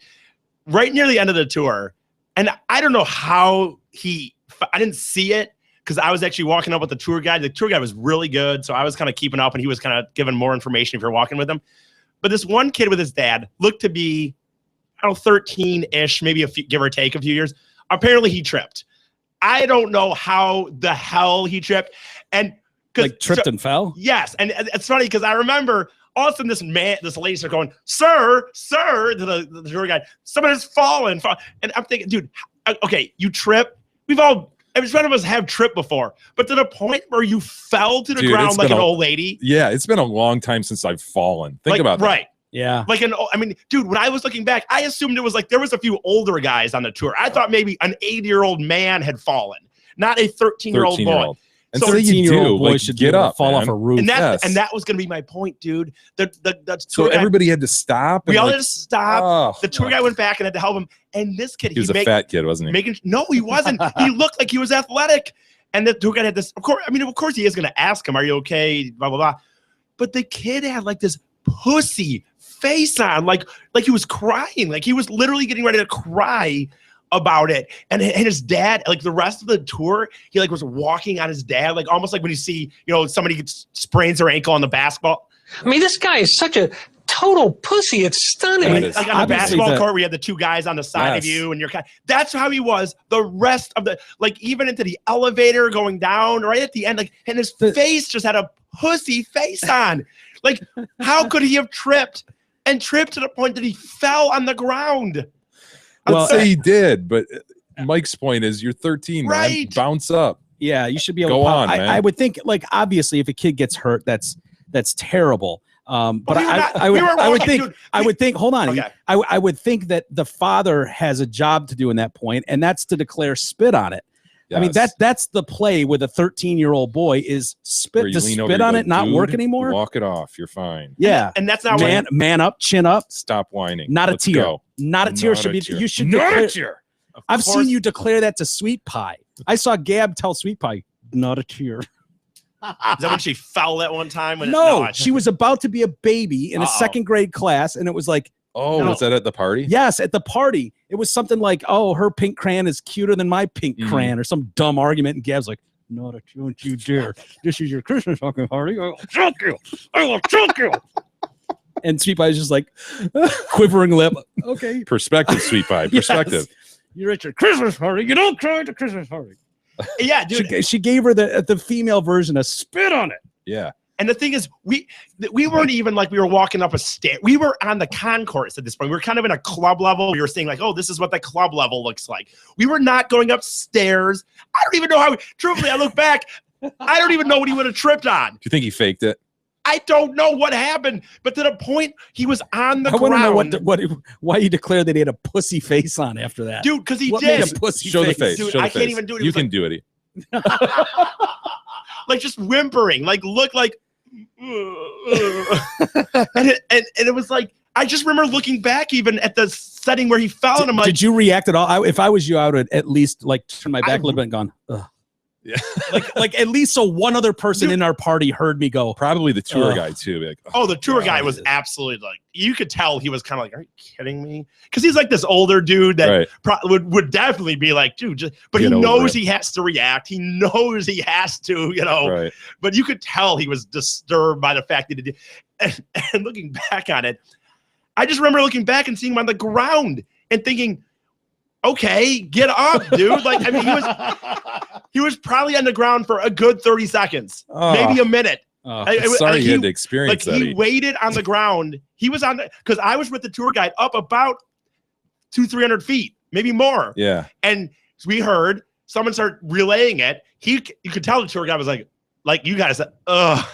Right near the end of the tour, and I don't know how I didn't see it because I was actually walking up with the tour guide. The tour guide was really good, so I was kind of keeping up, and he was kind of giving more information if you're walking with him. But this one kid with his dad looked to be, 13-ish, maybe give or take a few years. Apparently, he tripped. I don't know how the hell he tripped. And tripped and fell? Yes. And it's funny because I remember all of a sudden this lady started going, sir, to the tour guide, someone has fallen. And I'm thinking, dude, okay, you trip. Every one of us have tripped before, but to the point where you fell to the ground like an old lady. Yeah, it's been a long time since I've fallen. Think about that. Right. Yeah. Dude, when I was looking back, I assumed it was there was a few older guys on the tour. I thought maybe an 80-year-old man had fallen, not a 13-year-old boy. And so 13-year-old boy should get up, fall off a roof. And that was going to be my point, dude. So everybody had to stop. We all had to stop. The tour guy went back and had to help him. And this kid, he was a fat kid, wasn't he? No, he wasn't. He looked like he was athletic. And the tour guy had this. Of course, he is going to ask him, "Are you okay?" Blah blah blah. But the kid had this pussy face on, like he was crying, like he was literally getting ready to cry about it. And his dad, the rest of the tour, he was walking on his dad, almost like when you see somebody sprains their ankle on the basketball. I mean, this guy is such a total pussy. It's stunning. On the basketball court, we had the 2 guys on the side of you, and that's how he was the rest of the, even into the elevator going down right at the end, and his face just had a pussy face on. How could he have tripped to the point that he fell on the ground? I'd say he did, but Mike's point is you're 13, right? Man. Bounce up. Yeah, you should be able to go on, man. I would think, obviously, if a kid gets hurt, that's terrible. But I would think. Hold on. Okay. I would think that the father has a job to do in that point, and that's to declare spit on it. Yes. I mean, that's the play with a 13-year-old boy is spit. Does spit on it not work anymore? Walk it off. You're fine. Yeah, and that's not man up, chin up. Stop whining. Not a tear. Go. Not a tear should be. You should. Not a tear. I've seen you declare that to Sweet Pie. I saw Gab tell Sweet Pie, not a tear. Is that when she fell that one time? She was about to be a baby in a second grade class, and it was like, was that at the party? Yes, at the party. It was something like, her pink crayon is cuter than my pink crayon, or some dumb argument. And Gab's like, not a don't you dare. This is your Christmas fucking party. I will choke you. I will choke you. And Sweet Pie is just like, quivering lip. Okay. Perspective, Sweet Pie. Perspective. Yes. You're at your Christmas party. You don't cry at the Christmas party. Yeah, dude. She gave her the female version a spit on it. Yeah. And the thing is, we weren't even like we were walking up a stair. We were on the concourse at this point. We were kind of in a club level. We were saying like, this is what the club level looks like. We were not going upstairs. I don't even know how. Truthfully, I look back. I don't even know what he would have tripped on. Do you think he faked it? I don't know what happened, but to the point he was on the ground. I want to know why he declared that he had a pussy face on after that. Dude, because he did. A pussy Show face. the face. Dude, Show the I face. can't even do it. You can do it. Like just whimpering, like look like, and it was like, I just remember looking back even at the setting where he fell, and I'm like, did you react at all? If I was you, I would at least like turn my back a little bit and gone, ugh. Yeah, like at least so one other person in our party heard me go. Probably the tour guy too. Like, the tour guy was absolutely like, you could tell he was kind of like, are you kidding me? Because he's like this older dude that would definitely be like, dude, but he knows he has to react. He knows he has to, Right. But you could tell he was disturbed by the fact that he did. And looking back on it, I just remember looking back and seeing him on the ground and thinking, okay, get up, dude. Like, I mean, he was probably on the ground for a good 30 seconds, maybe a minute. Sorry you had to experience that. He waited on the ground. He was because I was with the tour guide up about 200-300 feet, maybe more. Yeah. And we heard someone start relaying it. You could tell the tour guide was like you guys, are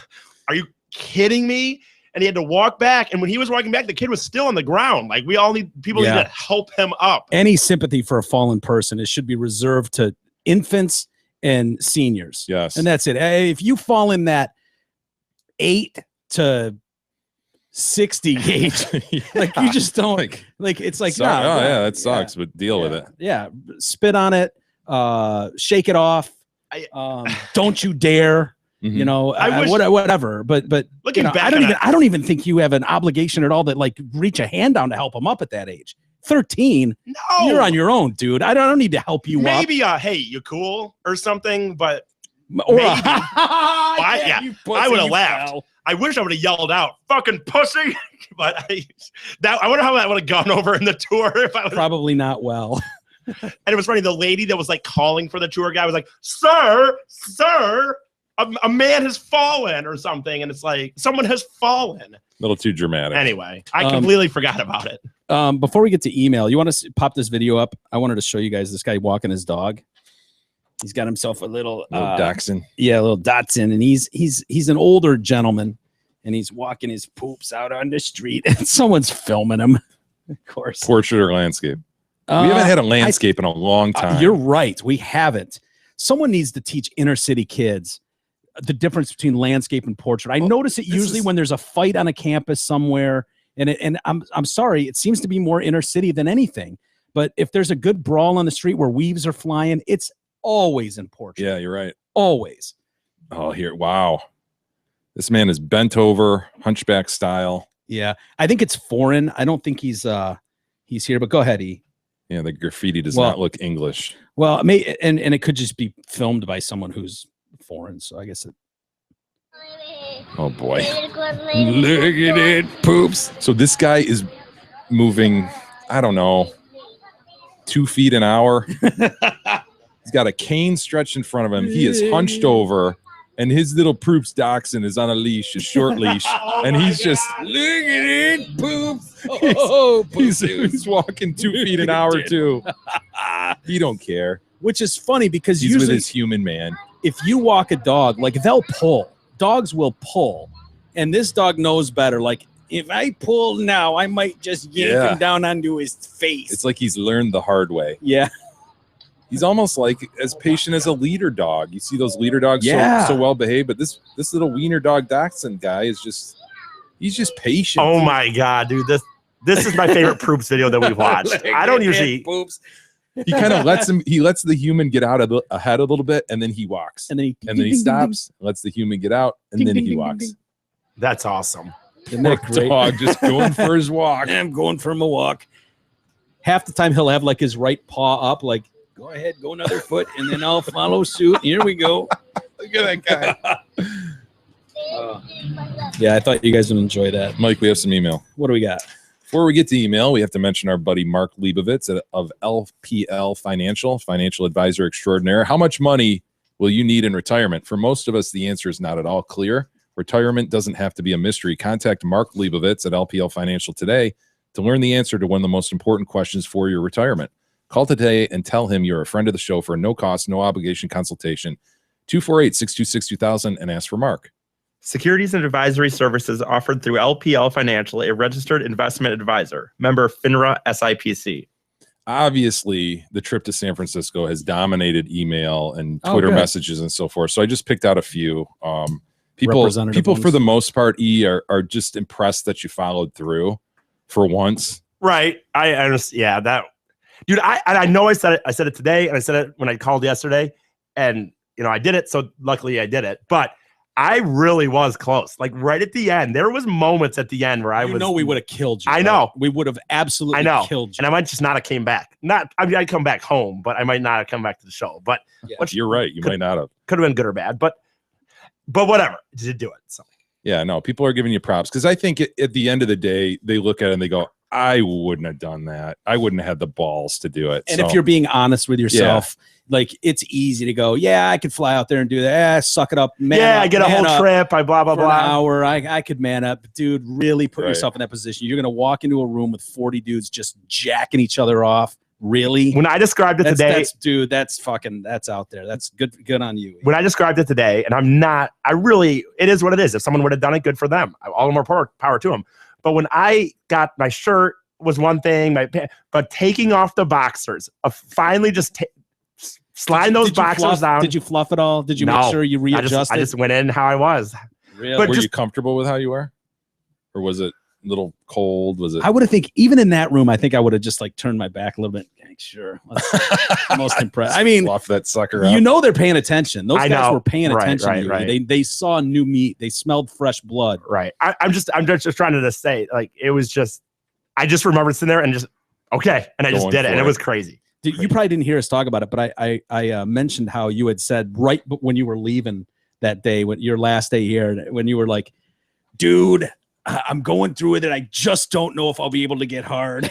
you kidding me? And he had to walk back. And when he was walking back, the kid was still on the ground. Like, we all need people need to help him up. Any sympathy for a fallen person, it should be reserved to infants and seniors. Yes. And that's it. If you fall in that 8 to 60 gauge, like you just don't like it's like, that sucks, but deal with it. Yeah. Spit on it, shake it off. Don't you dare. Whatever. But looking back, I don't even think you have an obligation at all to like reach a hand down to help them up at that age. 13. No, you're on your own, dude. I don't need to help you up. Maybe hey, you cool or something, but maybe. I would have laughed. I wish I would have yelled out, "Fucking pussy!" But I wonder how that would have gone over in the tour. If I was probably not well. And it was funny. The lady that was like calling for the tour guy was like, "Sir." A man has fallen or something, and it's like someone has fallen. A little too dramatic. Anyway, I completely forgot about it. Before we get to email, you want to pop this video up? I wanted to show you guys this guy walking his dog. He's got himself a little dachshund. Yeah, a little Dachshund, and he's an older gentleman, and he's walking his poops out on the street, and someone's filming him. Of course, portrait or landscape. We haven't had a landscape in a long time. You're right, we haven't. Someone needs to teach inner city kids the difference between landscape and portrait. I notice it usually when there's a fight on a campus somewhere, and I'm sorry, it seems to be more inner city than anything. But if there's a good brawl on the street where weaves are flying, it's always in portrait. Yeah, you're right. Always. Oh, here, wow. This man is bent over, hunchback style. Yeah, I think it's foreign. I don't think he's here. But go ahead, E. Yeah, the graffiti does not look English. Well, and it could just be filmed by someone who's foreign, so I guess it. Oh boy, look at it, poops. So this guy is moving, I don't know, 2 feet an hour. He's got a cane stretched in front of him. He is hunched over, and his little poops dachshund is on a leash, a short leash, and he's just look at it, poops. He's walking 2 feet an hour too. He don't care. Which is funny because he's usually with his human man. If you walk a dog, like they'll pull. Dogs will pull. And this dog knows better. Like, if I pull now, I might just yank him down onto his face. It's like he's learned the hard way. Yeah. He's almost like as patient as a leader dog. You see those leader dogs so well behaved, but this little wiener dog dachshund guy is he's just patient. Oh my God, dude. This is my favorite poops video that we've watched. I don't usually poops. He kind of lets the human get out ahead a little bit, and then he walks. And then he stops, lets the human get out, and then he walks. That's awesome. Isn't that great? Dog just going for his walk. I'm going for my walk. Half the time he'll have like his right paw up, like, go ahead, go another foot, and then I'll follow suit. Here we go. Look at that guy. Yeah, I thought you guys would enjoy that. Mike, we have some email. What do we got? Before we get to email, we have to mention our buddy Mark Leibovitz of LPL Financial Advisor Extraordinaire. How much money will you need in retirement? For most of us, the answer is not at all clear. Retirement doesn't have to be a mystery. Contact Mark Leibovitz at LPL Financial today to learn the answer to one of the most important questions for your retirement. Call today and tell him you're a friend of the show for a no-cost, no-obligation consultation. 248-626-2000 and ask for Mark. Securities and advisory services offered through LPL Financial, a registered investment advisor. Member FINRA SIPC. Obviously, the trip to San Francisco has dominated email and Twitter messages and so forth. So I just picked out a few. People for the most part, are just impressed that you followed through for once. Right. I understand. Yeah, that dude. I know I said it today, and I said it when I called yesterday, and I did it. So luckily I did it, but I really was close. Like right at the end, there was moments at the end where I was. We would have killed you. I know we would have absolutely killed you, and I might just not have came back. I'd come back home, but I might not have come back to the show. But you're right, you might not have. Could have been good or bad, but whatever. Did do it. So yeah, no, people are giving you props because I think at the end of the day, they look at it and they go, I wouldn't have done that. I wouldn't have had the balls to do it. And if you're being honest with yourself, like it's easy to go, yeah, I could fly out there and do that. Suck it up, man. Yeah, I get a whole trip. I blah blah blah. An hour, I could man up, dude. Really put yourself in that position. You're gonna walk into a room with 40 dudes just jacking each other off. Really? When I described it today, that's out there. That's good on you. When I described it today, and it is what it is. If someone would have done it, good for them. All the more power to them. But when I got my shirt was one thing, but taking off the boxers, finally just sliding those boxers down. Did you fluff it all? Did you make sure you readjusted? I just went in how I was. Really? But were you comfortable with how you were? Or was it a little cold? Was it? I would have think even in that room, I think I would have just like turned my back a little bit. Sure. Most impressed. I mean, fluff that sucker up. They're paying attention. Those guys were paying attention to you. Right. They saw new meat. They smelled fresh blood. Right. I'm just trying to just say, like, it was just, I just remembered sitting there and just, okay. And I just did it. And it was crazy. You probably didn't hear us talk about it, but I mentioned how you had said right when you were leaving that day, when your last day here, when you were like, dude, I'm going through with it. I just don't know if I'll be able to get hard.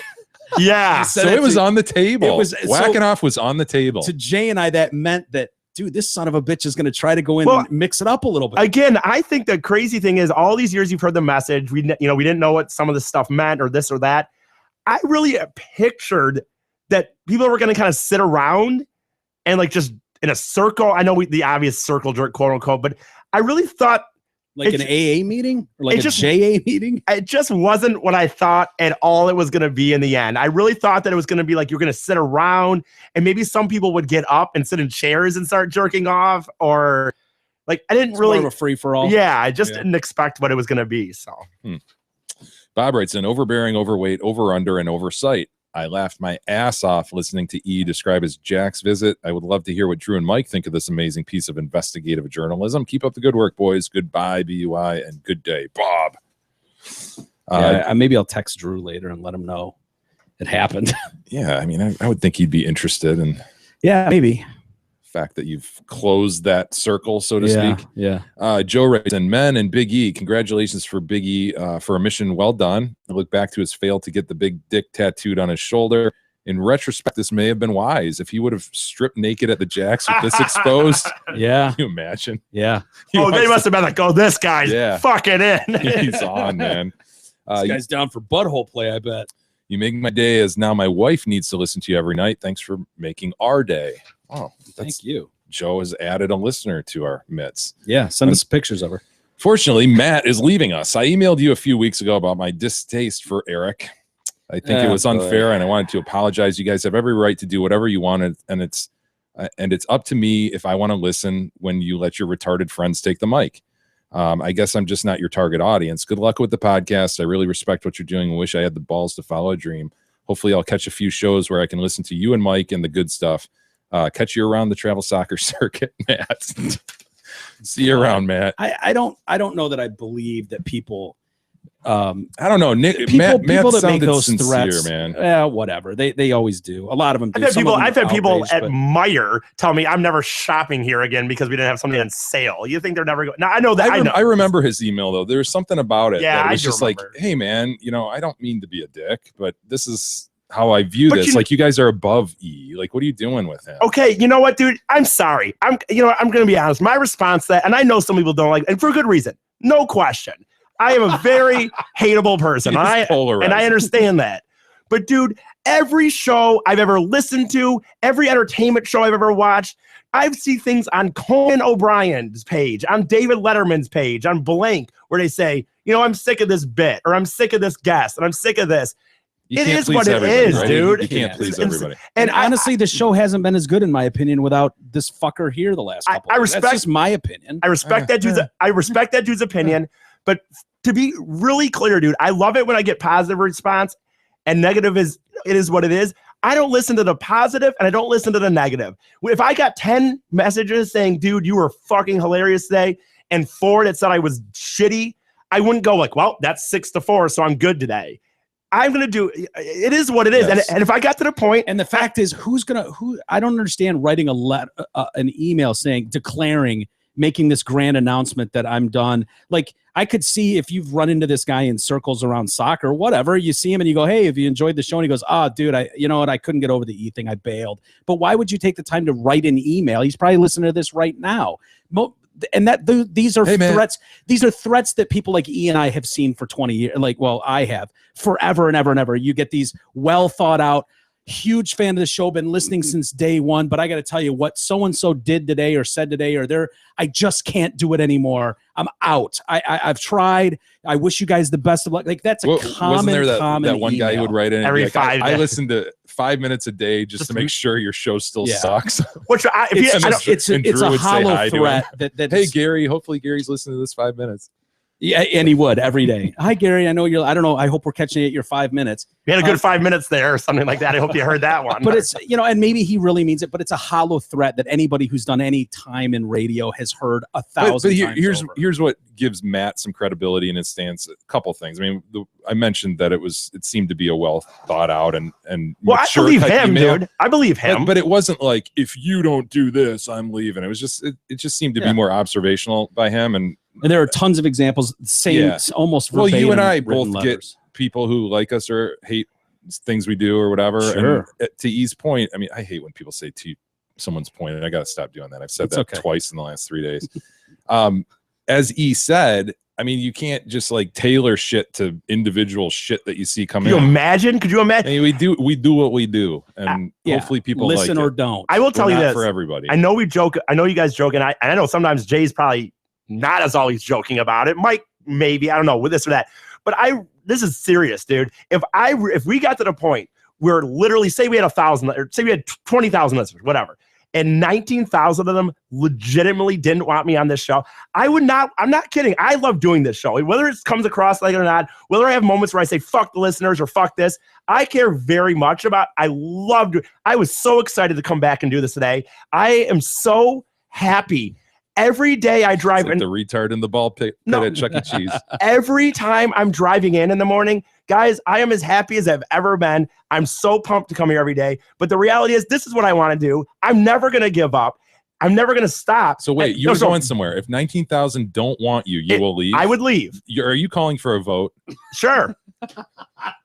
Yeah. So it was on the table. Whacking off was on the table. To Jay and I, that meant that, dude, this son of a bitch is going to try to go in and mix it up a little bit. Again, I think the crazy thing is all these years you've heard the message. We didn't know what some of the stuff meant or this or that. I really pictured that people were going to kind of sit around and like just in a circle. I know the obvious circle jerk, quote unquote, but I really thought like an AA meeting or like a JA meeting. It just wasn't what I thought at all it was going to be in the end. I really thought that it was going to be like you're going to sit around and maybe some people would get up and sit in chairs and start jerking off, or like I didn't really more of a free for all. Yeah, I just didn't expect what it was going to be. So Bob writes in, overbearing, overweight, over under, and oversight. I laughed my ass off listening to E describe his Jack's visit. I would love to hear what Drew and Mike think of this amazing piece of investigative journalism. Keep up the good work, boys. Goodbye, BUI, and good day, Bob. Maybe I'll text Drew later and let him know it happened. Yeah, I mean, I would think he'd be interested in. Yeah, maybe. Fact that you've closed that circle, so to speak. Yeah. Joe writes in, men and Big E, congratulations for Big E for a mission well done. I look back to his fail to get the big dick tattooed on his shoulder. In retrospect, this may have been wise. If he would have stripped naked at the Jacks with this exposed, yeah. Can you imagine? Yeah. They must have been like, this guy's fucking in. He's on, man. This guy's down for butthole play, I bet. You make my day as now my wife needs to listen to you every night. Thanks for making our day. Oh, thank you. Joe has added a listener to our midst. Yeah, send us pictures of her. Fortunately, Matt is leaving us. I emailed you a few weeks ago about my distaste for Eric. I think it was unfair, and I wanted to apologize. You guys have every right to do whatever you want, and it's up to me if I want to listen when you let your retarded friends take the mic. I guess I'm just not your target audience. Good luck with the podcast. I really respect what you're doing and wish I had the balls to follow a dream. Hopefully I'll catch a few shows where I can listen to you and Mike and the good stuff. Catch you around the travel soccer circuit, Matt. See you around, Matt. I don't know that I believe that people I don't know. Nick, people Matt that make those sincere, threats, man. Yeah, whatever. They always do. A lot of them do. I've had people at Meijer tell me I'm never shopping here again because we didn't have something on sale. You think they're never going? Now I know that. I remember his email though. There's something about it. Yeah, that was just like, hey man, I don't mean to be a dick, but this is how I view this. Like, you guys are above E. Like, what are you doing with him? Okay, you know what, dude? I'm sorry. I'm going to be honest. My response to that, and I know some people don't like, and for good reason, no question. I am a very hateable person, and I understand that. But, dude, every show I've ever listened to, every entertainment show I've ever watched, I've seen things on Conan O'Brien's page, on David Letterman's page, on blank, where they say, I'm sick of this bit, or I'm sick of this guest, and I'm sick of this. It is what it is, right? Dude. You can't please everybody. And honestly, the show hasn't been as good, in my opinion, without this fucker here the last couple. That's just my opinion. I respect that dude's. I respect that dude's opinion, but to be really clear, dude, I love it when I get positive response, and negative is what it is. I don't listen to the positive, and I don't listen to the negative. If I got 10 messages saying, "Dude, you were fucking hilarious today," and 4 that said I was shitty, I wouldn't go like, "Well, that's 6-4, so I'm good today." I'm going to do it is what it is. Yes. And if I got to the point, and the fact is who I don't understand writing an email declaring, making this grand announcement that I'm done. Like, I could see if you've run into this guy in circles around soccer, whatever, you see him and you go, "Hey, have you enjoyed the show?" And he goes, dude, you know what? I couldn't get over the E thing. I bailed. But why would you take the time to write an email? He's probably listening to this right now. And these are threats. These are threats that people like E and I have seen for 20 years. I have forever and ever and ever. You get these well thought out, huge fan of the show, been listening since day one. But I got to tell you what so-and-so did today or said today, I just can't do it anymore. I'm out. I've tried. I wish you guys the best of luck. Like, that's a common that one guy who would write in every 5 I listen to 5 minutes a day just to make sure your show still sucks. Which it's a hollow threat that hey Gary, hopefully Gary's listening to this 5 minutes. Yeah, and he would every day. Hi, Gary. I know I don't know. I hope we're catching it at your 5 minutes. We had a good 5 minutes there or something like that. I hope you heard that one. But it's, and maybe he really means it, but it's a hollow threat that anybody who's done any time in radio has heard 1,000 times over. Here's what gives Matt some credibility in his stance. A couple things. I mean, I mentioned that it seemed to be a well thought out and I believe him, dude. I believe him. But it wasn't like, if you don't do this, I'm leaving. It was just it just seemed to be more observational by him. And there are tons of examples, almost verbatim. Well, you and I both letters. Get people who like us or hate things we do or whatever. Sure. And to E's point, I mean, I hate when people say to someone's point, and I got to stop doing that. I've said that twice in the last 3 days. As E said, I mean, you can't just like tailor shit to individual shit that you see coming. Could you imagine? I mean, we do what we do, and hopefully people listen like or it. don't. I will tell you this for everybody. I know we joke. I know you guys joke, and I know sometimes Jay's probably not as always joking about it. Mike, maybe, I don't know, with this or that. But this is serious, dude. If we got to the point where literally, say we had 1,000, or say we had 20,000 listeners, whatever, and 19,000 of them legitimately didn't want me on this show, I'm not kidding. I love doing this show. Whether it comes across like it or not, whether I have moments where I say, fuck the listeners or fuck this, I care very much about. I was so excited to come back and do this today. I am so happy. Every day I drive like the retard in the ball pit at Chuck E. Cheese. Every time I'm driving in the morning, guys, I am as happy as I've ever been. I'm so pumped to come here every day. But the reality is, this is what I want to do. I'm never going to give up. I'm never going to stop. So wait, you're going somewhere. If 19,000 don't want you, you will leave? I would leave. Are you calling for a vote? Sure.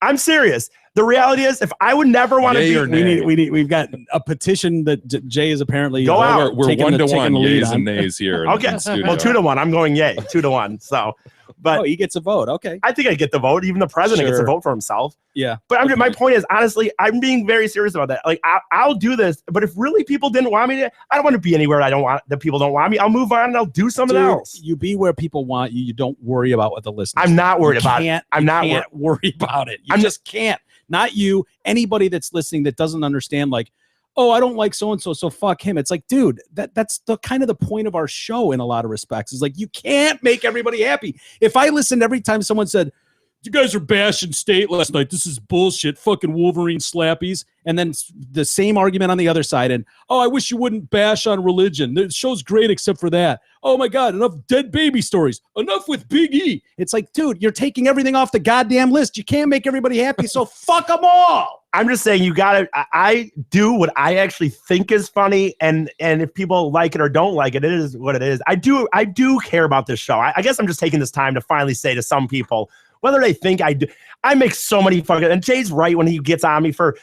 I'm serious. The reality is, if I would never want to be, we've got a petition that Jay is apparently go out. We're 1-to-1 yays and nays here. Okay, well, 2-to-1. I'm going yay, 2-to-1. So But he gets a vote. Okay. I think I get the vote. Even the president gets a vote for himself. Yeah. But my point is, honestly, I'm being very serious about that. Like, I'll do this, but if really people didn't want me to, I don't want to be anywhere that people don't want me. I'll move on and I'll do something else. You be where people want you. You don't worry about what the listeners. I'm not worried about it. I'm not worry about it. You just can't. Not you. Anybody that's listening that doesn't understand, like, oh, I don't like so-and-so, so fuck him. It's like, dude, that's the kind of the point of our show in a lot of respects. Is like, you can't make everybody happy. If I listened every time someone said, you guys are bashing State last night, this is bullshit, fucking Wolverine slappies, and then the same argument on the other side, and, oh, I wish you wouldn't bash on religion. The show's great except for that. Oh, my God, enough dead baby stories. Enough with Big E. It's like, dude, you're taking everything off the goddamn list. You can't make everybody happy, so fuck them all. I'm just saying I do what I actually think is funny, and if people like it or don't like it, it is what it is. I do care about this show. I guess I'm just taking this time to finally say to some people, whether they think I do. I make so many fucking, and Jay's right when he gets on me for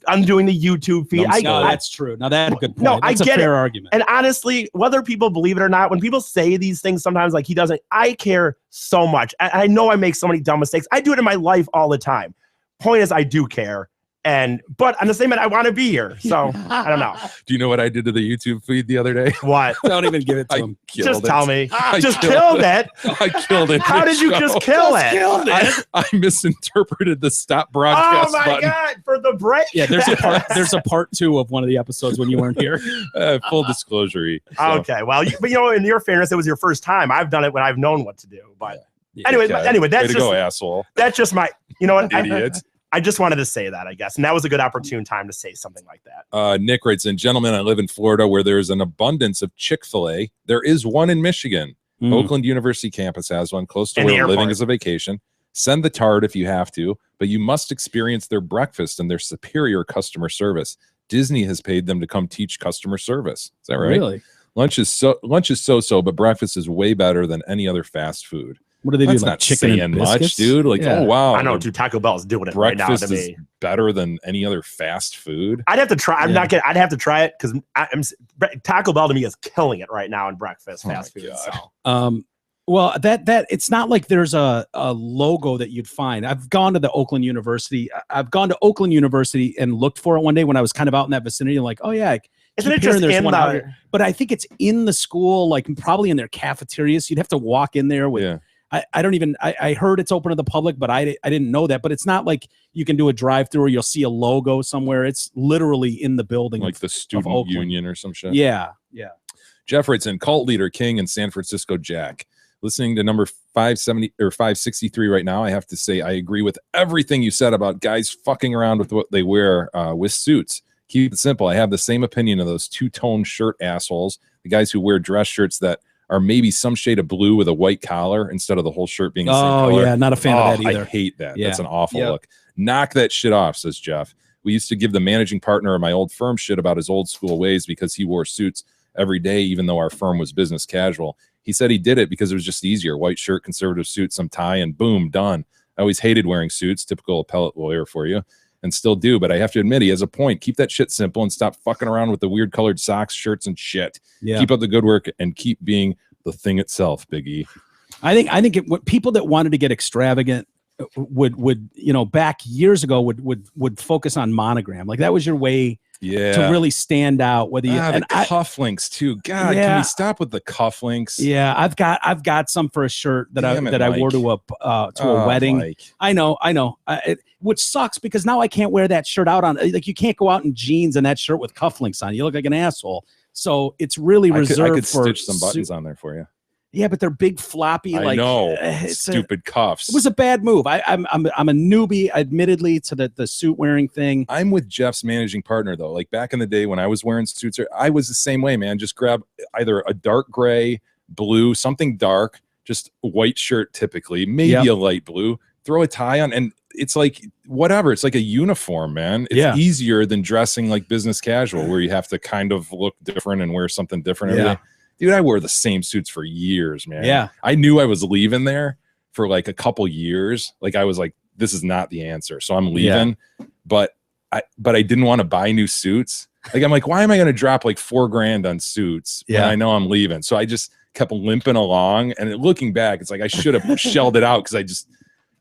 undoing the YouTube feed. No, that's true. Now that's a good point. No, that's I get a fair it. argument. And honestly, whether people believe it or not, when people say these things sometimes like he doesn't, I care so much. I know I make so many dumb mistakes. I do it in my life all the time. Point is, I do care. But on the same end, I want to be here. So I don't know. Do you know what I did to the YouTube feed the other day? What? Don't even give it to him. Just tell me. Just killed it. I killed it. How did you just kill it? I misinterpreted the stop broadcast button. Oh my God! For the break. Yeah, there's a part 2 of one of the episodes when you weren't here. Full disclosure. So. Okay. Well, but in your fairness, it was your first time. I've done it when I've known what to do. But anyway, that's just go, asshole. That's just my. You know what? Idiot. I just wanted to say that, I guess. And that was a good opportune time to say something like that. Nick writes in, gentlemen, I live in Florida where there's an abundance of Chick-fil-A. There is one in Michigan. Oakland University campus has one close to where I'm living as a vacation. Send the tard if you have to, but you must experience their breakfast and their superior customer service. Disney has paid them to come teach customer service. Is that right? Really? Lunch is so-so, but breakfast is way better than any other fast food. What do they do? That's like not chicken saying and much, dude. Like, oh wow, I know, dude. Taco Bell's doing it right now to breakfast is me. better than any other fast food. I'd have to try. I'd have to try it because Taco Bell to me is killing it right now in breakfast fast food. So. Well, that it's not like there's a logo that you'd find. I've gone to the Oakland University. I've gone to Oakland University and looked for it one day when I was kind of out in that vicinity. And like, oh yeah, isn't it just in the? But I think it's in the school, like probably in their cafeterias. You'd have to walk in there with. Yeah. I don't even, I heard it's open to the public, but I didn't know that. But it's not like you can do a drive-through or you'll see a logo somewhere. It's literally in the building. Like the student union or some shit. Yeah. Jeff writes in, cult leader King and San Francisco Jack. Listening to number 570 or 563 right now, I have to say I agree with everything you said about guys fucking around with what they wear with suits. Keep it simple. I have the same opinion of those two-tone shirt assholes, the guys who wear dress shirts that are maybe some shade of blue with a white collar instead of the whole shirt being the same color. Oh, yeah, not a fan of that either. I hate that. Yeah. That's an awful look. Knock that shit off, says Jeff. We used to give the managing partner of my old firm shit about his old school ways because he wore suits every day, even though our firm was business casual. He said he did it because it was just easier. White shirt, conservative suit, some tie, and boom, done. I always hated wearing suits, typical appellate lawyer for you, and still do, but I have to admit he has a point. Keep that shit simple and stop fucking around with the weird colored socks, shirts, and shit. Yeah. Keep up the good work and keep being the thing itself, Big E. I think what people that wanted to get extravagant would back years ago would focus on monogram. Like that was your way to really stand out. Whether you and cufflinks too. God, can we stop with the cufflinks? Yeah, I've got some for a shirt that I wore to a wedding. Mike. I know. Which sucks because now I can't wear that shirt out on. Like you can't go out in jeans and that shirt with cufflinks on. You look like an asshole. So it's really reserved I could for stitch some buttons on there for you. Yeah, but they're big, floppy. I know. Stupid cuffs. It was a bad move. I'm a newbie, admittedly, to the suit wearing thing. I'm with Jeff's managing partner though. Like back in the day when I was wearing suits, I was the same way, man. Just grab either a dark gray, blue, something dark, just a white shirt typically, maybe a light blue. Throw a tie on, and it's like whatever. It's like a uniform, man. It's easier than dressing like business casual, where you have to kind of look different and wear something different every day. Dude, I wore the same suits for years, man. Yeah. I knew I was leaving there for like a couple years. Like I was like, this is not the answer. So I'm leaving. But I didn't want to buy new suits. Like, I'm like, why am I going to drop like $4,000 on suits when I know I'm leaving? So I just kept limping along. And looking back, it's like I should have shelled it out because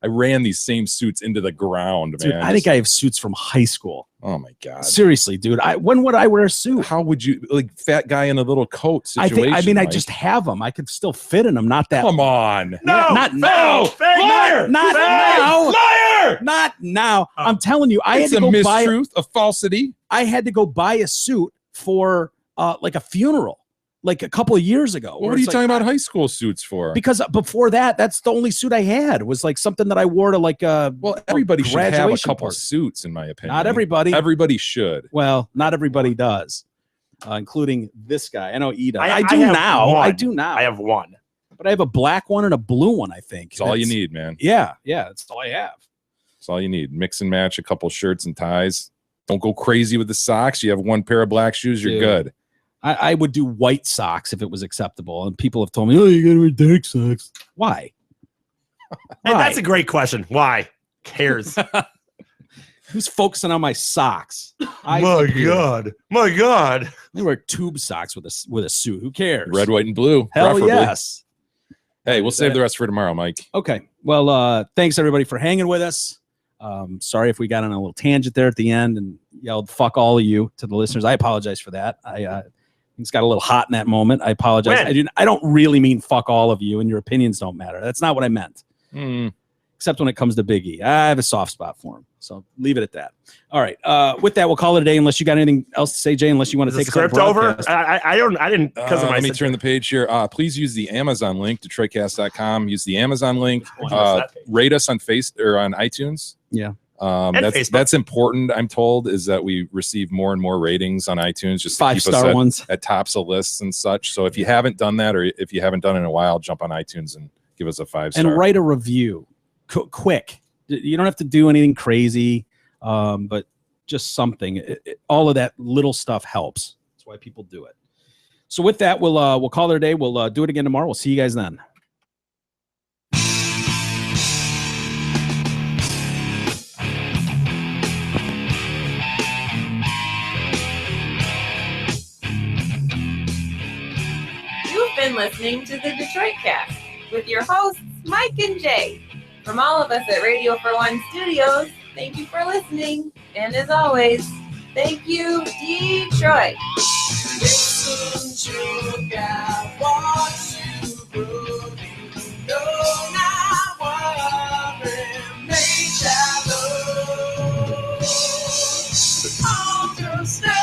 I ran these same suits into the ground, dude, man. I think I have suits from high school. Oh my God. Seriously, dude. When would I wear a suit? How would you, like, fat guy in a little coat situation? I just have them. I could still fit in them. Not that. Come on. No, not now. Liar. Not now. Liar. Not now. I'm telling you, I had It's to a go mistruth, a falsity. I had to go buy a suit for like a funeral, like a couple of years ago. What are you talking about high school suits for? Because before that, that's the only suit I had was like something that I wore to like a everybody should have a graduation couple party. suits, in my opinion. Not everybody. Everybody should. Well, not everybody does, including this guy. I know he does. I do now. I have one, but I have a black one and a blue one. I think that's all you need, man. Yeah, that's all I have. That's all you need. Mix and match a couple shirts and ties. Don't go crazy with the socks. You have one pair of black shoes, you're good. I would do white socks if it was acceptable. And people have told me, oh, you gotta wear dark socks. Why? Hey, that's a great question. Why? Cares? Who's focusing on my socks? My God. I wear tube socks with a suit. Who cares? Red, white, and blue. Hell preferably. yes. Hey, we'll save the rest for tomorrow, Mike. Okay. Well, thanks everybody for hanging with us. Sorry if we got on a little tangent there at the end and yelled "fuck all of you" to the listeners. I apologize for that. It's got a little hot in that moment. I apologize. I don't really mean "fuck all of you" and your opinions don't matter. That's not what I meant. Except when it comes to Big E. I have a soft spot for him. So leave it at that. All right. With that, we'll call it a day. Unless you got anything else to say, Jay. Unless you want to take the script over. I didn't because of my. Let me turn the page here. Please use the Amazon link, DetroitCast.com. Use the Amazon link. Rate us on on iTunes. Yeah. That's important. I'm told is that we receive more and more ratings on iTunes, just 5-star ones at tops of lists and such. So if you haven't done that, or if you haven't done it in a while, jump on iTunes and give us a 5-star and write a review. Quick. You don't have to do anything crazy, but just something. All of that little stuff helps. That's why people do it. So with that, we'll call it a day. We'll do it again tomorrow. We'll see you guys then. You've been listening to the Detroit Cast with your hosts, Mike and Jay. From all of us at Radio for One Studios, thank you for listening. And as always, thank you, Detroit. Stay